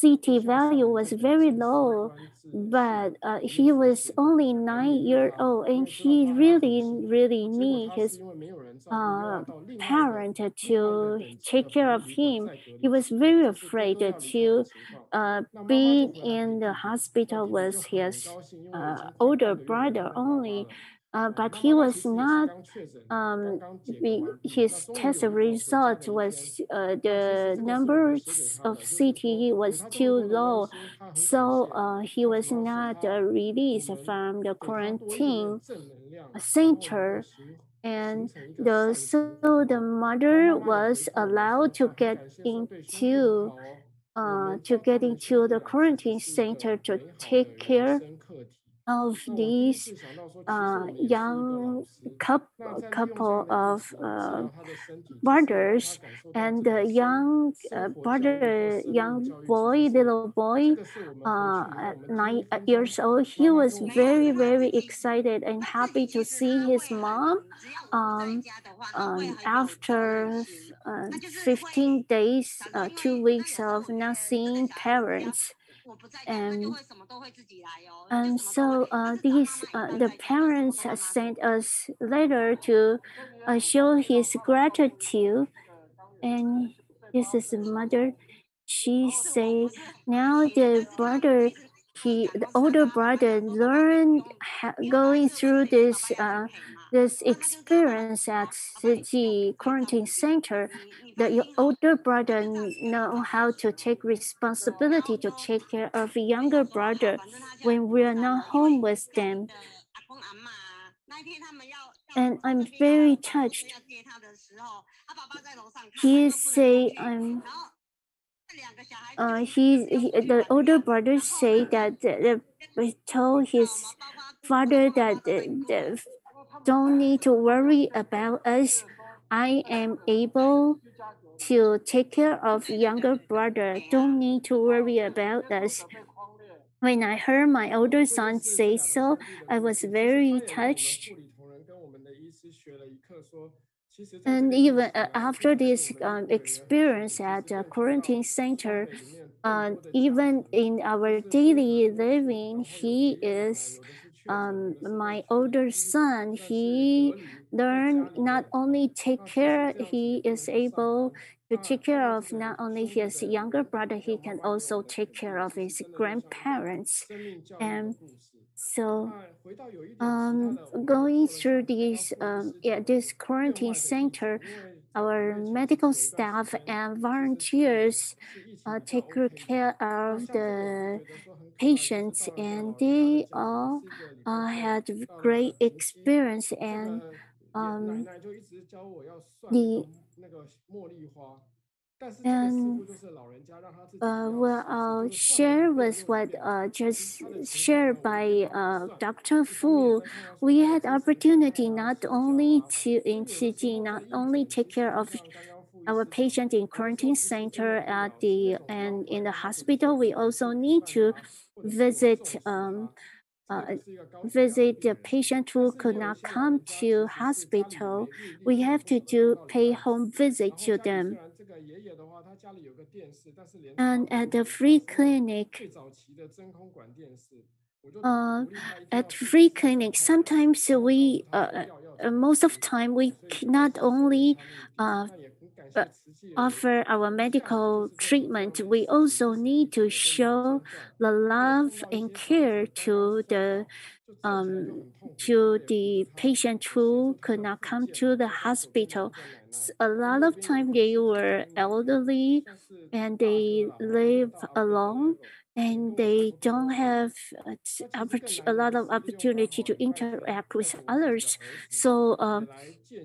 CT value was very low, but he was only 9 years old, and he really need his parent to take care of him. He was very afraid to be in the hospital with his older brother only. But he was not. His test result was the numbers of CTE was too low, so he was not released from the quarantine center. And the mother was allowed to get into the quarantine center to take care of these young couple of brothers, and the young little boy at 9 years old, he was very excited and happy to see his mom after 15 days, 2 weeks of not seeing parents. And so the parents sent us letter to show his gratitude. And this is the mother. She say now the brother, the older brother learned going through this experience at the quarantine center. The older brother know how to take responsibility to take care of a younger brother when we are not home with them. And I'm very touched. He say the older brother say that told his father that don't need to worry about us. I am able to take care of younger brother. Don't need to worry about us. When I heard my older son say so, I was very touched. And even after this experience at the quarantine center, even in our daily living, he is my older son. He learned not only take care, he is able to take care of not only his younger brother, he can also take care of his grandparents. And so going through this quarantine center, our medical staff and volunteers take good care of the patients, and they all had great experience. And well, I'll share with what just shared by Dr. Fu. We had opportunity not only to in Qiji, not only take care of our patient in quarantine center and in the hospital. We also need to visit visit the patient who could not come to hospital. We have to pay home visit to them. And at the free clinic, sometimes we most of the time we not only offer our medical treatment, we also need to show the love and care to the patient who could not come to the hospital. A lot of time they were elderly and they live alone and they don't have a lot of opportunity to interact with others. So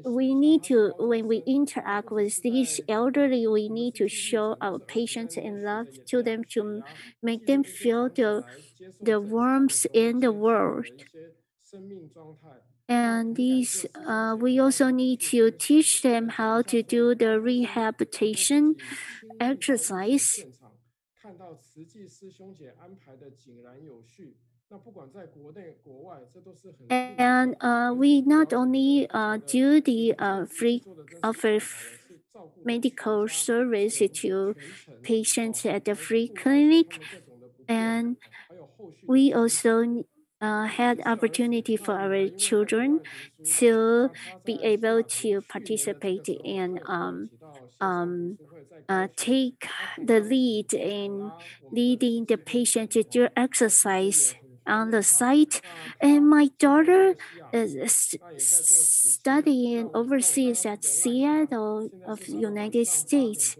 we need to, when we interact with these elderly, we need to show our patience and love to them to make them feel the warmth in the world. And these, we also need to teach them how to do the rehabilitation exercise. And we not only do the free offer medical service to patients at the free clinic, and we also had opportunity for our children to be able to participate in take the lead in leading the patient to do exercise on the site. And my daughter is studying overseas at Seattle of the United States,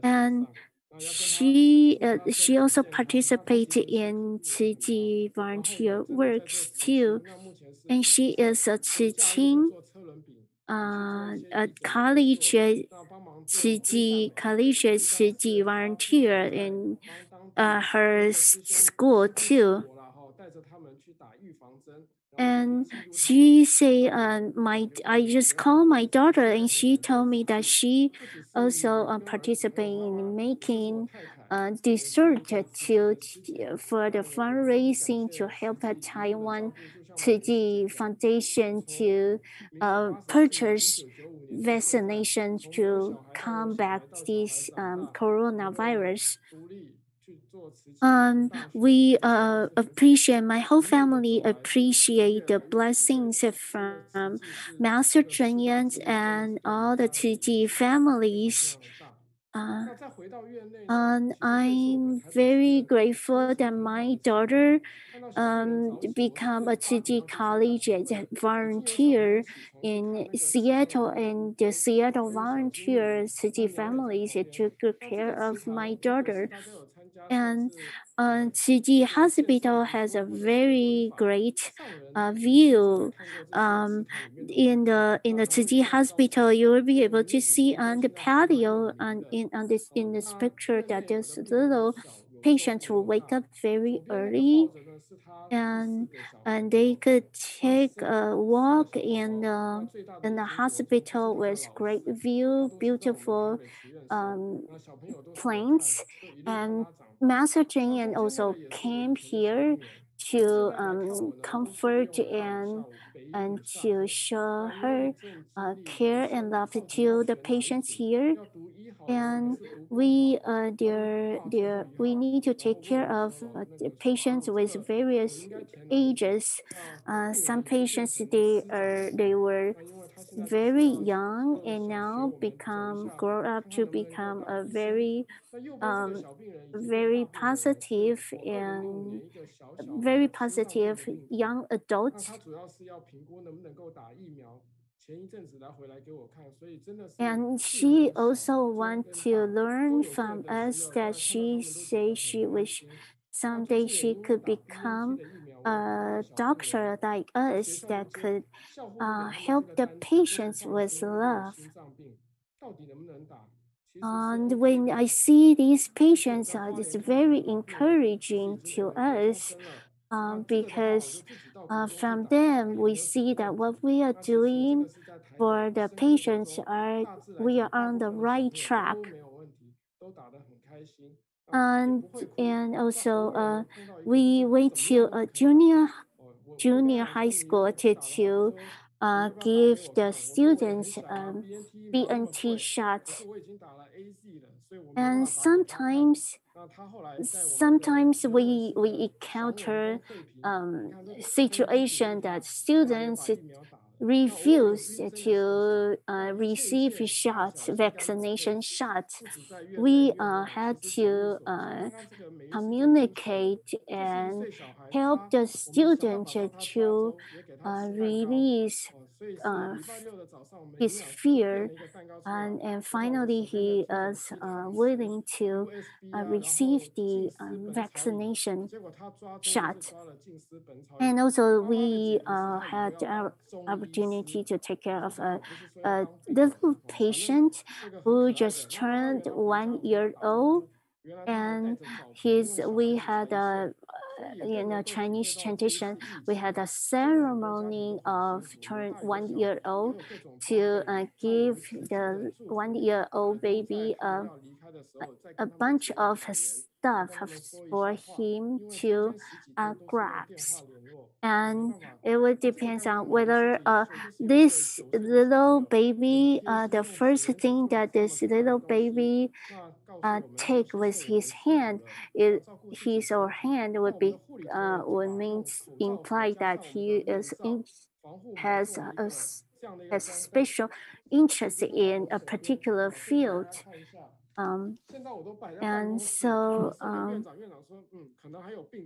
and she also participated in Qiji volunteer works too, and she is a Qijing a college Qiji volunteer in her school too. And she say, I just called my daughter, and she told me that she also participating in making dessert for the fundraising to help a Taiwan Tzu Foundation to purchase vaccination to combat this coronavirus. We appreciate, my whole family appreciate the blessings from Master Zheng and all the Tzu families And I'm very grateful that my daughter become a Tzu Chi College as a volunteer in Seattle, and the Seattle volunteer Tzu Chi families took good care of my daughter. And Tzu Chi Hospital has a very great view. In the Tzu Chi Hospital, you will be able to see on the patio in this picture that this little patients will wake up very early, and they could take a walk in the hospital with great view, beautiful plants, and Master Zheng also came here to comfort and to show her care and love to the patients here. And we need to take care of the patients with various ages. Some patients they were very young and now grow up to become a very positive and very positive young adults. And she also wants to learn from us that she says she wish someday she could become a doctor like us that could help the patients with love. And when I see these patients, it's very encouraging to us because from them we see that what we are doing for the patients we are on the right track. And also we went to a junior high school to give the students BNT shots. And sometimes we encounter situation that students refuse to receive vaccination shots. We had to communicate and help the student to release his fear, and finally he is willing to receive the vaccination shot. And also we had our opportunity to take care of a little patient who just turned 1 year old, and we had a Chinese tradition, we had a ceremony of turn 1 year old to give the 1 year old baby a bunch of stuff for him to grasp. And it would depend on whether this little baby, the first thing that this little baby take with his hand, his or hand would imply that he has a special interest in a particular field. And so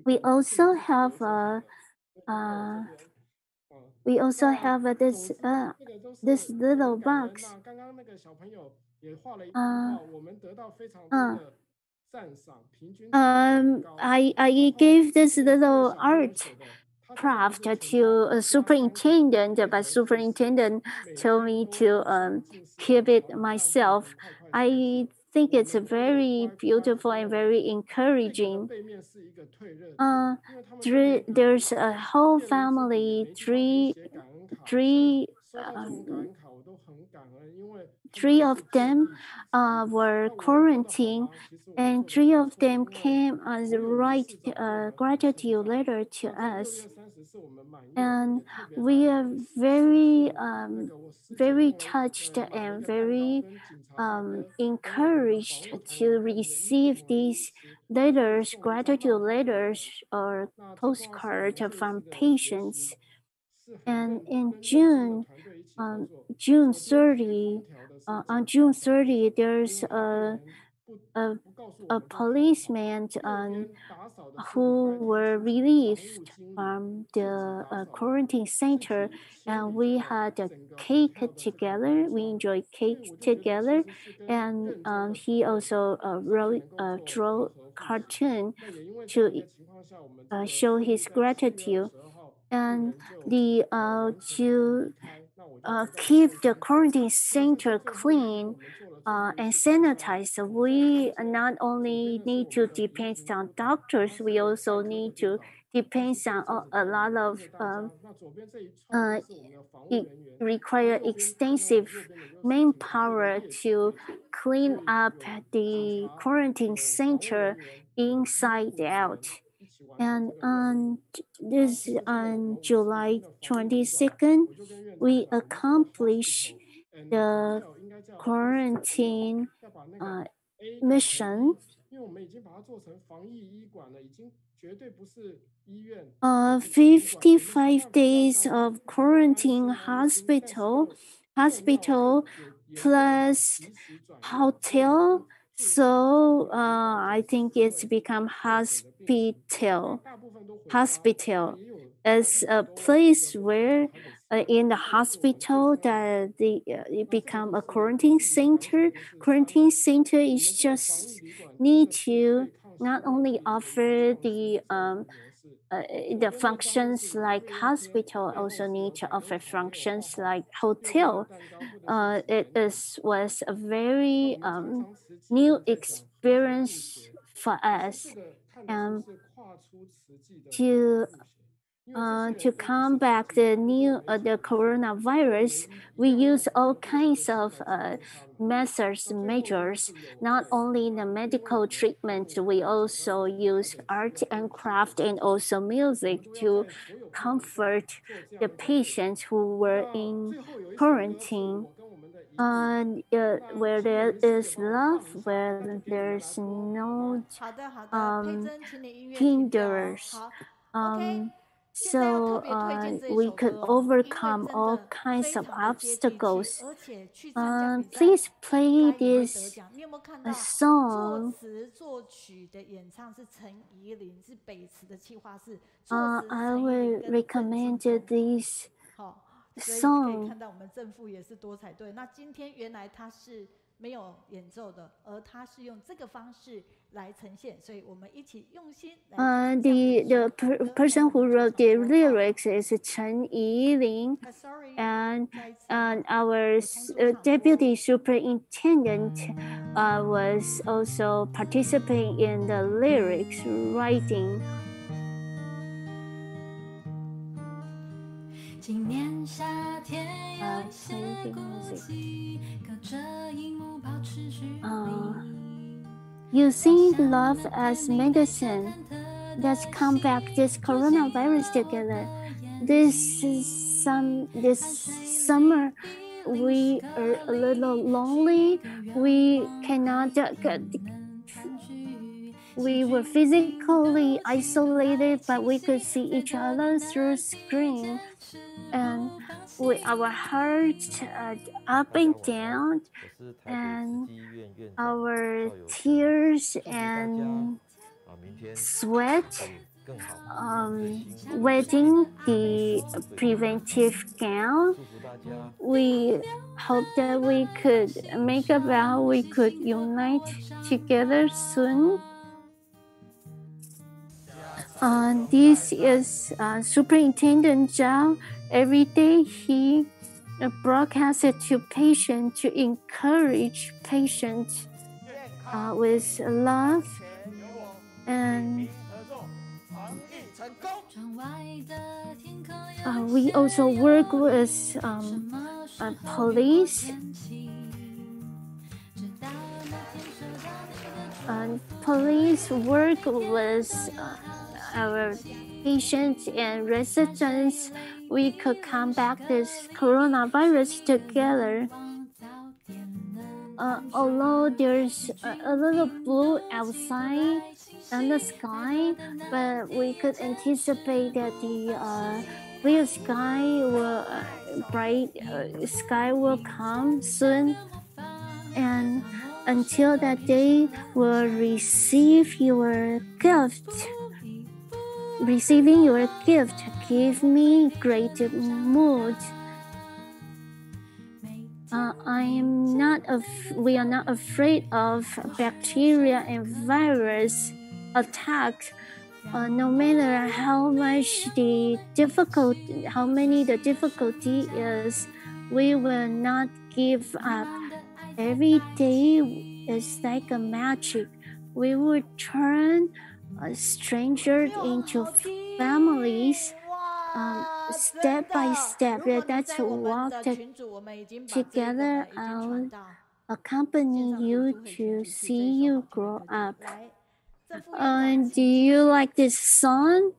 we also have this little box. I gave this little art craft to a superintendent, but superintendent told me to keep it myself. I think it's very beautiful and very encouraging. There's a whole family, three of them were quarantined, and 3 of them came as write gratitude letter to us. And we are very touched and very encouraged to receive these letters, gratitude letters or postcards from patients. And in June 30, on June 30, there's a policeman who were relieved from the quarantine center, and we had a cake together. We enjoyed cake together, and he also drew cartoon to show his gratitude. And to keep the quarantine center clean and sanitized, we not only need to depend on doctors, we also need to depend on a lot of it require extensive manpower to clean up the quarantine center inside out. And on July 22nd, we accomplished the quarantine mission. 55 days of quarantine hospital plus hotel. So I think it's become hospital as a place where in the hospital that it become a quarantine center. Quarantine center is just need to not only offer the functions like hospital, also need to offer functions like hotel. It was a very new experience for us. To combat the coronavirus, we use all kinds of measures. Not only the medical treatment, we also use art and craft and also music to comfort the patients who were in quarantine. Where there is love, where there's no hinders. So we could overcome all kinds of obstacles. Please play this song. I will recommend this song. 看到我们正负也是多彩队。那今天原来他是没有演奏的，而他是用这个方式来呈现，所以我们一起用心。The person who wrote the lyrics is Chen Yiling, and our deputy superintendent was also participating in the lyrics writing. 今年夏天有一些故事，隔着荧幕保持距离。Using love as medicine, let's combat this coronavirus together. This summer, we are a little lonely. We cannot we were physically isolated, but we could see each other through screen. And our hearts up and down, and our tears and sweat, wetting the preventive gown. We hope that we could make a vow we could unite together soon. This is Superintendent Zhao. Every day he broadcasted to patients to encourage patients with love, and we also work with police. Police work with our patients and residents. We could combat this coronavirus together. Although there's a little blue outside in the sky, but we could anticipate that the clear sky will bright sky will come soon. and until that day will receive your gift. Receiving your gift give me great mood. We are not afraid of bacteria and virus attack. No matter how many the difficulty is, we will not give up. Every day is like a magic. We will turn strangers into families. Step by step, that's walk together. I'll accompany you to see you grow up. Do you like this song?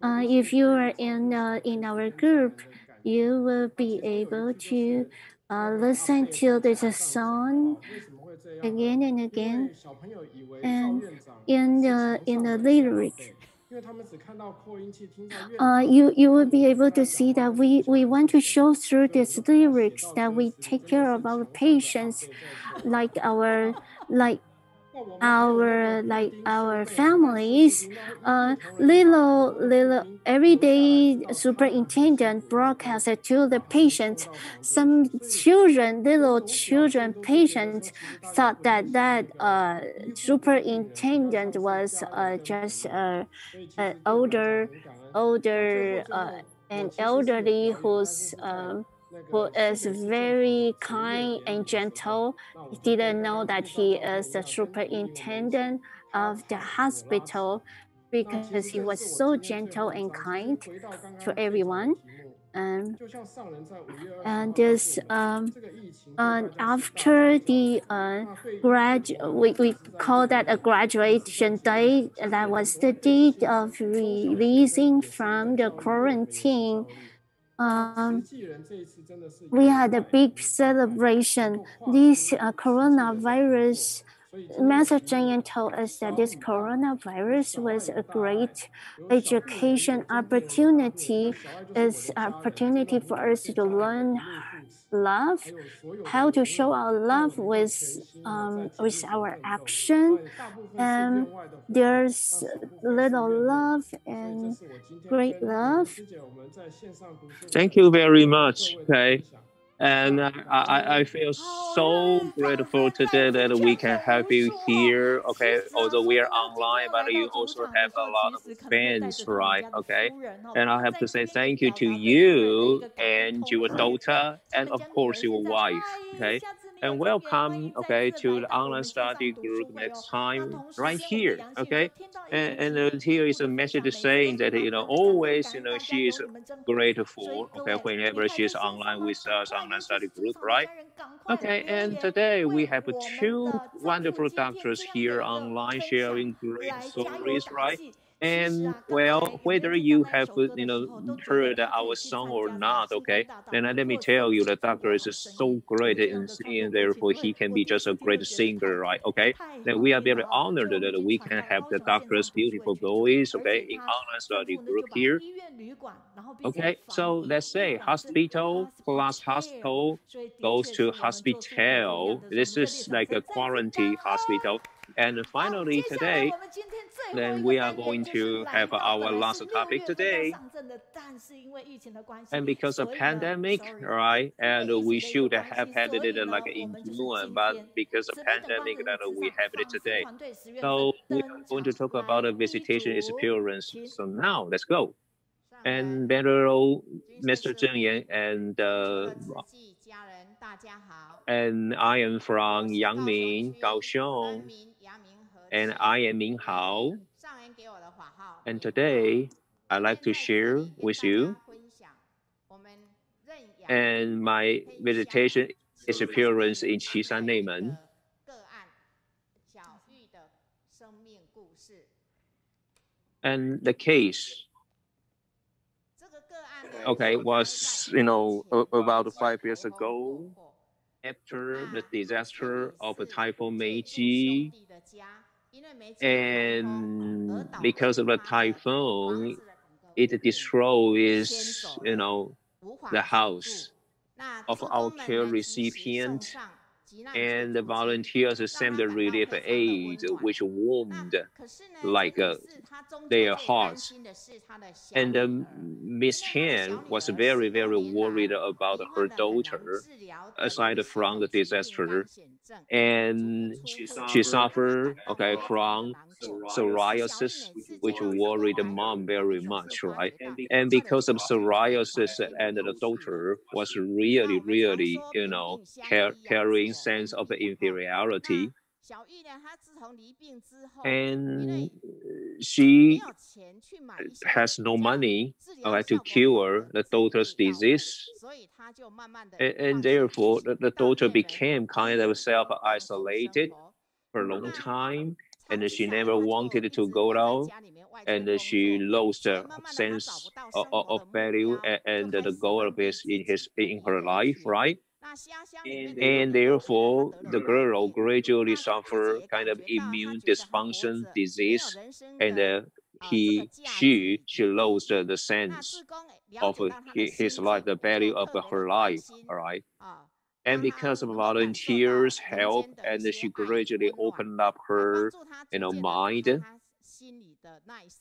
If you are in our group, you will be able to listen to this song again and again, and in the lyric. You will be able to see that we want to show through these lyrics that we take care of our patients, like our families. Little everyday superintendent broadcasted to the patient. Some little children patients thought that superintendent was just an elderly who is very kind and gentle. He didn't know that he is the superintendent of the hospital because he was so gentle and kind to everyone. And this after the we call that a graduation day. That was the date of releasing from the quarantine. We had a big celebration. This coronavirus, Master Zheng told us that this coronavirus was a great education opportunity. It's an opportunity for us to learn love, how to show our love with our action. And there's little love and great love. Thank you very much. Okay. And I feel so grateful today that we can have you here. Okay, although we are online, but you also have a lot of fans, right? Okay, and I have to say thank you to you and your daughter, and of course your wife. Okay, and welcome. Okay, to the online study group next time, right here. Okay, and here is a message saying that always she is grateful. Okay, whenever she is online with us online study group, right? Okay, and today we have two wonderful doctors here online sharing great stories, right? And well, whether you have heard our song or not, okay, then let me tell you, the doctor is so great in singing, therefore he can be just a great singer, right? Okay, then we are very honored that we can have the doctor's beautiful voice, okay, in online study group here. Okay, so let's say hospital plus hospital goes to hospital. This is like a quarantine hospital. And finally today, then we are going to have our last topic today. And because of pandemic, right, and we should have had it like in June, but because of pandemic that we have it today. So we are going to talk about a visitation experience. So now let's go. And Venerable Mr. Zheng and I am from Yangming, Kaohsiung, and I am Ming Hao. And today, I'd like to share with you and my visitation experience in Qishan Neimen. And the case, okay, was, about 5 years ago, after the disaster of Typhoon Meiji. And because of the typhoon, it destroys, the house. of our care recipient, and the volunteers send the relief aid, which warmed like their hearts. And Miss Chen was very, very worried about her daughter, aside from the disaster, and she suffered from psoriasis, which worried the mom very much, right? And because of psoriasis, and the daughter was really, really, carrying sense of inferiority. And she has no money to cure the daughter's disease. And therefore, the daughter became kind of self-isolated for a long time, and she never wanted to go out, and she lost a sense of value and the goal of this in her life, right? And therefore, the girl gradually suffered kind of immune dysfunction disease, and she lost the sense of his life, the value of her life, all right? And because of volunteers' help, and she gradually opened up her, mind.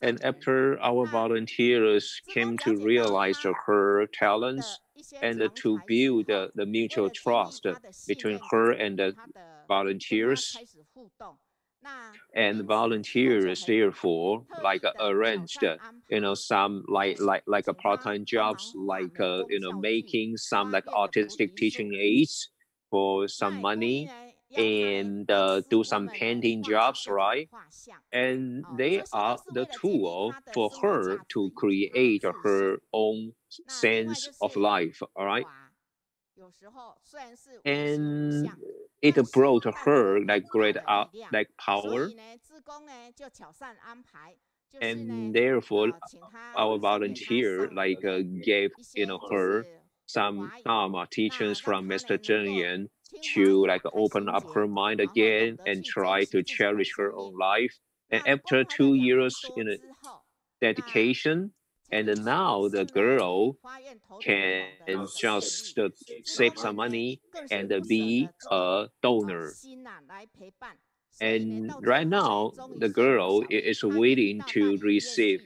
And after our volunteers came to realize her talents and to build the mutual trust between her and the volunteers, and volunteers therefore arranged some like a part-time jobs, like making some like artistic teaching aids for some money, and do some painting jobs, right? And they are the tool for her to create her own sense of life, all right? And it brought her like great like power. And therefore, our volunteer gave her some Dharma teachings from Mr. Zheng to open up her mind again and try to cherish her own life. And after 2 years dedication, and now the girl can just save some money and be a donor. And right now, the girl is waiting to receive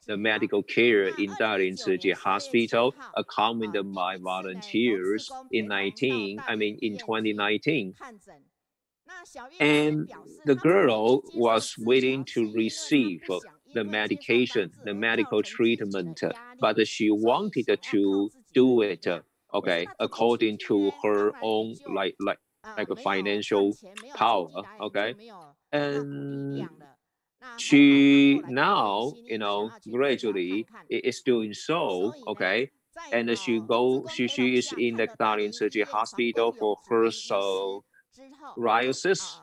the medical care in Taichung Tzu Chi Hospital, accompanied by volunteers in 2019. And the girl was waiting to receive the medication, the medical treatment, but she wanted to do it, according to her own like a financial power, and she now, gradually is doing so, and she is in the Taichung Tzu Chi Hospital for her psoriasis,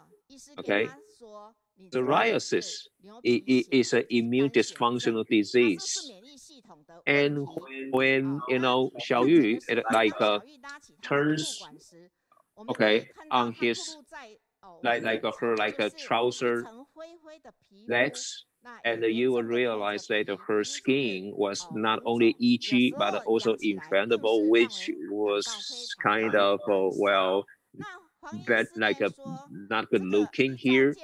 Psoriasis is an immune dysfunctional disease. And when, Xiao Yu turns, on his, her trouser legs, and you will realize that her skin was not only itchy, but also inflammable, which was kind of, but not good looking here.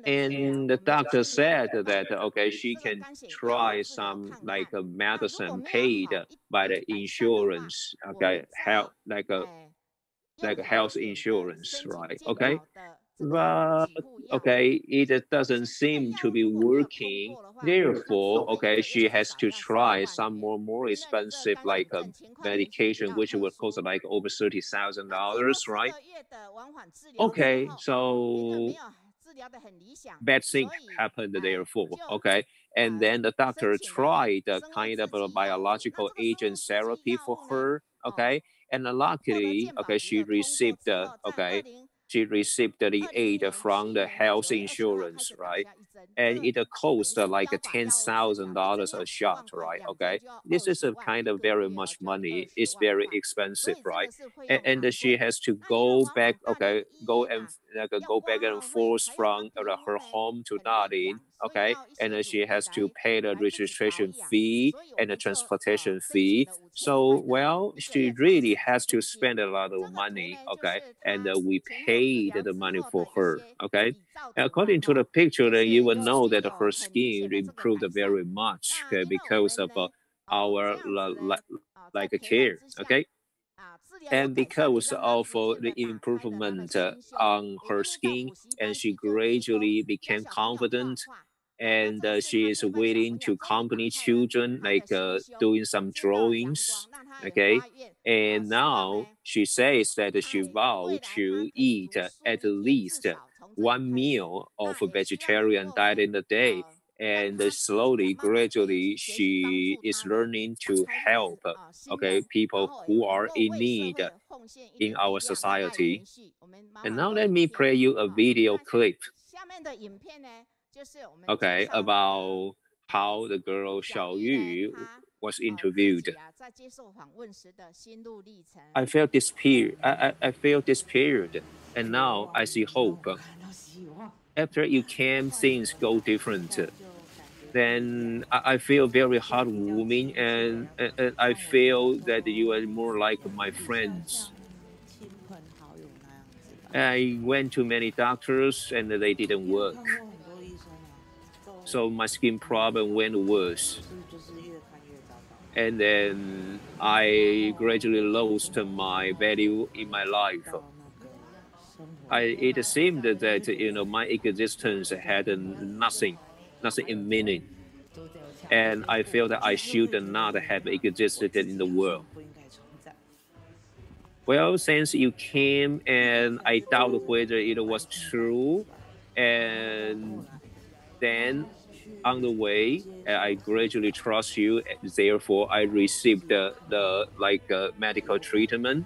And the doctor said that she can try some medicine paid by the insurance, health health insurance, right? But it doesn't seem to be working. Therefore, she has to try some more expensive medication, which will cost over $30,000, right? So bad thing happened therefore, and then the doctor tried a kind of a biological agent therapy for her, and luckily, she received the aid from the health insurance, right? And it cost $10,000 a shot, right? This is a kind of very much money. It's very expensive, right? And she has to go back, go back and forth from her home to Darling, okay? And she has to pay the registration fee and the transportation fee. So, well, she really has to spend a lot of money, okay? And we paid the money for her, okay? According to the picture, then you will know that her skin improved very much, okay, because of our like care, okay? And because of the improvement on her skin, and she gradually became confident, and she is willing to accompany children, like doing some drawings, okay? And now she says that she vowed to eat at least one meal of a vegetarian diet in a day. And slowly, gradually, she is learning to help, okay, people who are in need in our society. And now let me play you a video clip, okay, about how the girl Xiao Yu was interviewed. I felt this period, I felt this period, and now I see hope. After you came, things go different. Then I feel very heartwarming, and I feel that you are more like my friends. I went to many doctors and they didn't work. So my skin problem went worse. And then I gradually lost my value in my life. It seemed that, you know, my existence had nothing in meaning. And I felt that I should not have existed in the world. Well, since you came, and I doubt whether it was true, and then on the way, I gradually trust you. Therefore, I received the medical treatment,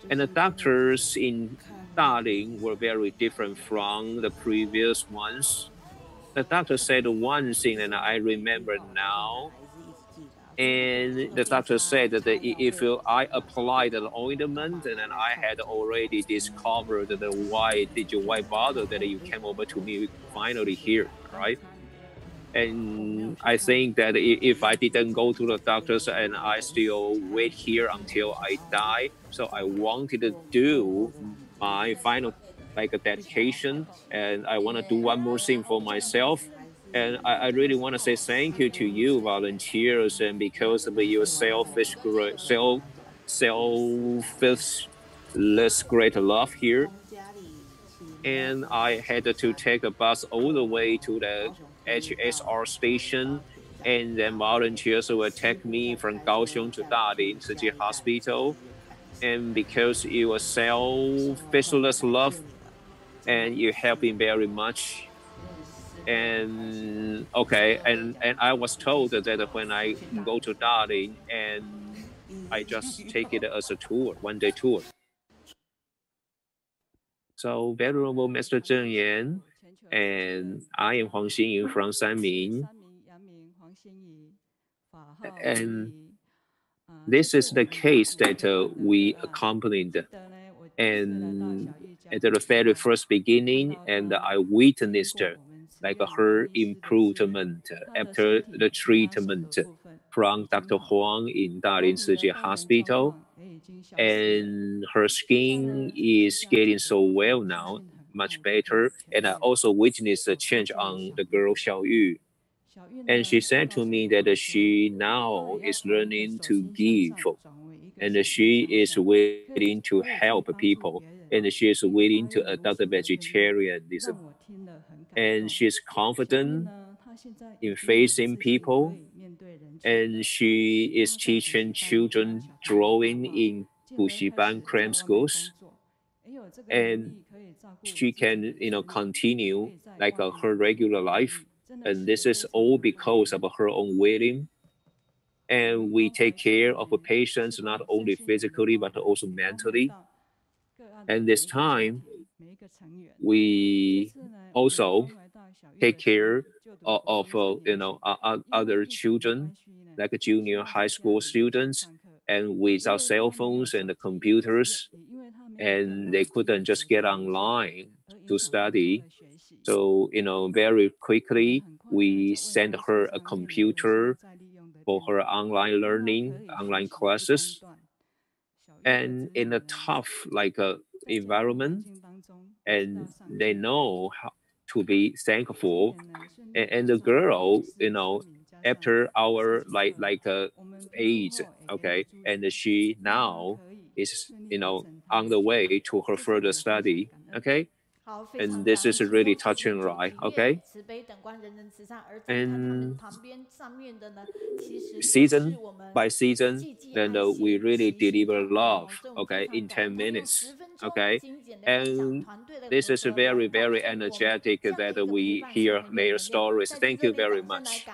and the doctors in Darling were very different from the previous ones. The doctor said one thing, and I remember now. And the doctor said that if I applied the ointment, and then I had already discovered that why bother that you came over to me finally here, right? And I think that if I didn't go to the doctors and I still wait here until I die, so I wanted to do my final like a dedication, and I want to do one more thing for myself. And I really want to say thank you to you, volunteers, and because of your selfless great love here. And I had to take a bus all the way to the HSR station, and then volunteers will take me from Kaohsiung to Dalian Tzu Chi Hospital. And because it was selfless love, and you helped me very much. And okay, and I was told that when I go to Darling, and I just take it as a tour, one-day tour. So, venerable Mr. Zheng Yan, and I am Huang Xinyi from Sanmin. And this is the case that we accompanied. And at the very first beginning, and I witnessed like her improvement after the treatment from Dr. Huang in Dalian Tzu Chi Hospital. And her skin is getting so well now, much better. And I also witnessed a change on the girl Xiao Yu. And she said to me that she now is learning to give, and she is willing to help people, and she is willing to adopt vegetarianism. And she's confident in facing people, and she is teaching children drawing in Bushiban cram schools. And she can, you know, continue like her regular life. And this is all because of her own willing. And we take care of patients not only physically but also mentally. And this time, we also take care of you know, other children, like junior high school students, and without cell phones and the computers, and they couldn't just get online to study. So, you know, very quickly, we send her a computer for her online learning, online classes. And in a tough environment, and they know how to be thankful. And the girl, after our age, okay, and she now is on the way to her further study, okay. And this is really touching, right? Okay. And season by season, then we really deliver love, okay, in 10 minutes, okay. And this is very, very energetic that we hear their stories. Thank you very much.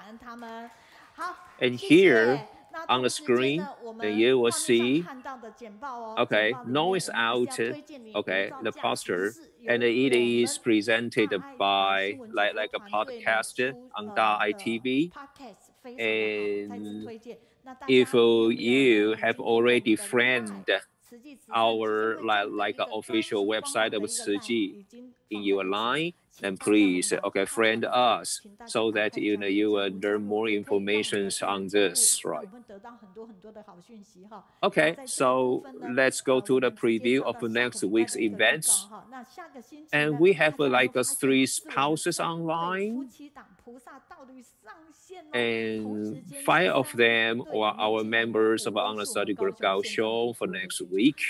And here on the screen, you will see, okay, noise out, okay, the poster, and it is presented by like a podcast on DA And if you have already friend our official website of Ciji in your line, then please, okay, friend us so that you will learn more information on this, right? Okay, so let's go to the preview of next week's events. And we have 3 spouses online, and 5 of them are our members of our study group Kaohsiung for next week.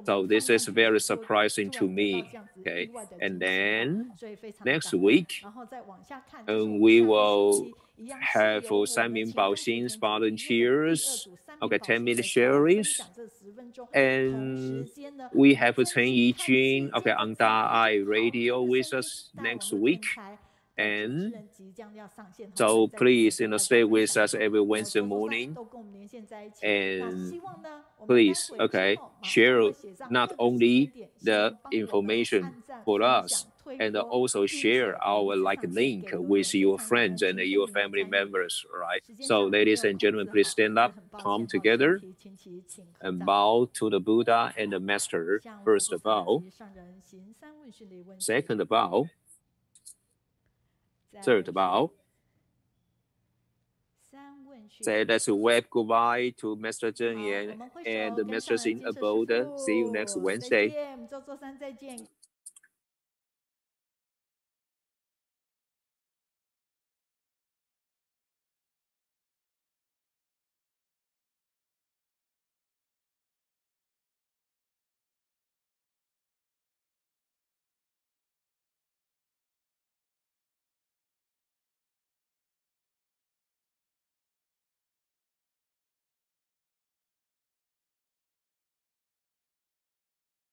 So this is very surprising to me, okay? And then next week, we will have Sanmin Baoxin's volunteers, okay, 10-minute sharings. And we have Chen Yijun, okay, on DAI radio with us next week. And so please, stay with us every Wednesday morning. And please, okay, share not only the information for us, and also share our link with your friends and your family members, right? So ladies and gentlemen, please stand up, palm together, and bow to the Buddha and the Master. First bow, second bow, third bow. Say let's wave goodbye to Master Zheng and the Masters in abode. See you next Wednesday.